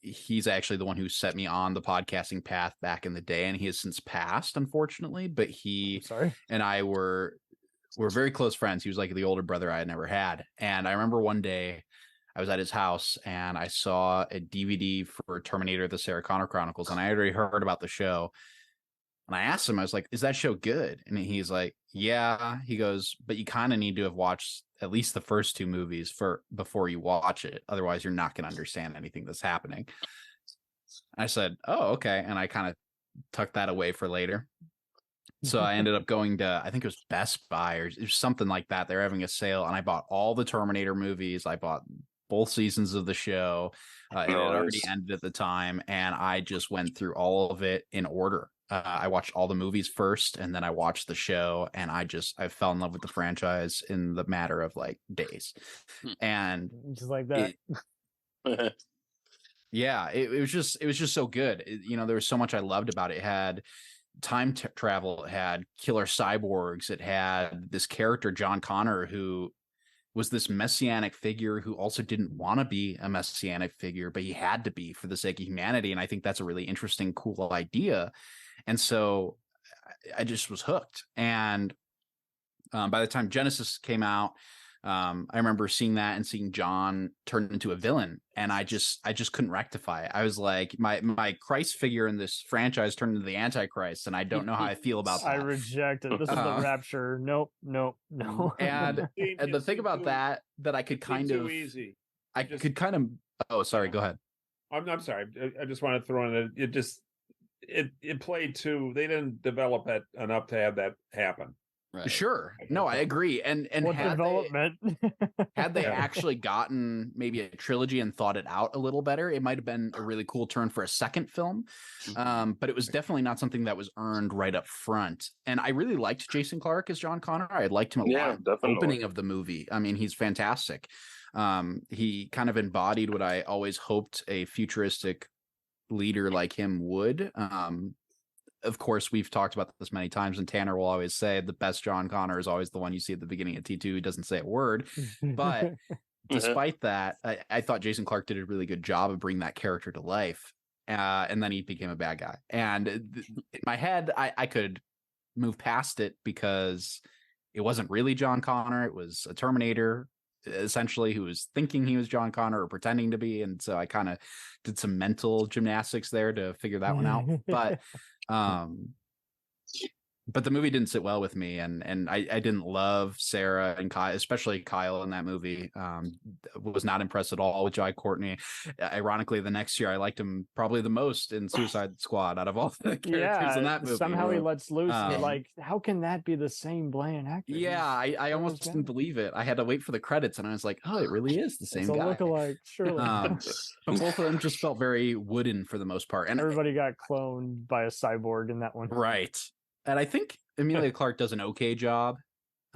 he's actually the one who set me on the podcasting path back in the day, and he has since passed, unfortunately. But he and I were very close friends. He was like the older brother I had never had. And I remember one day I was at his house and I saw a DVD for Terminator, the Sarah Connor Chronicles, and I had already heard about the show. And I asked him, I was like, is that show good? And he's like, yeah. He goes, but you kind of need to have watched at least the first two movies before you watch it. Otherwise, you're not going to understand anything that's happening. I said, oh, okay. And I kind of tucked that away for later. So I ended up going to, I think it was Best Buy or it was something like that. They're having a sale, and I bought all the Terminator movies. I bought both seasons of the show. It had already ended at the time, and I just went through all of it in order. I watched all the movies first, and then I watched the show, and I fell in love with the franchise in the matter of like days. And just like that. Yeah, it was just so good. There was so much I loved about it. It had time travel, it had killer cyborgs, it had this character John Connor who was this messianic figure who also didn't want to be a messianic figure, but he had to be for the sake of humanity. And I think that's a really interesting, cool idea. And so I just was hooked. And by the time Genesis came out, I remember seeing that and seeing John turn into a villain, and I just couldn't rectify it. I was like, my Christ figure in this franchise turned into the Antichrist, and I don't know how I feel about that. I reject it. This is the rapture. Nope. And the thing about that I could kind of easy. Oh, sorry. Go ahead. I'm sorry. I just want to throw in it played too. They didn't develop it enough to have that happen. Right. Sure. No, I agree. And what development? Had they actually gotten maybe a trilogy and thought it out a little better, it might have been a really cool turn for a second film. But it was definitely not something that was earned right up front. And I really liked Jason Clarke as John Connor. I liked him a lot. Definitely. Opening of the movie. I mean, he's fantastic. He kind of embodied what I always hoped a futuristic leader like him would. Of course, we've talked about this many times, and Tanner will always say the best John Connor is always the one you see at the beginning of T2 who doesn't say a word. But despite that, I thought Jason Clarke did a really good job of bringing that character to life. And then he became a bad guy. And in my head, I could move past it because it wasn't really John Connor. It was a Terminator, essentially, who was thinking he was John Connor or pretending to be. And so I kind of did some mental gymnastics there to figure that one out. But the movie didn't sit well with me, and I didn't love Sarah and Kyle, especially Kyle in that movie. Was not impressed at all with Jai Courtney. Ironically, the next year I liked him probably the most in Suicide Squad out of all the characters in that movie. Somehow he lets loose. Like, how can that be the same bland actor? Yeah, I almost didn't believe it. I had to wait for the credits, and I was like, oh, it really is the same guy. Lookalike, surely. But both of them just felt very wooden for the most part. And everybody got cloned by a cyborg in that one. Right. And I think Emilia Clarke does an okay job,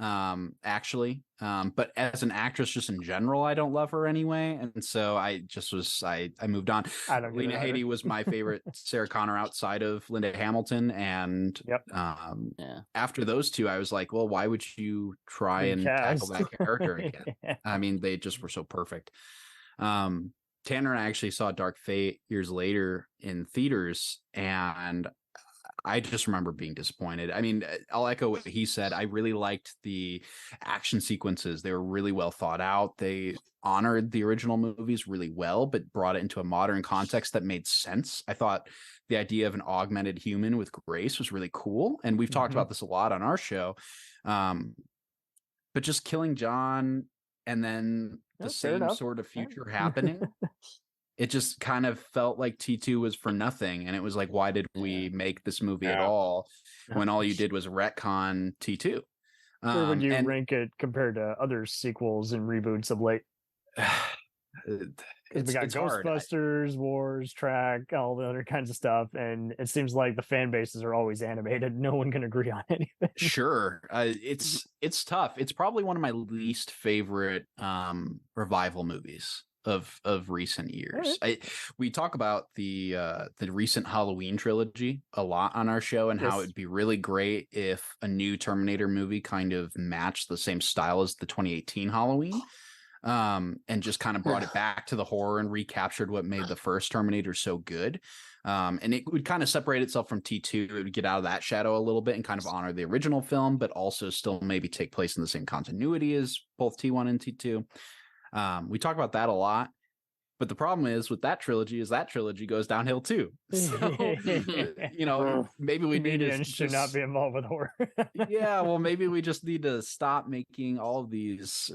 actually. But as an actress, just in general, I don't love her anyway. And so I moved on. Lena Headey was my favorite Sarah Connor outside of Linda Hamilton. And after those two, I was like, well, why would you try and tackle that character again? I mean, they just were so perfect. Tanner and I actually saw Dark Fate years later in theaters, and I just remember being disappointed. I mean, I'll echo what he said. I really liked the action sequences. They were really well thought out. They honored the original movies really well, but brought it into a modern context that made sense. I thought the idea of an augmented human with grace was really cool. And we've talked about this a lot on our show. but just killing John and then the same sort of future happening, it just kind of felt like T2 was for nothing. And it was like, why did we make this movie at all when all you did was retcon T2? Where would you rank it compared to other sequels and reboots of late? Because we got Ghostbusters, Wars, Track, all the other kinds of stuff, and it seems like the fan bases are always animated. No one can agree on anything. Sure, it's tough. It's probably one of my least favorite revival movies of recent years. Right. We talk about the recent Halloween trilogy a lot on our show, and how it'd be really great if a new Terminator movie kind of matched the same style as the 2018 Halloween. And just kind of brought it back to the horror and recaptured what made the first Terminator so good. And it would kind of separate itself from T2. It would get out of that shadow a little bit and kind of honor the original film, but also still maybe take place in the same continuity as both T1 and T2. We talk about that a lot. But the problem is with that trilogy goes downhill too. So, maybe we need to should not be involved with horror. Yeah, well, maybe we just need to stop making all of these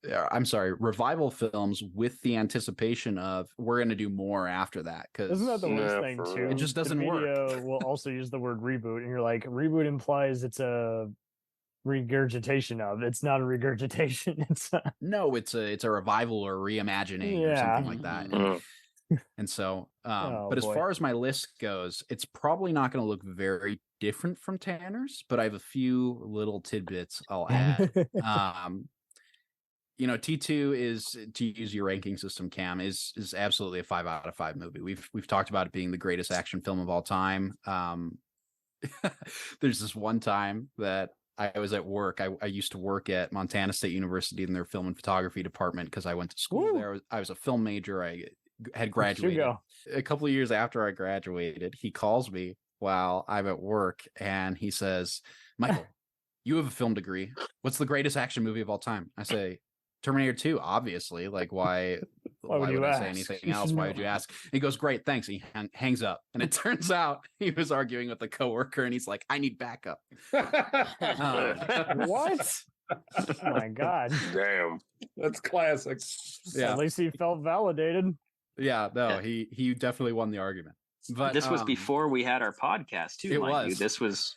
revival films with the anticipation of we're going to do more after that. Because isn't that the worst thing too? It just doesn't work. Will also use the word reboot, and you're like, reboot implies it's a regurgitation of. It's not a regurgitation. It's a revival or reimagining or something like that. And so but as far as my list goes, it's probably not going to look very different from Tanner's, but I have a few little tidbits I'll add. T2 is, to use your ranking system, Cam, is absolutely a 5 out of 5 movie. We've talked about it being the greatest action film of all time. There's this one time that I was at work. I used to work at Montana State University in their film and photography department because I went to school there. I was a film major. I had graduated. A couple of years after I graduated, he calls me while I'm at work and he says, "Michael, you have a film degree. What's the greatest action movie of all time?" I say, "Terminator 2, obviously. Like, why would I say anything else? Why would you ask?" He goes, "Great, thanks." He hangs up. And it turns out he was arguing with a coworker and he's like, "I need backup." What? Oh my God. Damn. That's classic. Yeah. At least he felt validated. Yeah, no, he definitely won the argument. But this was before we had our podcast too. It was. This was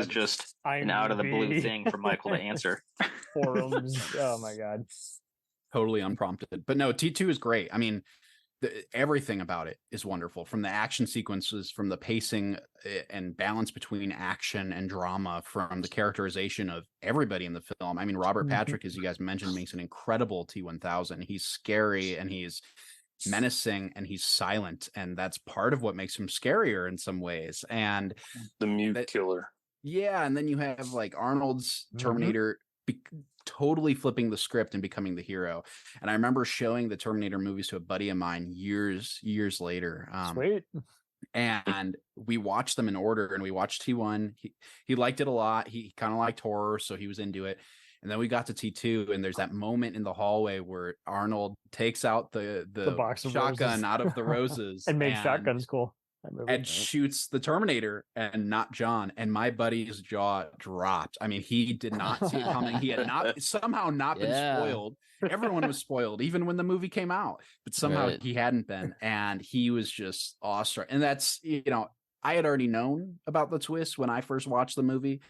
just an out of the blue thing for Michael to answer. Forums. Oh my God. Totally unprompted. But no, T2 is great. I mean, everything about it is wonderful, from the action sequences, from the pacing and balance between action and drama, from the characterization of everybody in the film. I mean, Robert Patrick, as you guys mentioned, makes an incredible T-1000. He's scary and he's menacing and he's silent, and that's part of what makes him scarier in some ways. And the mute killer. Yeah, and then you have like Arnold's Terminator totally flipping the script and becoming the hero. And I remember showing the Terminator movies to a buddy of mine years later. Sweet. And we watched them in order, and we watched T1. He liked it a lot. He kind of liked horror, so he was into it. And then we got to T2, and there's that moment in the hallway where Arnold takes out the box of shotgun roses. out of the roses and made shotguns cool. And shoots the Terminator and not John. And my buddy's jaw dropped. I mean, he did not see it coming. He had somehow not been spoiled. Everyone was spoiled, even when the movie came out. But somehow he hadn't been. And he was just awestruck. And that's, I had already known about the twist when I first watched the movie.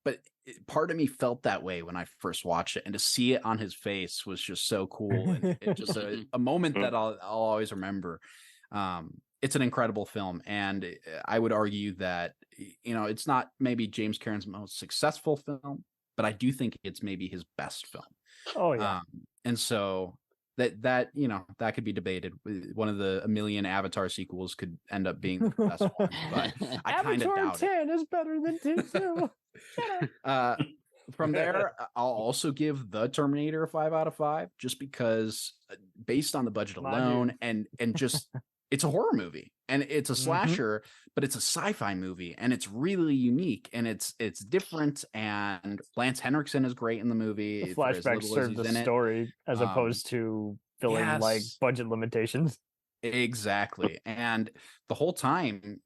But part of me felt that way when I first watched it. And to see it on his face was just so cool. And it just a moment that I'll always remember. It's an incredible film, and I would argue that it's not maybe James Cameron's most successful film, but I do think it's maybe his best film. Oh yeah, and so that could be debated. One of the 1 million Avatar sequels could end up being the best one, but I kind of doubt 10 is better than 2. From there, I'll also give the Terminator a 5 out of 5, just because based on the budget alone, and just. It's a horror movie and it's a slasher, but it's a sci-fi movie, and it's really unique and it's different. And Lance Henriksen is great in the movie. The flashback served the story as opposed to filling like budget limitations. Exactly. And the whole time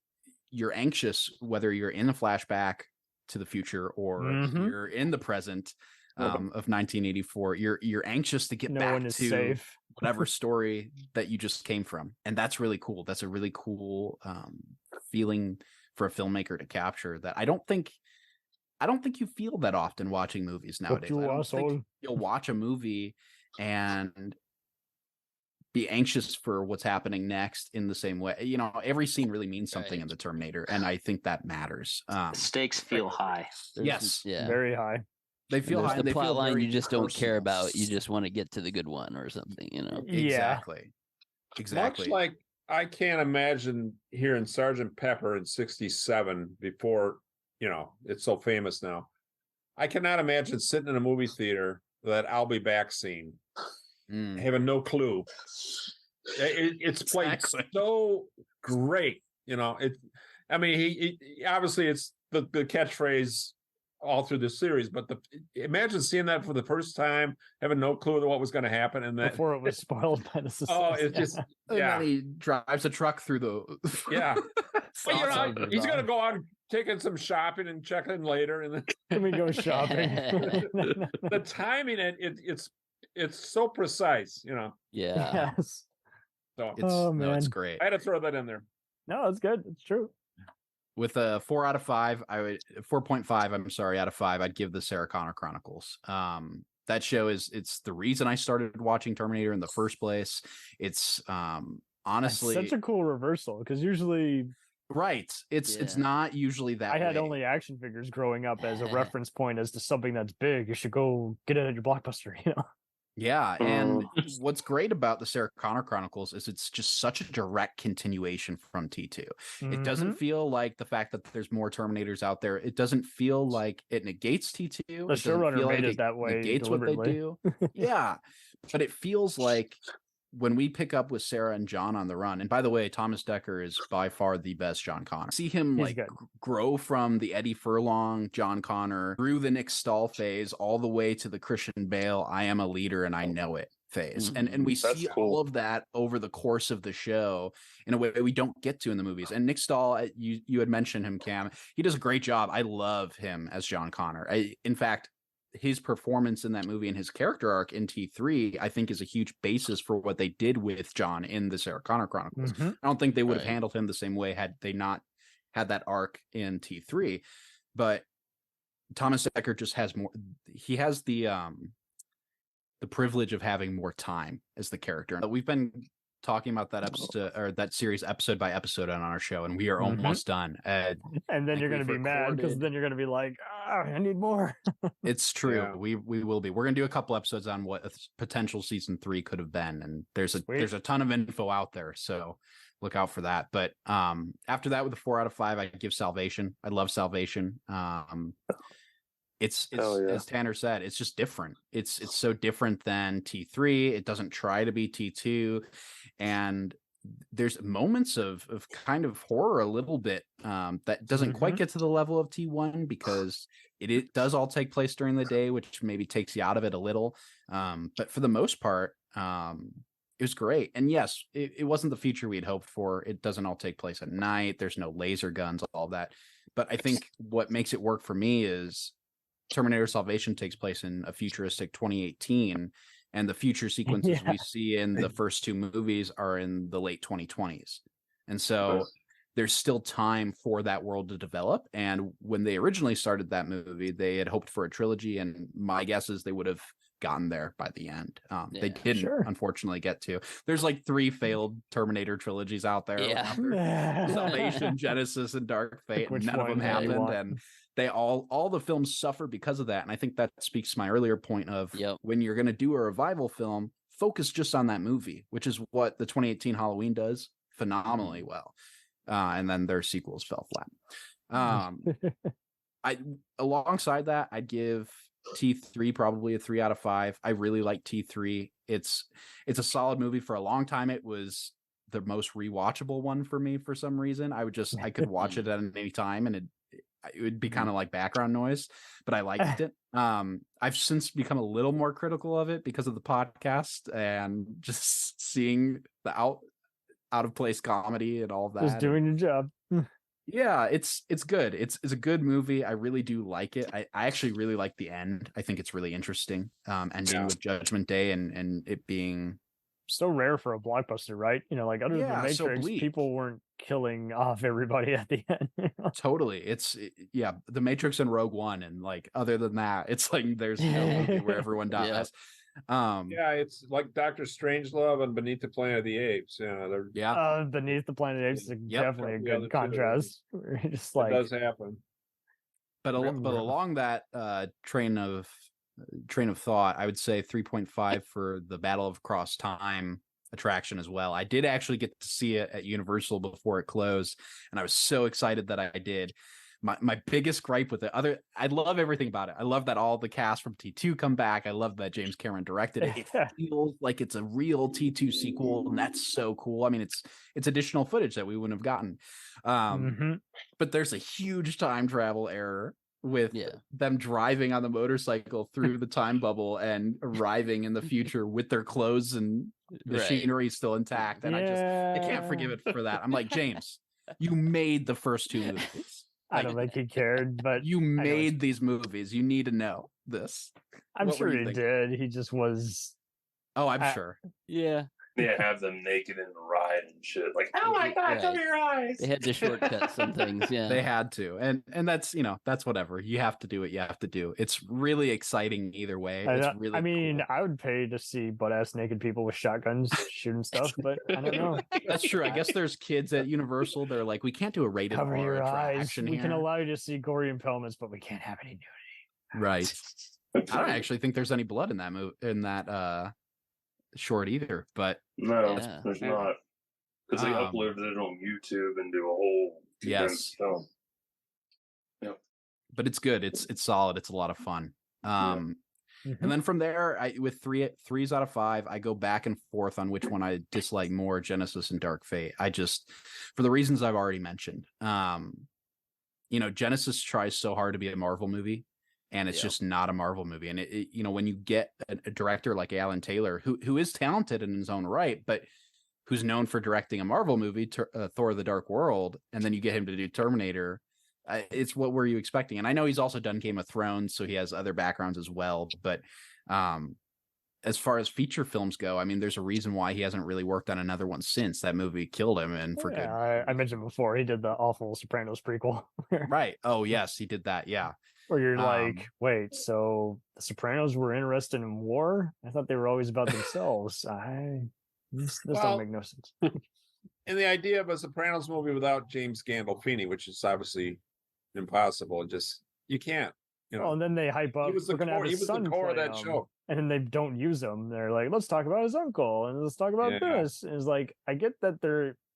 you're anxious, whether you're in a flashback to the future or Mhm. you're in the present of 1984. You're anxious to get No back one is to safe. whatever story that you just came from, and that's really cool. That's a really cool feeling for a filmmaker to capture that I don't think you feel that often watching movies nowadays. you I don't asshole. think you'll watch a movie and be anxious for what's happening next in the same way. You know, every scene really means something in the Terminator, and I think that matters. The stakes feel high. Yes, Yeah. Very high. they feel There's high. the They plot feel line very you just don't care personal. about. You just want to get to the good one or something, you know. Exactly. Much like I can't imagine hearing Sergeant Pepper in '67 before, you know, it's so famous now. I cannot imagine sitting in a movie theater that "I'll be back" scene, having no clue. It's played so great, you know. I mean, he obviously it's the catchphrase all through the series, but imagine seeing that for the first time, having no clue what was going to happen, and then Before it was spoiled by the success. oh, it's just And then he drives a truck through the yeah. But you know, awesome. he's gonna go out taking some shopping and check in later, and then Let me go shopping. the timing it's so precise, you know. Yeah. Yes. So It's Oh, no, it's man. great. I had to throw that in there. No, it's good. It's true. With a 4 out of 5, I would 4.5. I'm sorry, out of 5. I'd give the Sarah Connor Chronicles. That show it's the reason I started watching Terminator in the first place. It's honestly That's such a cool reversal because usually right. It's not usually that. I had way. only action figures growing up as a reference point as to something that's big. You should go get it at your Blockbuster, you know. Yeah, and what's great about the Sarah Connor Chronicles is it's just such a direct continuation from T2. It doesn't feel like the fact that there's more Terminators out there. It doesn't feel like it negates T2. The It doesn't showrunner feel made like it that way negates what they deliberately. do. Yeah, but it feels like when we pick up with Sarah and John on the run, and by the way, Thomas Dekker is by far the best John Connor. See him He's like good. grow from the Eddie Furlong John Connor through the Nick Stahl phase all the way to the Christian Bale I am a leader and I know it phase. And we see all of that over the course of the show in a way we don't get to in the movies. And Nick Stahl, you had mentioned him, Cam. He does a great job. I love him as John Connor. In fact, his performance in that movie and his character arc in T3, I think, is a huge basis for what they did with John in the Sarah Connor Chronicles. I don't think they would have handled him the same way had they not had that arc in T3. But Thomas Dekker just has more. He has the privilege of having more time as the character. We've been talking about that episode or that series episode by episode on our show, and we are almost done. And then you're going to be mad because then you're going to be like, I need more. It's true. Yeah. We will be. We're going to do a couple episodes on what a potential season 3 could have been, and there's a ton of info out there, so look out for that. But after that, with a 4 out of 5, I give Salvation. I love Salvation. It's as Tanner said, it's just different. It's so different than T3. It doesn't try to be T2, and there's moments of kind of horror a little bit that doesn't quite get to the level of T1 because it does all take place during the day, which maybe takes you out of it a little. But for the most part, it was great. And yes, it wasn't the future we'd hoped for. It doesn't all take place at night. There's no laser guns, all that. But I think what makes it work for me is Terminator Salvation takes place in a futuristic 2018, and the future sequences we see in the first 2 movies are in the late 2020s. And so there's still time for that world to develop. And when they originally started that movie, they had hoped for a trilogy, and my guess is they would have gotten there by the end. They didn't, unfortunately, get to. There's like 3 failed Terminator trilogies out there. Salvation, Genesis, and Dark Fate. And none of them happened, and they all the films suffer because of that. And I think that speaks to my earlier point of when you're going to do a revival film, focus just on that movie, which is what the 2018 Halloween does phenomenally well. And then their sequels fell flat. Alongside that, I'd give T3 probably a 3 out of 5. I really like T3. It's a solid movie. For a long time, it was the most rewatchable one for me for some reason. I could watch it at any time, and it would be kind of like background noise, but I liked it. I've since become a little more critical of it because of the podcast and just seeing the out of place comedy and all that. Just doing your job. Yeah, it's good. It's a good movie. I really do like it. I actually really like the end. I think it's really interesting. Ending with Judgment Day and it being so rare for a blockbuster, right? You know, like other than Yeah, so Matrix, bleak. people weren't killing off everybody at the end. Totally. Yeah, The Matrix and Rogue One, and like other than that, it's like there's no movie where everyone dies. Yeah, it's like Doctor Strangelove and Beneath the Planet of the Apes. You know, they're Beneath the Planet of the Apes is definitely a The other good two, contrast. Just like it does happen. But along that train of thought, I would say 3.5 for the Battle of Cross Time attraction as well. I did actually get to see it at Universal before it closed, and I was so excited that I did. My biggest gripe with it, I love everything about it. I love that all the cast from T2 come back. I love that James Cameron directed it. It feels like it's a real T2 sequel, and that's so cool. I mean, it's additional footage that we wouldn't have gotten. But there's a huge time travel error with them driving on the motorcycle through the time bubble and arriving in the future with their clothes and machinery still intact. And I can't forgive it for that. I'm like, James, you made the first two movies. I don't think he cared, but you made these movies. You need to know this. I'm sure he did. He just was. Oh, I'm sure. Yeah. Yeah, have them naked in the ride and shit. Like, oh my god, cover your eyes. They had to shortcut some things. Yeah, they had to, and that's that's whatever. You have to do what you have to do. It's really exciting either way. It's really. I mean, I would pay to see butt ass naked people with shotguns shooting stuff, but I don't know. That's true. I guess there's kids at Universal. They're like, we can't do a rated cover R your eyes. attraction We here. can allow you to see gory impalements, but we can't have any nudity. Right. I don't actually think there's any blood in that short either, but no, there's not, because they uploaded it on YouTube and do a whole film. Yep. But it's good. It's solid. It's a lot of fun. And then from there, with threes out of 5, I go back and forth on which one I dislike more, Genesis and Dark Fate. I just, for the reasons I've already mentioned, Genesis tries so hard to be a Marvel movie, and it's just not a Marvel movie. And it when you get a director like Alan Taylor, who is talented in his own right, but who's known for directing a Marvel movie, Thor: The Dark World, and then you get him to do Terminator, it's what were you expecting? And I know he's also done Game of Thrones, so he has other backgrounds as well. But as far as feature films go, I mean, there's a reason why he hasn't really worked on another one since that movie killed him. And for good. I mentioned before, he did the awful Sopranos prequel. Right. Oh, yes, he did that. Yeah. Where you're like, wait, so the Sopranos were interested in war? I thought they were always about themselves. This don't make no sense. And the idea of a Sopranos movie without James Gandolfini, which is obviously impossible, you can't. Oh, and then they hype up. We're gonna have his son play of that show, and then they don't use him. They're like, let's talk about his uncle, and let's talk about this. And it's like, I get that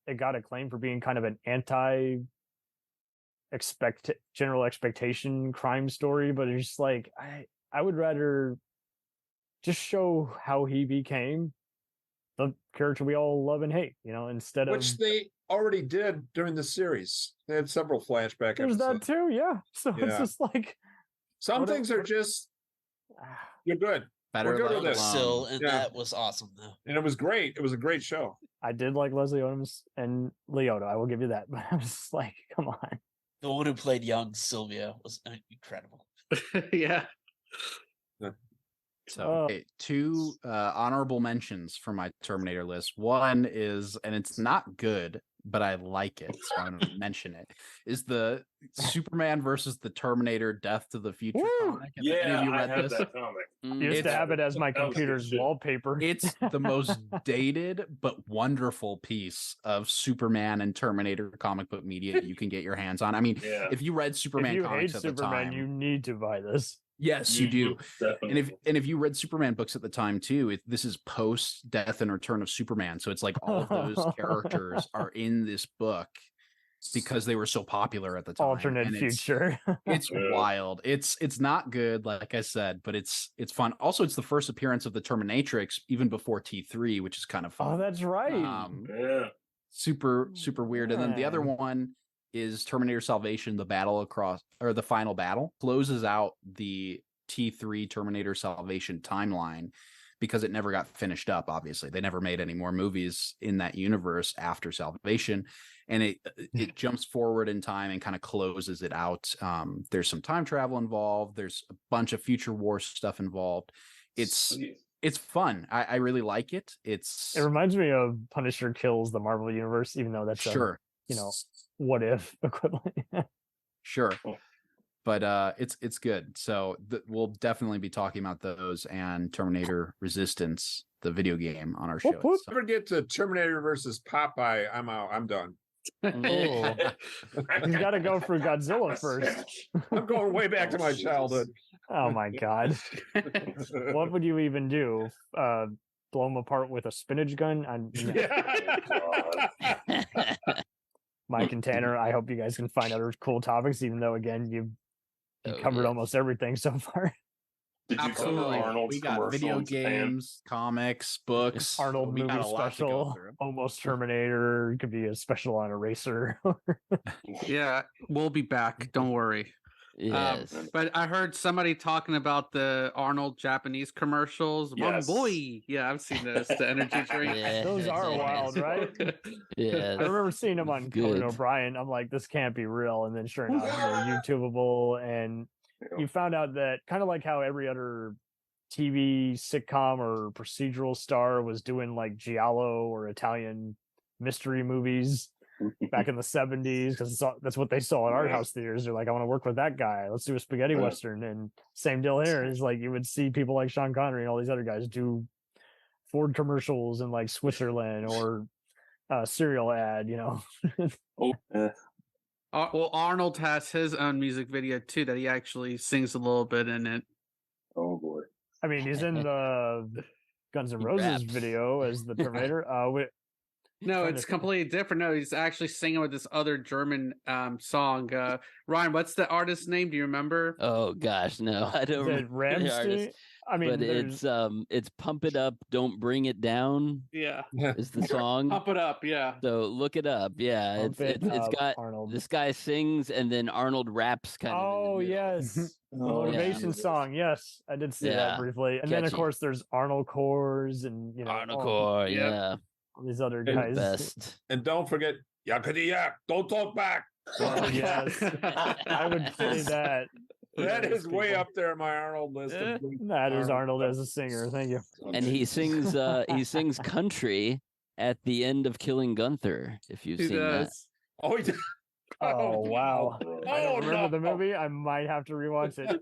it got acclaimed for being kind of an general expectation crime story, but it's just like I would rather just show how he became the character we all love and hate, instead of which they already did during the series. They had several flashback there's episodes. that too, yeah. So it's just like some things are just you're good. Better We're good with this. Still, and that was awesome though. And it was great. It was a great show. I did like Leslie Odom and Leota. I will give you that, but I was just like, come on. The one who played young Sylvia was incredible. Yeah. So two honorable mentions for my Terminator list. One is, and it's not good, but I like it, so I'm going to mention it, is the Superman versus the Terminator Death to the Future comic. Yeah, I have that comic. I used to have it as my computer's wallpaper. It's the most dated but wonderful piece of Superman and Terminator comic book media you can get your hands on. I mean, if you read Superman comics at the time, you need to buy this. Yes, you do. And if you read Superman books at the time too, this is post Death and Return of Superman. So it's like all of those characters are in this book because they were so popular at the time. Alternate future. It's wild. It's not good, like I said, but it's fun. Also, it's the first appearance of the Terminatrix even before T3, which is kind of fun. Oh, that's right. Super weird. And then the other one is Terminator Salvation, the final battle, closes out the T3 Terminator Salvation timeline because it never got finished up. Obviously, they never made any more movies in that universe after Salvation, and it jumps forward in time and kind of closes it out. There's some time travel involved. There's a bunch of future war stuff involved. It's fun. I really like it. It reminds me of Punisher Kills the Marvel Universe, even though that's sure. What if equivalent. Sure. But it's good. So we'll definitely be talking about those and Terminator Resistance, the video game, on our show. If we ever get to Terminator versus Popeye, I'm out. I'm done. Oh. You got to go for Godzilla first. I'm going way back to my childhood. Oh my God. What would you even do? Blow them apart with a spinach gun? Mike and Tanner, I hope you guys can find other cool topics, even though, again, you covered almost everything so far. Did you cover Arnold's We got video games, comics, books. Arnold we got movie a lot to go special, through. almost Terminator. It could be a special on a racer. Yeah, we'll be back. Don't worry. Yes. But I heard somebody talking about the Arnold Japanese commercials. Yes. One boy. Yeah, I've seen those. The energy drink. Yeah. Those are wild, right? Yeah. I remember seeing them on Conan O'Brien. I'm like, this can't be real. And then sure enough, they're YouTubeable. And you found out that kind of like how every other TV sitcom or procedural star was doing like giallo or Italian mystery movies back in the 70s, because that's what they saw at art house theaters. They're like, I want to work with that guy. Let's do a spaghetti western. And same deal here. It's like you would see people like Sean Connery and all these other guys do Ford commercials in like Switzerland or cereal ad, Well, Arnold has his own music video too that he actually sings a little bit in it. Oh boy! I mean, he's in the Guns N' Roses video as the Terminator. No, it's completely different. No, he's actually singing with this other German song. Ryan, what's the artist's name? Do you remember? Oh gosh, no, I don't remember the artist. I mean, but it's Pump It Up, Don't Bring It Down. Yeah, is the song. Pump It Up, yeah. So look it up. Yeah, it's got Arnold. This guy sings and then Arnold raps kind of. Oh yes, the motivation song. Yes, I did see that briefly. And then of course there's Arnold Cores and Arnold Core. Yeah. All these other guys. Best. And don't forget Yakety Yak. Don't talk back. Oh, yes, I would play that. That is way up there in my Arnold list. That is Arnold as a singer. Thank you. And he sings country at the end of Killing Gunther. If you've seen that. Oh, he did. Oh wow! I don't remember the movie. I might have to rewatch it.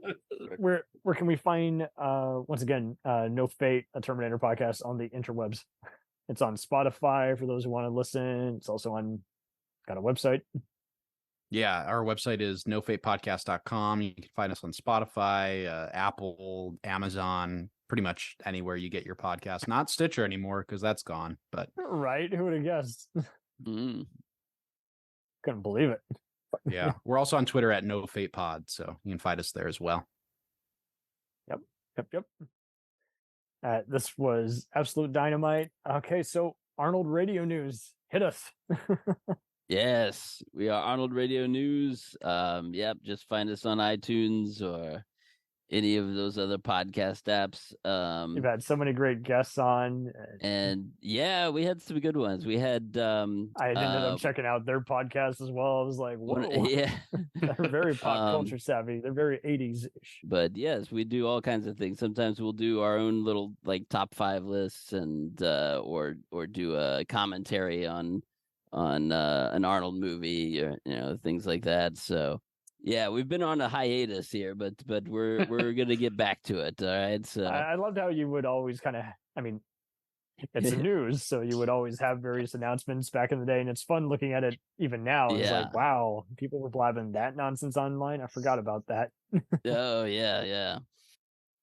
Where can we find once again No Fate, a Terminator podcast on the interwebs? It's on Spotify for those who want to listen. It's also got a website. Yeah, our website is nofatepodcast.com. You can find us on Spotify, Apple, Amazon, pretty much anywhere you get your podcast. Not Stitcher anymore because that's gone. But right, who would have guessed? Mm. Couldn't believe it. Yeah, we're also on Twitter at nofatepod, so you can find us there as well. Yep. This was absolute dynamite. Okay, so Arnold Radio News, hit us. Yes, we are Arnold Radio News. Just find us on iTunes or any of those other podcast apps. You've had so many great guests on, and yeah, we had some good ones. We had I ended up checking out their podcast as well. I was like, whoa, yeah, they're very pop culture savvy. They're very 80s-ish. But yes, we do all kinds of things. Sometimes we'll do our own little like top 5 lists and or do a commentary on an Arnold movie or things like that. So yeah, we've been on a hiatus here, but we're gonna get back to it. All right. So I loved how you would always kind of, I mean, it's the news, so you would always have various announcements back in the day, and it's fun looking at it even now. It's like, wow, people were blabbing that nonsense online. I forgot about that. Oh yeah.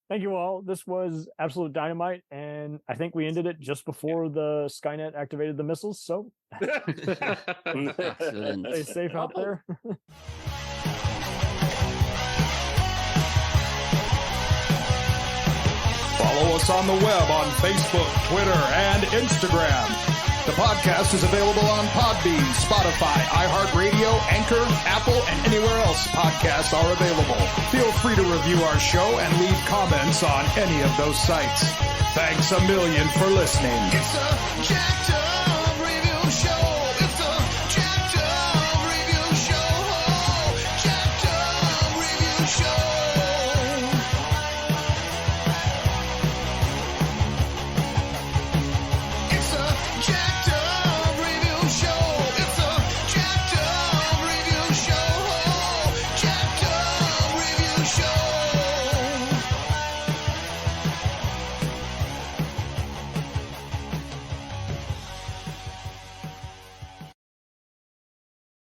Thank you all. This was absolute dynamite, and I think we ended it just before the Skynet activated the missiles. So stay safe out there. Follow us on the web on Facebook, Twitter, and Instagram. The podcast is available on Podbean, Spotify, iHeartRadio, Anchor, Apple, and anywhere else podcasts are available. Feel free to review our show and leave comments on any of those sites. Thanks a million for listening. It's a jacked up